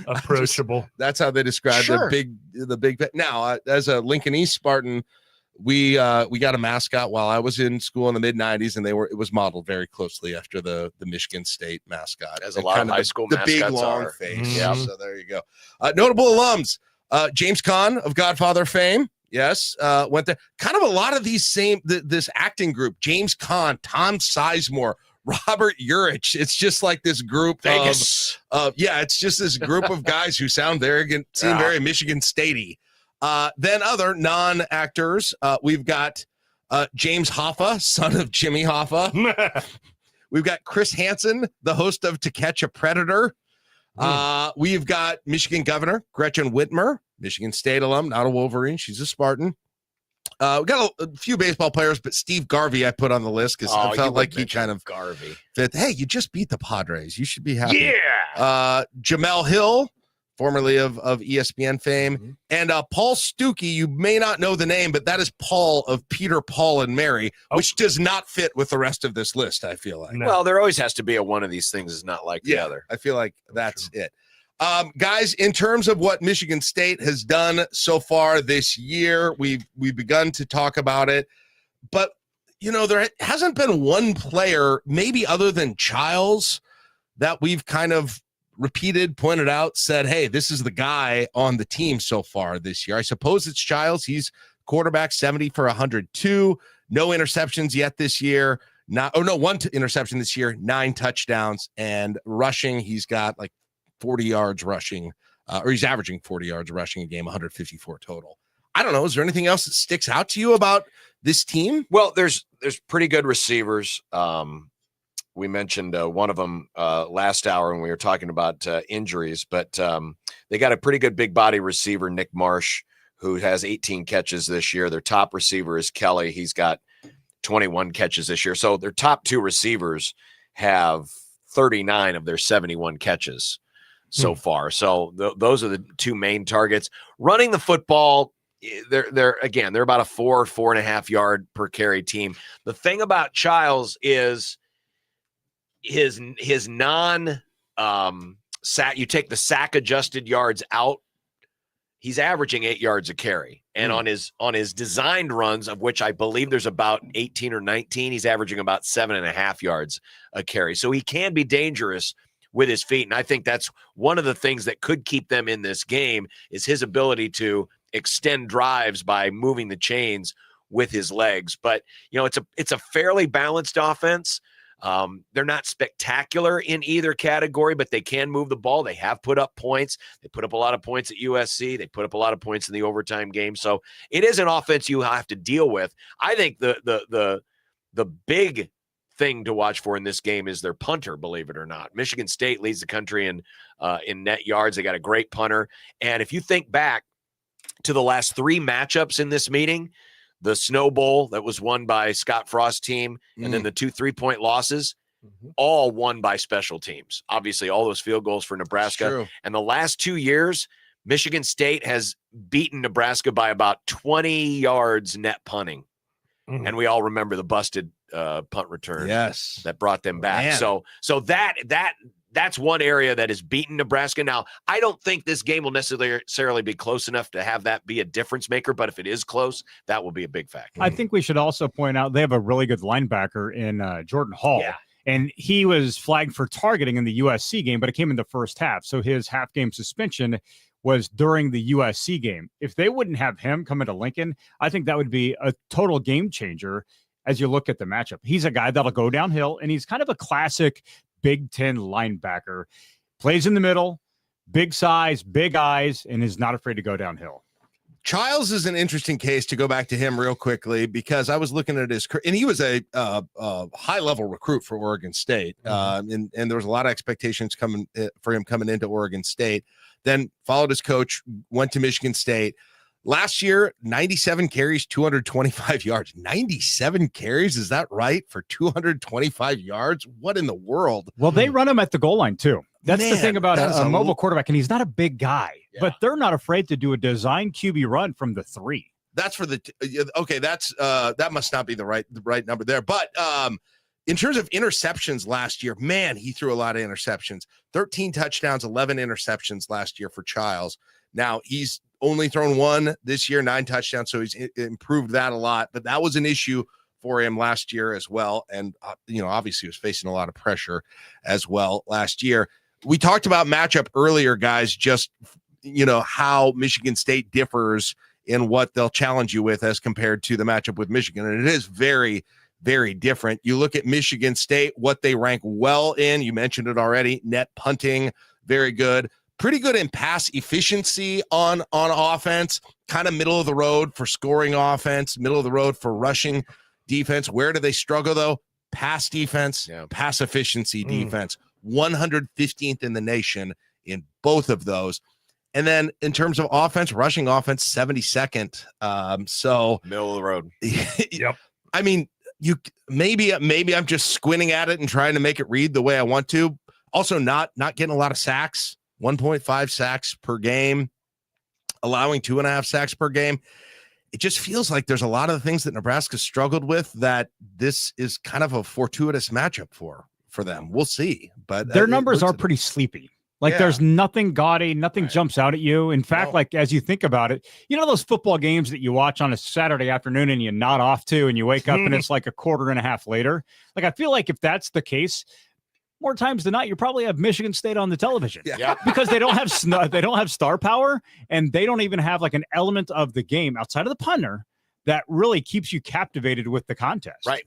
Approachable. That's how they describe the big. Now, as a Lincoln East Spartan, we got a mascot while I was in school in the mid-90s, and it was modeled very closely after the Michigan State mascot. As a lot of high school mascots the big long are. face. Yeah. So there you go. Notable alums: James Caan of Godfather fame. Yes, went there. Kind of a lot of these this acting group: James Caan, Tom Sizemore, Robert Urich. It's just like this group Vegas. It's just this group of guys who seem very Michigan Statey. Then other non-actors, we've got James Hoffa, son of Jimmy Hoffa. We've got Chris Hansen, the host of To Catch a Predator. We've got Michigan Governor Gretchen Whitmer, Michigan State alum, not a Wolverine. She's a Spartan. We got a few baseball players, but Steve Garvey I put on the list because I felt like he kind of Garvey. fit. Hey, you just beat the Padres. You should be happy. Yeah. Jamel Hill, formerly of ESPN fame, and Paul Stuckey. You may not know the name, but that is Paul of Peter, Paul, and Mary, which does not fit with the rest of this list, I feel like. Well, there always has to be one of these things is not like the other. I feel like that's it. Guys, in terms of what Michigan State has done so far this year, we've begun to talk about it, but there hasn't been one player, maybe other than Childs, that we've kind of pointed out, said, hey, this is the guy on the team so far this year. I suppose it's Childs. He's quarterback, 70 for 102, no interceptions yet this year. One interception this year, 9 touchdowns, and rushing, he's got like 40 yards rushing, or he's averaging 40 yards rushing a game, 154 total. I don't know. Is there anything else that sticks out to you about this team? Well, there's pretty good receivers. We mentioned one of them last hour when we were talking about injuries, but they got a pretty good big body receiver, Nick Marsh, who has 18 catches this year. Their top receiver is Kelly. He's got 21 catches this year. So their top 2 receivers have 39 of their 71 catches so far. So those are the 2 main targets. Running the football, they're about a 4.5 yard per carry team. The thing about Childs is his non sack, you take the sack adjusted yards out, he's averaging 8 yards a carry. And on his designed runs, of which I believe there's about 18 or 19, he's averaging about 7.5 yards a carry. So he can be dangerous with his feet. And I think that's one of the things that could keep them in this game is his ability to extend drives by moving the chains with his legs. But, it's a fairly balanced offense. They're not spectacular in either category, but they can move the ball. They have put up points. They put up a lot of points at USC. They put up a lot of points in the overtime game. So it is an offense you have to deal with. I think the big thing to watch for in this game is their punter, believe it or not. Michigan State leads the country in net yards. They got a great punter. And if you think back to the last 3 matchups in this meeting, the Snow Bowl that was won by Scott Frost's team, and then the 2 3-point losses, all won by special teams. Obviously, all those field goals for Nebraska. And the last 2 years, Michigan State has beaten Nebraska by about 20 yards net punting. And we all remember the busted punt return that brought them back. Man. So that's one area that has beaten Nebraska. Now, I don't think this game will necessarily be close enough to have that be a difference maker, but if it is close, that will be a big factor. I think we should also point out they have a really good linebacker in Jordan Hall. Yeah. And he was flagged for targeting in the USC game, but it came in the first half. So his half-game suspension was during the USC game. If they wouldn't have him come into Lincoln, I think that would be a total game changer as you look at the matchup. He's a guy that'll go downhill, and he's kind of a classic Big Ten linebacker. Plays in the middle, big size, big eyes, and is not afraid to go downhill. Childs is an interesting case, to go back to him real quickly, because I was looking at his, and he was a high-level recruit for Oregon State, and there was a lot of expectations for him coming into Oregon State. Then followed his coach, went to Michigan State. Last year, 97 carries, 225 yards. 97 carries, is that right, for 225 yards? What in the world? Well, they run him at the goal line, too. That's the thing about a mobile quarterback, and he's not a big guy, but they're not afraid to do a design QB run from the 3. That's for the okay. That's that must not be the right number there. But in terms of interceptions last year, man, he threw a lot of interceptions. 13 touchdowns, 11 interceptions last year for Childs. Now he's only thrown 1 this year, 9 touchdowns, so he's improved that a lot. But that was an issue for him last year as well, and obviously he was facing a lot of pressure as well last year. We talked about matchup earlier, guys, just, how Michigan State differs in what they'll challenge you with as compared to the matchup with Michigan. And it is very, very different. You look at Michigan State, what they rank well in, you mentioned it already, net punting, very good. Pretty good in pass efficiency on offense, kind of middle of the road for scoring offense, middle of the road for rushing defense. Where do they struggle, though? Pass defense, pass efficiency defense. 115th in the nation in both of those. And then in terms of offense, rushing offense, 72nd. So middle of the road. Yep. I mean, maybe I'm just squinting at it and trying to make it read the way I want to. Also, not getting a lot of sacks 1.5 sacks per game, allowing 2.5 sacks per game. It just feels like there's a lot of the things that Nebraska struggled with that this is kind of a fortuitous matchup for them. We'll see. But their numbers are pretty sleepy. Like there's nothing gaudy, nothing jumps out at you. In fact, like as you think about it, you know those football games that you watch on a Saturday afternoon and you nod off to and you wake up and it's like a quarter and a half later. Like I feel like if that's the case, more times than not, you probably have Michigan State on the television. Yeah. Because they don't have star power and they don't even have like an element of the game outside of the punter that really keeps you captivated with the contest. Right.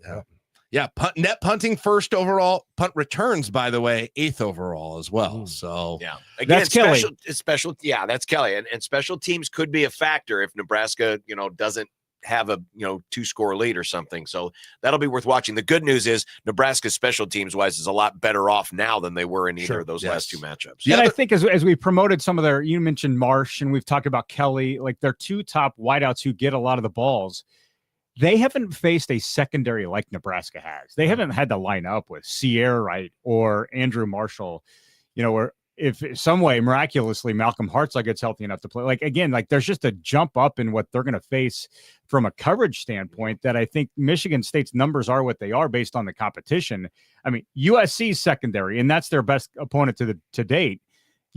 Yeah. Net punting first overall, punt returns, by the way, 8th overall as well. So yeah, again, that's Kelly. Special. Yeah, that's Kelly. And special teams could be a factor if Nebraska, doesn't have a 2-score lead or something. So that'll be worth watching. The good news is Nebraska's special teams wise is a lot better off now than they were in either of those last 2 matchups. And I think as we promoted some of their, you mentioned Marsh and we've talked about Kelly, like their 2 top wideouts who get a lot of the balls. They haven't faced a secondary like Nebraska has. They haven't had to line up with Sierra Wright or Andrew Marshall, or if some way miraculously Malcolm Hartzell gets healthy enough to play. Like again, like there's just a jump up in what they're going to face from a coverage standpoint that I think Michigan State's numbers are what they are based on the competition. I mean, USC's secondary, and that's their best opponent to date.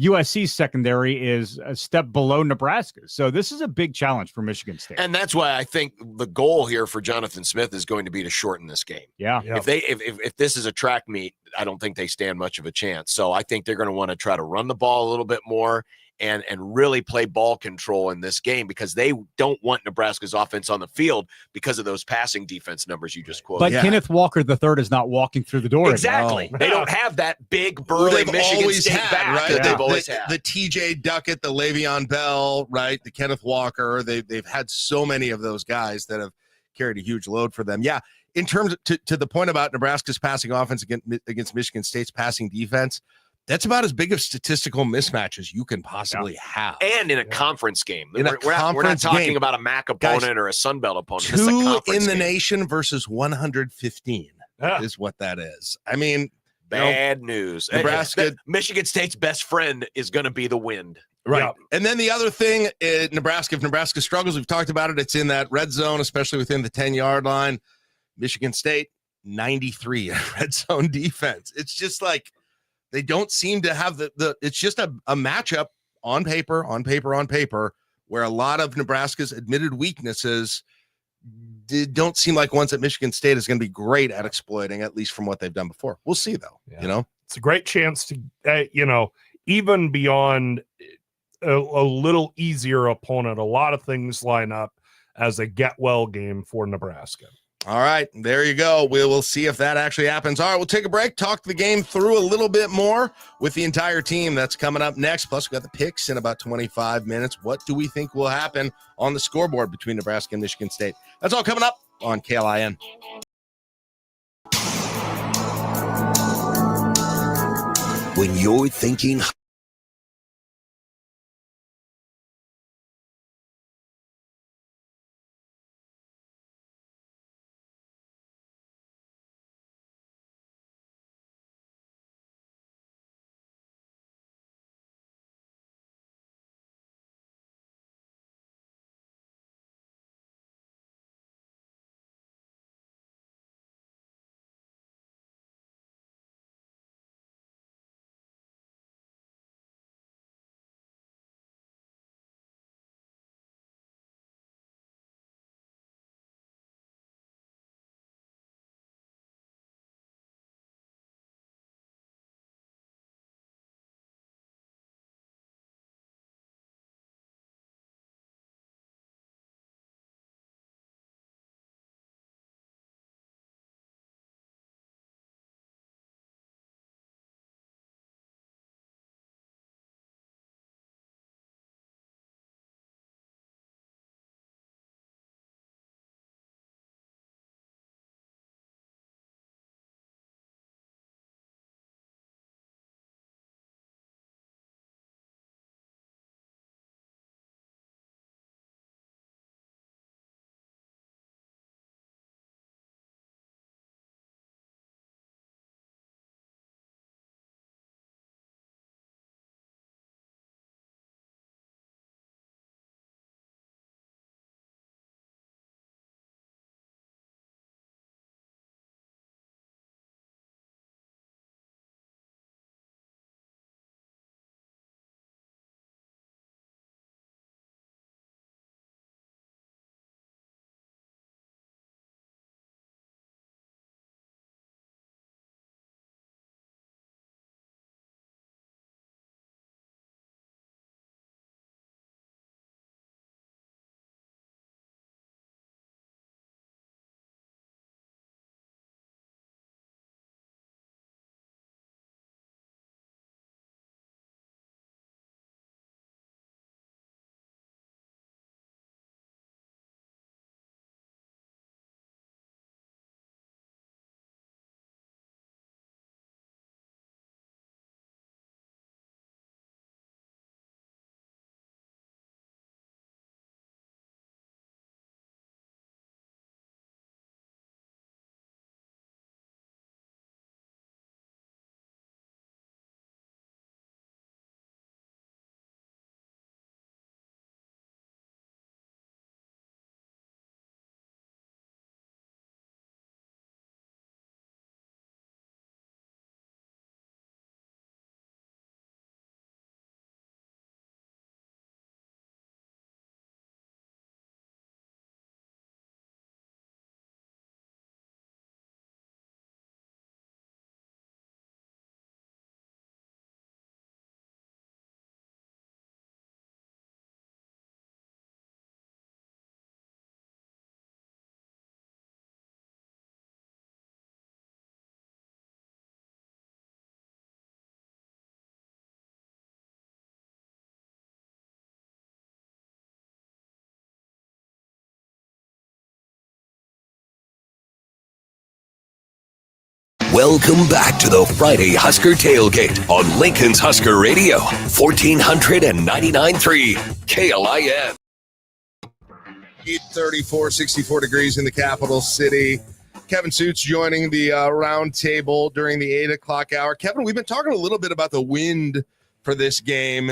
USC's secondary is a step below Nebraska. So this is a big challenge for Michigan State. And that's why I think the goal here for Jonathan Smith is going to be to shorten this game. Yeah. If this is a track meet, I don't think they stand much of a chance. So I think they're going to want to try to run the ball a little bit more and really play ball control in this game because they don't want Nebraska's offense on the field because of those passing defense numbers you just quoted. But Kenneth Walker III is not walking through the door. Exactly. Anymore. They don't have that big burly Michigan State back right? that they've always had. The TJ Duckett, the Le'Veon Bell, right? The Kenneth Walker. They've had so many of those guys that have carried a huge load for them. Yeah. In terms of, to the point about Nebraska's passing offense against Michigan State's passing defense, that's about as big of statistical mismatch as you can possibly have. And in a conference game. We're not talking about a MAC opponent or a Sun Belt opponent. This is a 2 conference in the game. nation versus 115 is what that is. I mean, bad news. Nebraska, Michigan State's best friend is going to be the wind. Right. Yep. And then the other thing, Nebraska, if Nebraska struggles, we've talked about it, it's in that red zone, especially within the 10-yard line. Michigan State, 93 in red zone defense. It's just like they don't seem to have it's just a matchup on paper, where a lot of Nebraska's admitted weaknesses don't seem like ones that Michigan State is going to be great at exploiting, at least from what they've done before. We'll see, though. It's a great chance to, even beyond a little easier opponent, a lot of things line up as a get-well game for Nebraska. All right, there you go. We will see if that actually happens. All right, we'll take a break, talk the game through a little bit more with the entire team. That's coming up next. Plus, we got the picks in about 25 minutes. What do we think will happen on the scoreboard between Nebraska and Michigan State? That's all coming up on KLIN. When you're thinking Welcome back to the Friday Husker Tailgate on Lincoln's Husker Radio, 1499.3 KLIN. 8:34, 64 degrees in the capital city. Kevin Suits joining the round table during the 8 o'clock hour. Kevin, we've been talking a little bit about the wind for this game.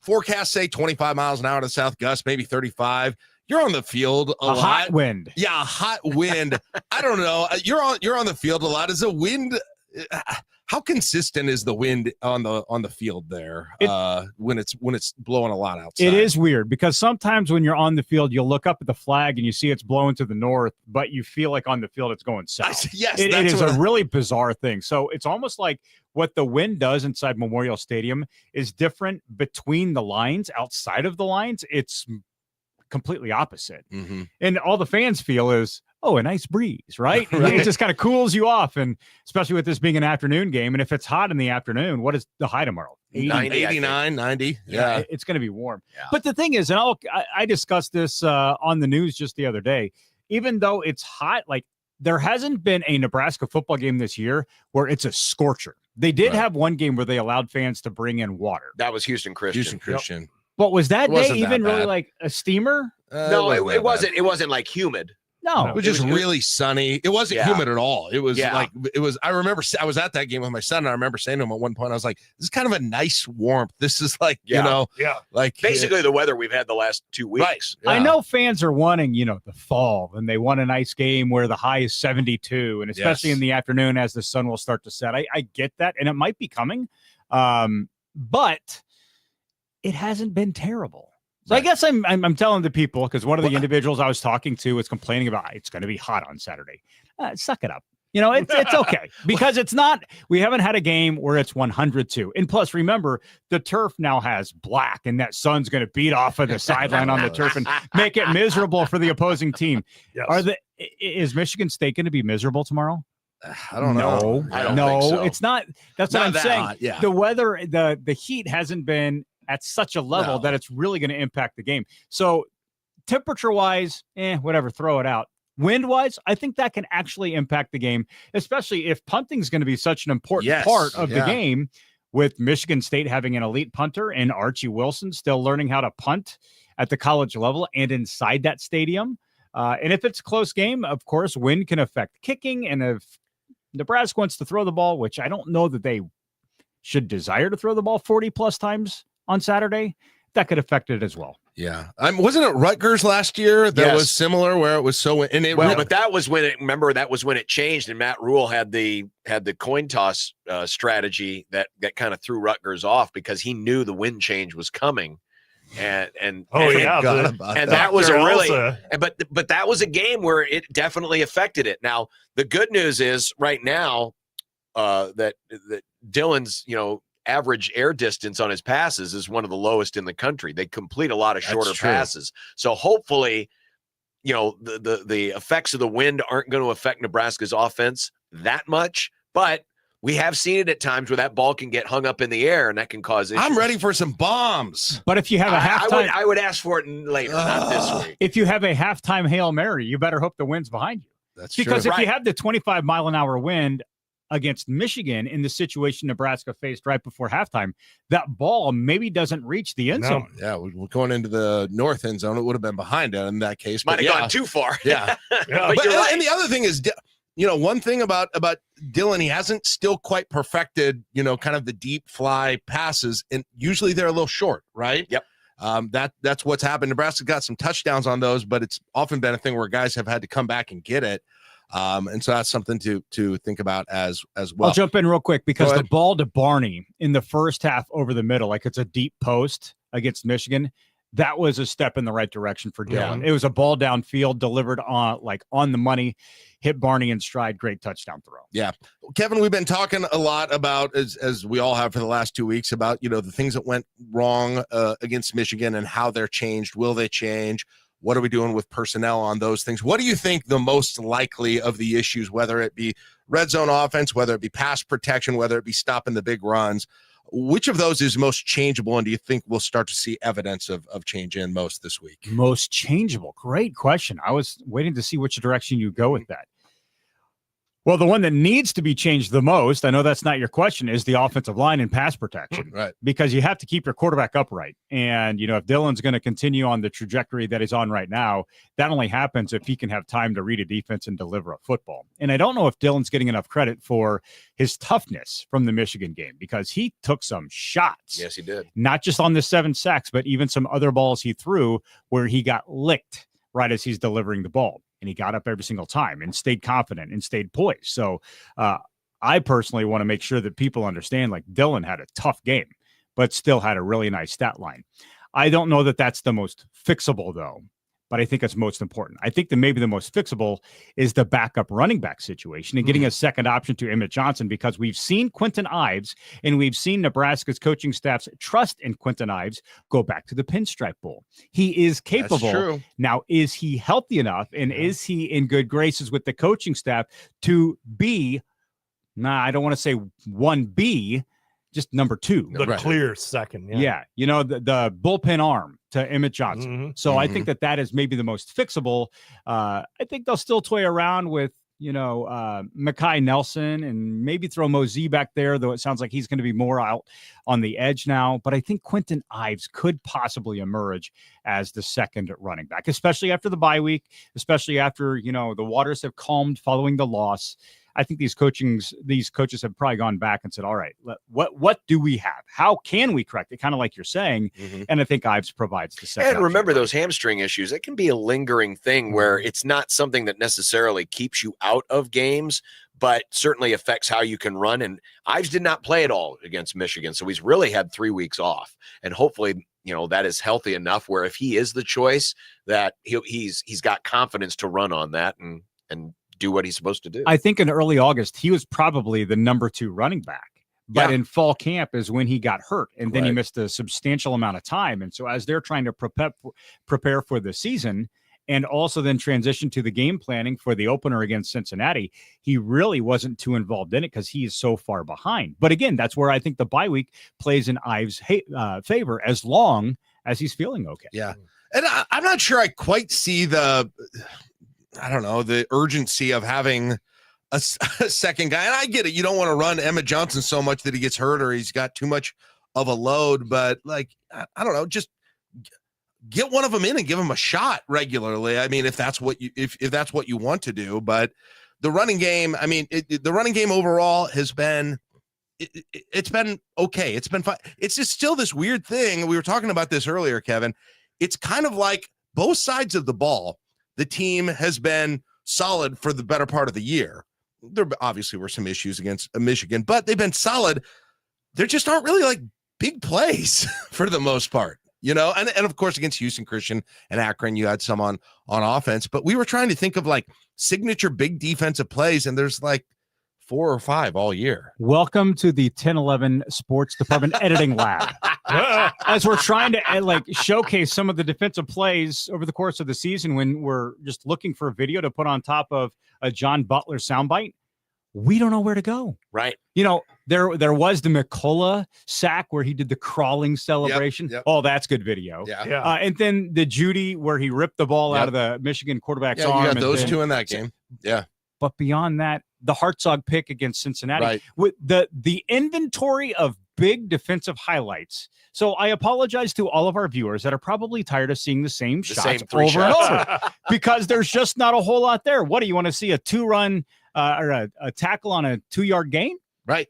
Forecasts say 25 miles an hour to the south, gust maybe 35. You're on the field a lot. Hot wind. Yeah, a hot wind. I don't know. You're on the field a lot. Is the wind? How consistent is the wind on the field there when it's blowing a lot outside? It is weird because sometimes when you're on the field, you'll look up at the flag and you see it's blowing to the north, but you feel like on the field it's going south. Yes, it is a really bizarre thing. So it's almost like what the wind does inside Memorial Stadium is different between the lines. Outside of the lines, it's completely opposite. Mm-hmm. And all the fans feel is, oh, a nice breeze, right? Right. It just kind of cools you off. And especially with this being an afternoon game. And if it's hot in the afternoon, what is the high tomorrow? 89, 90. Yeah. It's going to be warm. Yeah. But the thing is, and I discussed this on the news just the other day, even though it's hot, like there hasn't been a Nebraska football game this year where it's a scorcher. They did have one game where they allowed fans to bring in water. That was Houston Christian. Christian. But was that day that even really bad. like a steamer? No, it wasn't. It wasn't like humid. No, it was just really sunny. It wasn't humid at all. It was I remember I was at that game with my son, and I remember saying to him at one point, I was like, this is kind of a nice warmth. This is like, like basically the weather we've had the last 2 weeks. Right. Yeah. I know fans are wanting, the fall, and they want a nice game where the high is 72, and especially in the afternoon as the sun will start to set. I get that, and it might be coming, but it hasn't been terrible. So I guess I'm telling the people, because one of the individuals I was talking to was complaining about it's going to be hot on Saturday. Suck it up. It's okay because it's not. We haven't had a game where it's 102. And plus, remember, the turf now has black, and that sun's going to beat off of the sideline on the turf and make it miserable for the opposing team. Yes. Is Michigan State going to be miserable tomorrow? I don't know. I don't think so. It's not. That's Not what I'm that saying. hot, yeah. The weather, the heat hasn't been at such a level that it's really going to impact the game. So temperature-wise, whatever, throw it out. Wind-wise, I think that can actually impact the game, especially if punting is going to be such an important part of the game, with Michigan State having an elite punter and Archie Wilson still learning how to punt at the college level and inside that stadium. And if it's a close game, of course, wind can affect kicking. And if Nebraska wants to throw the ball, which I don't know that they should desire to throw the ball 40-plus times on Saturday, that could affect it as well. Yeah. Wasn't it Rutgers last year that was similar where it was so – and it but that was when it changed, and Matt Rule had the coin toss strategy that kind of threw Rutgers off because he knew the wind change was coming. And that was a really but that was a game where it definitely affected it. Now, the good news is right now that Dylan's, average air distance on his passes is one of the lowest in the country. They complete a lot of shorter passes. So hopefully, the effects of the wind aren't going to affect Nebraska's offense that much, but we have seen it at times where that ball can get hung up in the air and that can cause issues. I'm ready for some bombs. But if you have a halftime, I would ask for it later, not this week. If you have a halftime Hail Mary, you better hope the wind's behind you. That's because if you have the 25-mile-an-hour wind against Michigan in the situation Nebraska faced right before halftime, that ball maybe doesn't reach the end zone. Yeah, we're going into the north end zone. It would have been behind it in that case. Might have gone too far. Yeah. But you're right. And the other thing is, one thing about Dylan, he hasn't still quite perfected, kind of the deep fly passes, and usually they're a little short, right? Yep. That's what's happened. Nebraska got some touchdowns on those, but it's often been a thing where guys have had to come back and get it. And so that's something to think about as well. I'll jump in real quick because the ball to Barney in the first half over the middle, like it's a deep post against Michigan, that was a step in the right direction for Dylan. It was a ball downfield delivered on the money, hit Barney in stride, great touchdown throw. Yeah. Kevin, we've been talking a lot about, as we all have for the last 2 weeks, about, the things that went wrong against Michigan and how they're changed. Will they change? What are we doing with personnel on those things? What do you think the most likely of the issues, whether it be red zone offense, whether it be pass protection, whether it be stopping the big runs, which of those is most changeable, and do you think we'll start to see evidence of change in most this week? Most changeable. Great question. I was waiting to see which direction you go with that. Well, the one that needs to be changed the most, I know that's not your question, is the offensive line and pass protection. Right. Because you have to keep your quarterback upright. And, if Dylan's going to continue on the trajectory that he's on right now, that only happens if he can have time to read a defense and deliver a football. And I don't know if Dylan's getting enough credit for his toughness from the Michigan game, because he took some shots. Yes, he did. Not just on the 7 sacks, but even some other balls he threw where he got licked right as he's delivering the ball. And he got up every single time and stayed confident and stayed poised. So I personally want to make sure that people understand, like, Dylan had a tough game, but still had a really nice stat line. I don't know that that's the most fixable, though, but I think it's most important. I think that maybe the most fixable is the backup running back situation and getting a second option to Emmett Johnson, because we've seen Quentin Ives and we've seen Nebraska's coaching staff's trust in Quentin Ives go back to the Pinstripe Bowl. He is capable. That's true. Now, is he healthy enough and is he in good graces with the coaching staff to be, I don't want to say 1B, just number 2. The clear second. Yeah. The bullpen arm to Emmett Johnson. So I think that is maybe the most fixable. I think they'll still toy around with, Mekhi Nelson and maybe throw Mosey back there, though it sounds like he's going to be more out on the edge now. But I think Quentin Ives could possibly emerge as the second running back, especially after the bye week, especially after, the waters have calmed following the loss. I think these coaches have probably gone back and said, all right, what do we have? How can we correct it? Kind of like you're saying. And I think Ives provides the second. And remember those hamstring issues. It can be a lingering thing where it's not something that necessarily keeps you out of games, but certainly affects how you can run. And Ives did not play at all against Michigan. So he's really had 3 weeks off. And hopefully, that is healthy enough where if he is the choice, that he's got confidence to run on that and do what he's supposed to do. I think in early August, he was probably the number 2 running back. But in fall camp is when he got hurt, and then he missed a substantial amount of time. And so as they're trying to prepare for the season and also then transition to the game planning for the opener against Cincinnati, he really wasn't too involved in it because he is so far behind. But again, that's where I think the bye week plays in Ives' favor as long as he's feeling okay. Yeah. And I'm not sure I quite see the urgency of having a second guy. And I get it. You don't want to run Emmett Johnson so much that he gets hurt or he's got too much of a load, but I don't know, just get one of them in and give him a shot regularly. I mean, if that's what you want to do, but the running game, the running game overall has been, it's been okay. It's been fine. It's just still this weird thing. We were talking about this earlier, Kevin. It's kind of like both sides of the ball. The team has been solid for the better part of the year. There obviously were some issues against Michigan, but they've been solid. There just aren't really like big plays for the most part, and of course against Houston Christian and Akron, you had some on offense, but we were trying to think of like signature big defensive plays, and there's like 4 or 5 all year. Welcome to the 1011 Sports Department Editing Lab. As we're trying to showcase some of the defensive plays over the course of the season, when we're just looking for a video to put on top of a John Butler soundbite, we don't know where to go. Right. There was the McCullough sack where he did the crawling celebration. Yep. Oh, that's good video. Yeah. And then the Judy where he ripped the ball out of the Michigan quarterback's arm. You got those two in that game. Yeah. But beyond that, the Hartzog pick against Cincinnati, right, with the inventory of big defensive highlights. So I apologize to all of our viewers that are probably tired of seeing the same shots over and over because there's just not a whole lot there. What do you want to see? A 2-run or a tackle on a 2-yard gain? Right.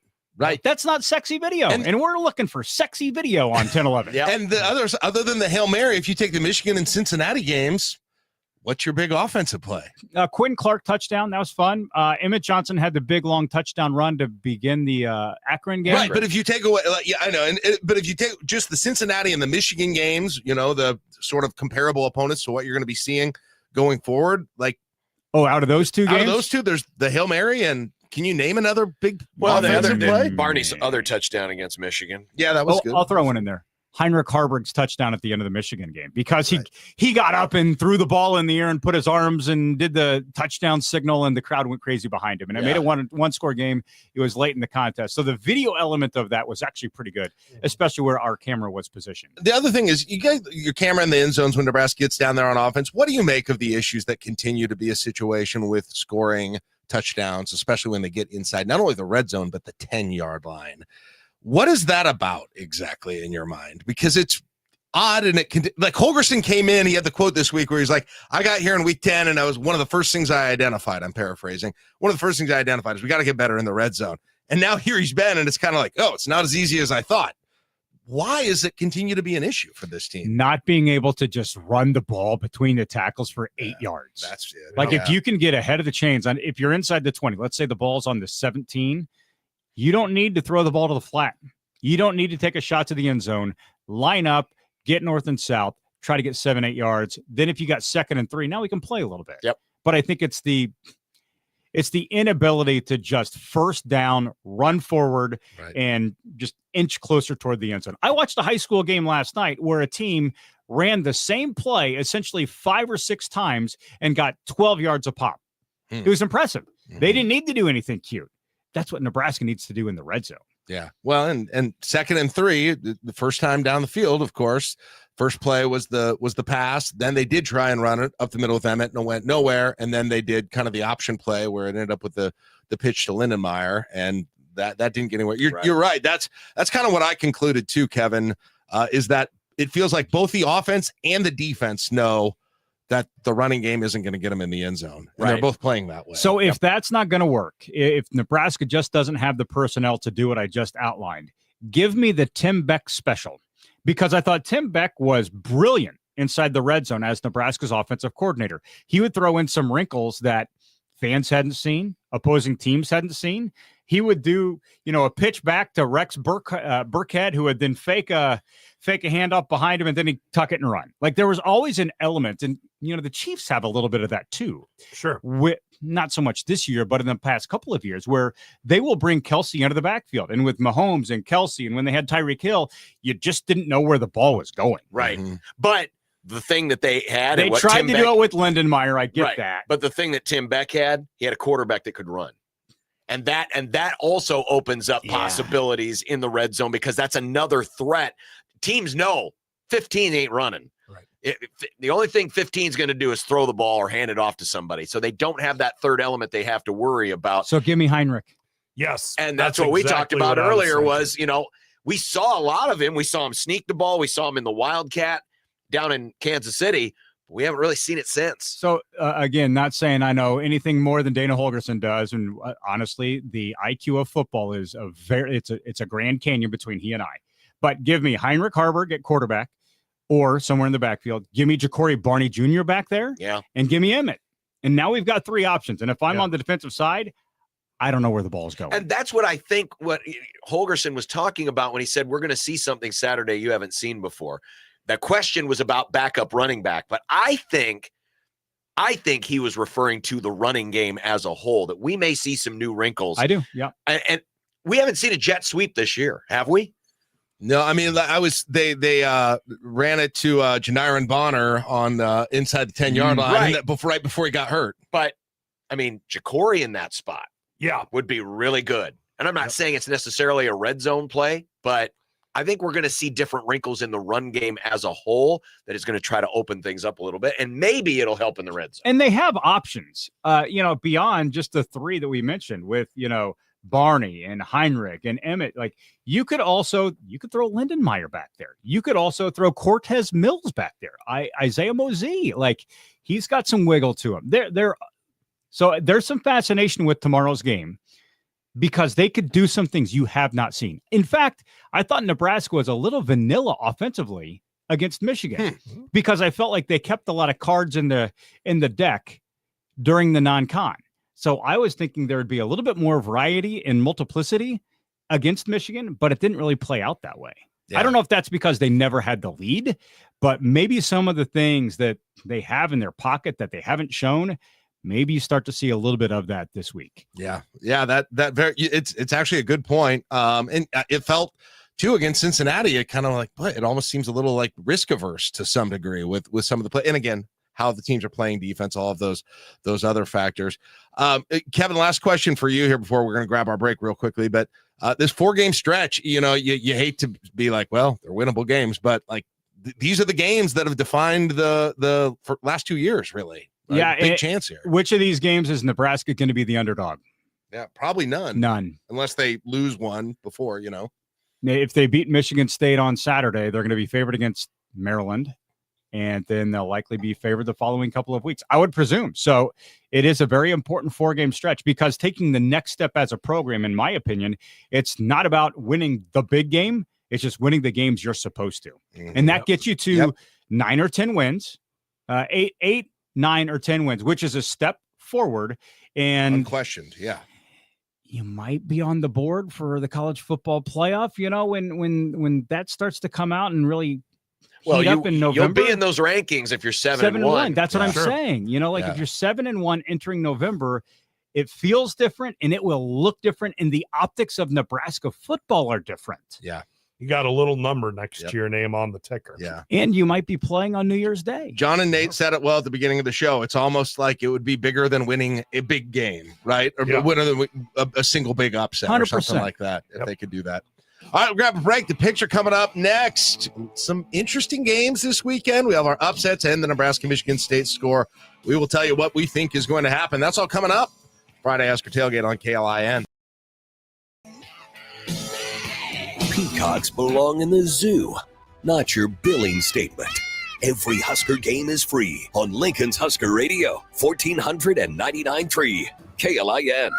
That's not sexy video. And we're looking for sexy video on 1011. And the others, other than the Hail Mary, if you take the Michigan and Cincinnati games, what's your big offensive play? Quinn Clark touchdown. That was fun. Emmett Johnson had the big, long touchdown run to begin the Akron game. Right, but if you take away, I know, but if you take just the Cincinnati and the Michigan games, the sort of comparable opponents to what you're going to be seeing going forward, out of those two games? Out of those two, there's the Hail Mary, and can you name another big offensive play? Barney's other touchdown against Michigan. Yeah, that was good. I'll throw one in there. Heinrich Harburg's touchdown at the end of the Michigan game, because he got up and threw the ball in the air and put his arms and did the touchdown signal, and the crowd went crazy behind him. And it made a one-score game. It was late in the contest. So the video element of that was actually pretty good, especially where our camera was positioned. The other thing is you get your camera in the end zones when Nebraska gets down there on offense. What do you make of the issues that continue to be a situation with scoring touchdowns, especially when they get inside not only the red zone, but the 10-yard line. What is that about exactly in your mind? Because it's odd, and it can, like Holgerson came in, he had the quote this week where he's like, I got here in week 10, and I was one of the first things I identified. I'm paraphrasing. One of the first things I identified is we got to get better in the red zone. And now here he's been, and it's kind of like, oh, it's not as easy as I thought. Why is it continue to be an issue for this team? Not being able to just run the ball between the tackles for 8 yards. That's it. Like if you can get ahead of the chains, on if you're inside the 20, let's say the ball's on the 17, you don't need to throw the ball to the flat. You don't need to take a shot to the end zone, line up, get north and south, try to get 7-8 yards. Then if you got 2nd and 3, now we can play a little bit. Yep. But I think it's the inability to just first down, run forward, and just inch closer toward the end zone. I watched a high school game last night where a team ran the same play essentially 5 or 6 times and got 12 yards a pop. It was impressive. They didn't need to do anything cute. That's what Nebraska needs to do in the red zone. Yeah. Well, and 2nd and 3, the first time down the field, of course, first play was the pass. Then they did try and run it up the middle with Emmett and it went nowhere. And then they did kind of the option play where it ended up with the pitch to Lindenmeyer, and that didn't get anywhere. You're right. That's kind of what I concluded too, Kevin, is that it feels like both the offense and the defense know that the running game isn't going to get them in the end zone. And they're both playing that way. So if that's not going to work, if Nebraska just doesn't have the personnel to do what I just outlined, give me the Tim Beck special, because I thought Tim Beck was brilliant inside the red zone as Nebraska's offensive coordinator. He would throw in some wrinkles that fans hadn't seen, opposing teams hadn't seen. He would do, a pitch back to Rex Burkhead, who would then fake a handoff behind him, and then he'd tuck it and run. Like there was always an element, and the Chiefs have a little bit of that too. Sure. Not so much this year, but in the past couple of years, where they will bring Kelsey into the backfield. And with Mahomes and Kelsey, and when they had Tyreek Hill, you just didn't know where the ball was going. Right. But the thing that they had, they tried to do it with Lindenmeyer. I get that. But the thing that Tim Beck had, he had a quarterback that could run. And that also opens up possibilities in the red zone, because that's another threat. Teams know 15 ain't running. Right. The only thing 15 is going to do is throw the ball or hand it off to somebody. So they don't have that third element they have to worry about. So give me Heinrich. Yes. And that's what we talked about earlier was, we saw a lot of him. We saw him sneak the ball. We saw him in the Wildcat down in Kansas City. We haven't really seen it since. So again, not saying I know anything more than Dana Holgerson does, and honestly, the IQ of football is it's a Grand Canyon between he and I. But give me Heinrich Harburg at quarterback, or somewhere in the backfield. Give me Ja'Cory Barney Jr. back there, and give me Emmett. And now we've got 3 options. And if I'm on the defensive side, I don't know where the ball's going. And that's what I think what Holgerson was talking about when he said we're going to see something Saturday you haven't seen before. That question was about backup running back, but I think he was referring to the running game as a whole, that we may see some new wrinkles. I do, yeah. And we haven't seen a jet sweep this year, have we? No, I mean, they ran it to Janiron Bonner on inside the 10-yard line right before he got hurt. But I mean, Ja'Cory in that spot, would be really good. And I'm not saying it's necessarily a red zone play, but I think we're going to see different wrinkles in the run game as a whole that is going to try to open things up a little bit, and maybe it'll help in the red zone. And they have options, beyond just the 3 that we mentioned with, Barney and Heinrich and Emmett. Like you could throw Lindenmeyer back there. You could also throw Cortez Mills back there. Isaiah Mosey, like he's got some wiggle to him. So there's some fascination with tomorrow's game, because they could do some things you have not seen. In fact, I thought Nebraska was a little vanilla offensively against Michigan, because I felt like they kept a lot of cards in the deck during the non-con. So I was thinking there would be a little bit more variety and multiplicity against Michigan, but it didn't really play out that way. Yeah. I don't know if that's because they never had the lead, but maybe some of the things that they have in their pocket that they haven't shown, maybe you start to see a little bit of that this week. Yeah. It's actually a good point. And it felt too against Cincinnati. It kind of like, it almost seems a little like risk averse to some degree with some of the play. And again, how the teams are playing defense, all of those other factors. Kevin, last question for you here before we're going to grab our break real quickly. But this 4-game stretch, you hate to be like, well, they're winnable games, but like these are the games that have defined the last 2 years, really. Right? Yeah, big chance here. Which of these games is Nebraska going to be the underdog? Yeah, probably none. None. Unless they lose one before, you know. If they beat Michigan State on Saturday, they're going to be favored against Maryland, and then they'll likely be favored the following couple of weeks, I would presume. So it is a very important 4-game stretch, because taking the next step as a program, in my opinion, it's not about winning the big game. It's just winning the games you're supposed to. And that gets you to 9 or 10 wins, 8, 9 or 10 wins, which is a step forward. And unquestioned, you might be on the board for the college football playoff, you know, when that starts to come out and really heat up in November. You'll be in those rankings if you're 7-1. That's what I'm saying. You know, like if you're 7-1 entering November, it feels different, and it will look different, and the optics of Nebraska football are different. Yeah. You got a little number next to your name on the ticker. Yeah. And you might be playing on New Year's Day. John and Nate said it well at the beginning of the show. It's almost like it would be bigger than winning a big game, right? Or winning a single big upset 100%. Or something like that, if they could do that. All right, we'll grab a break. The picture coming up next. Some interesting games this weekend. We have our upsets and the Nebraska-Michigan State score. We will tell you what we think is going to happen. That's all coming up. Friday Husker Tailgate on KLIN. Peacocks belong in the zoo, not your billing statement. Every Husker game is free on Lincoln's Husker Radio, 1499.3 KLIN.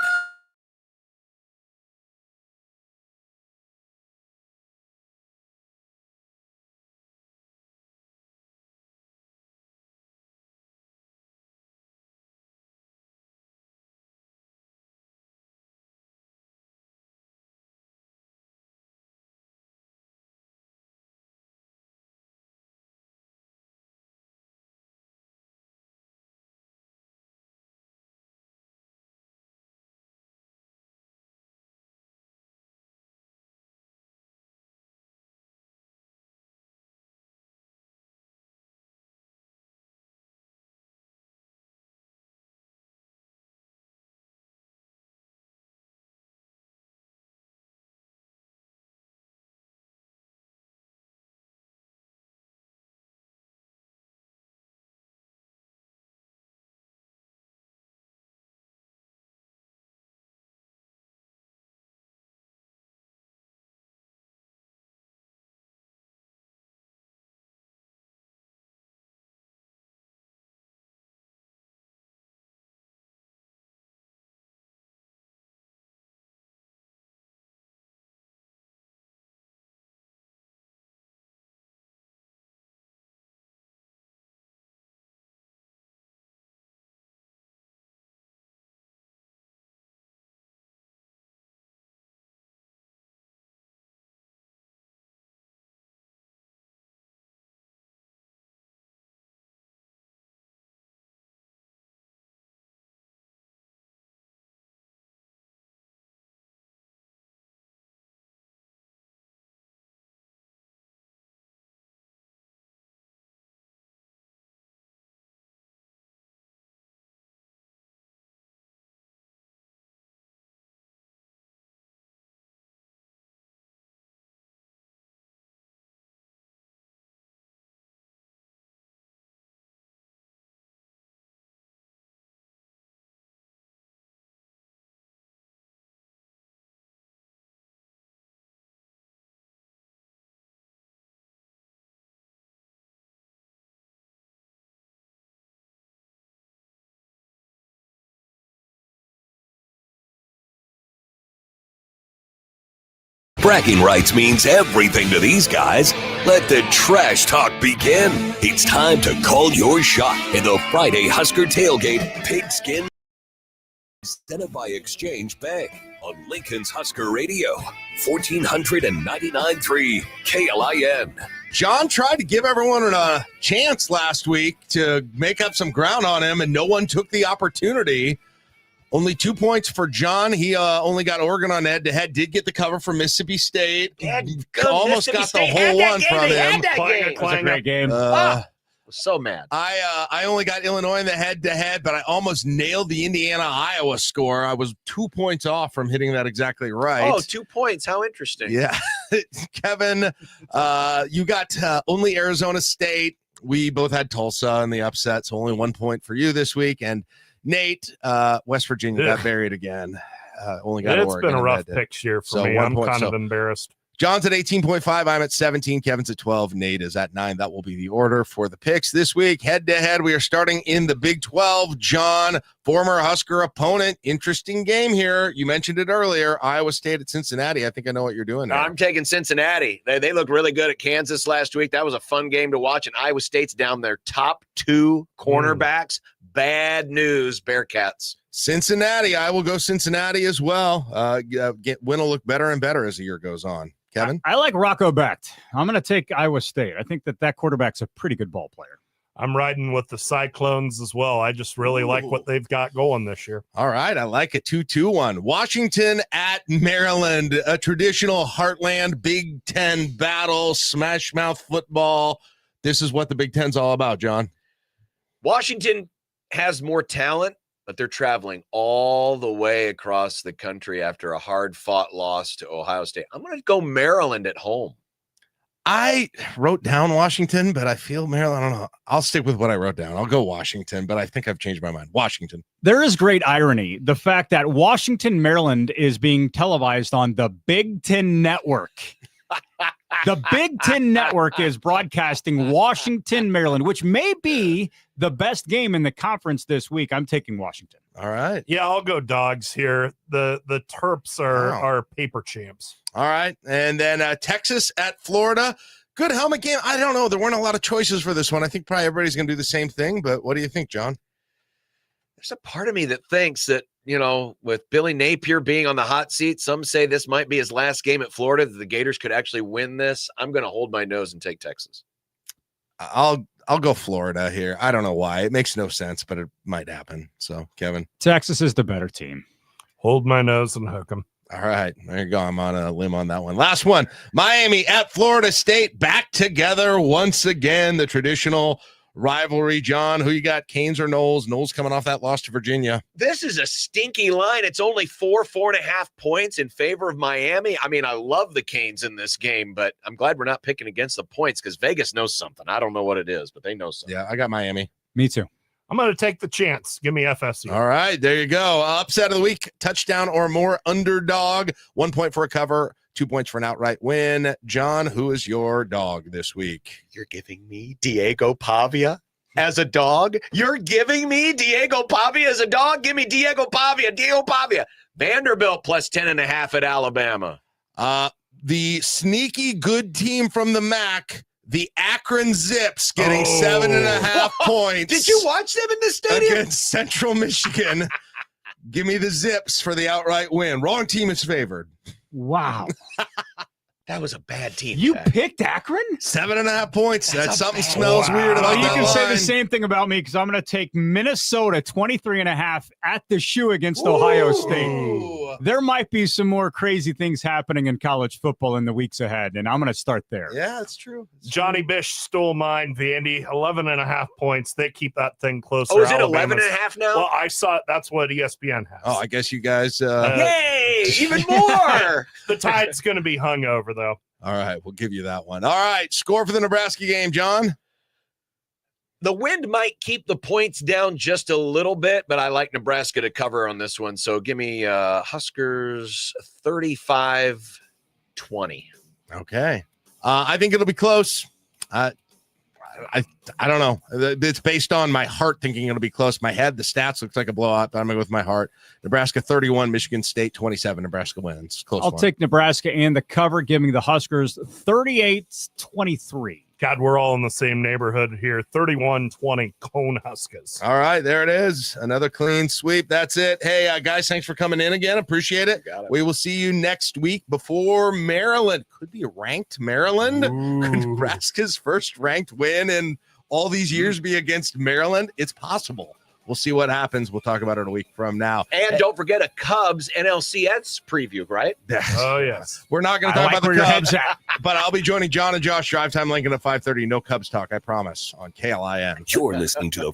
Bragging rights means everything to these guys. Let the trash talk begin. It's time to call your shot in the Friday Husker Tailgate Pigskin presented by Exchange Bank on Lincoln's Husker Radio, 1499.3 KLIN. John tried to give everyone a chance last week to make up some ground on him, and no one took the opportunity. Only 2 points for John. He only got Oregon on head-to-head, did get the cover from Mississippi State. Almost got the whole one from him. It was a great game. So mad. I only got Illinois in the head-to-head, but I almost nailed the Indiana-Iowa score. I was 2 points off from hitting that exactly right. Oh, 2 points. How interesting. Yeah. Kevin, you got only Arizona State. we both had Tulsa in the upset, so only 1 point for you this week. And Nate, West Virginia got buried again. Only got It's Oregon. been a rough picks year for me. I'm kind of embarrassed. John's at 18.5. I'm at 17. Kevin's at 12. Nate is at 9. That will be the order for the picks this week. Head to head, we are starting in the Big 12. John, former Husker opponent. Interesting game here. You mentioned it earlier. Iowa State at Cincinnati. I think I know what you're doing there. I'm taking Cincinnati. They looked really good at Kansas last week. That was a fun game to watch. And Iowa State's down their top 2 cornerbacks. Bad news, Bearcats. Cincinnati. I will go Cincinnati as well. Win will look better and better as the year goes on. Kevin? I like Rocco Becht. I'm going to take Iowa State. I think that quarterback's a pretty good ball player. I'm riding with the Cyclones as well. I just really like what they've got going this year. All right. I like it. 2-2-1. Washington at Maryland, a traditional Heartland Big Ten battle, smash mouth football. This is what the Big Ten's all about, John. Washington has more talent, but they're traveling all the way across the country after a hard-fought loss to Ohio State. I'm going to go Maryland at home. I wrote down Washington, but I feel Maryland. I don't know. I'll stick with what I wrote down. I'll go Washington, but I think I've changed my mind. Washington. There is great irony. The fact that Washington, Maryland is being televised on the Big Ten Network. The Big Ten Network is broadcasting Washington, Maryland, which may be the best game in the conference this week. I'm taking Washington. All right. Yeah, I'll go Dogs here. The Terps are paper champs. All right. And then Texas at Florida. Good helmet game. I don't know. There weren't a lot of choices for this one. I think probably everybody's going to do the same thing. But what do you think, John? There's a part of me that thinks that, with Billy Napier being on the hot seat, some say this might be his last game at Florida, that the Gators could actually win this. I'm going to hold my nose and take Texas. I'll go Florida here. I don't know why. It makes no sense, but it might happen. So, Kevin. Texas is the better team. Hold my nose and hook them. All right. There you go. I'm on a limb on that one. Last one. Miami at Florida State. Back together once again. The traditional rivalry. John, who you got? Canes or Knowles? Knowles coming off that loss to Virginia. This is a stinky line. It's only 4.5 points in favor of Miami. I mean, I love the Canes in this game, but I'm glad we're not picking against the points because Vegas knows something. I don't know what it is, but they know something. Yeah, I got Miami. Me too. I'm going to take the chance. Give me FSU. All right, there you go. Upset of the week, touchdown or more underdog. 1 point for a cover, 2 points for an outright win. John, who is your dog this week? You're giving me Diego Pavia as a dog? You're giving me Diego Pavia as a dog? Give me Diego Pavia. Vanderbilt plus 10.5 at Alabama. The sneaky good team from the MAC, the Akron Zips, getting 7.5 points. Did you watch them in the stadium? Against Central Michigan. Give me the Zips for the outright win. Wrong team is favored. Wow. That was a bad team. You picked Akron? 7.5 points. That's something smells weird about you that can say line. the same thing about me because I'm going to take Minnesota 23.5 at the shoe against Ohio State. There might be some more crazy things happening in college football in the weeks ahead, and I'm going to start there. Yeah, that's true. Johnny Bish stole mine, Vandy. 11.5 points. They keep that thing closer. Oh, is it 11.5 now? Well, I saw it. That's what ESPN has. Oh, I guess you guys. Yay! Even more. The tide's going to be hung over, though. All right, we'll give you that one. All right, score for the Nebraska game, John. The wind might keep the points down just a little bit, but I like Nebraska to cover on this one. So give me Huskers 35-20. Okay. I think it'll be close. I don't know. It's based on my heart thinking it'll be close. My head, the stats looks like a blowout, but I'm going to go with my heart. Nebraska 31, Michigan State 27. Nebraska wins. Close I'll one. take Nebraska and the cover, giving the Huskers 38-23. God, we're all in the same neighborhood here. 31-20 Cone Huskers. All right, there it is. Another clean sweep. That's it. Hey, guys, thanks for coming in again. Appreciate it. We will see you next week before Maryland. Could be ranked Maryland. Could Nebraska's first ranked win in all these years be against Maryland? It's possible. We'll see what happens. We'll talk about it a week from now. And don't forget a Cubs NLCS preview, right? Oh, yes. We're not going to talk about the your Cubs, head's at. but I'll be joining John and Josh Drive Time Lincoln at 5:30. No Cubs talk, I promise, on KLIN. You're listening to the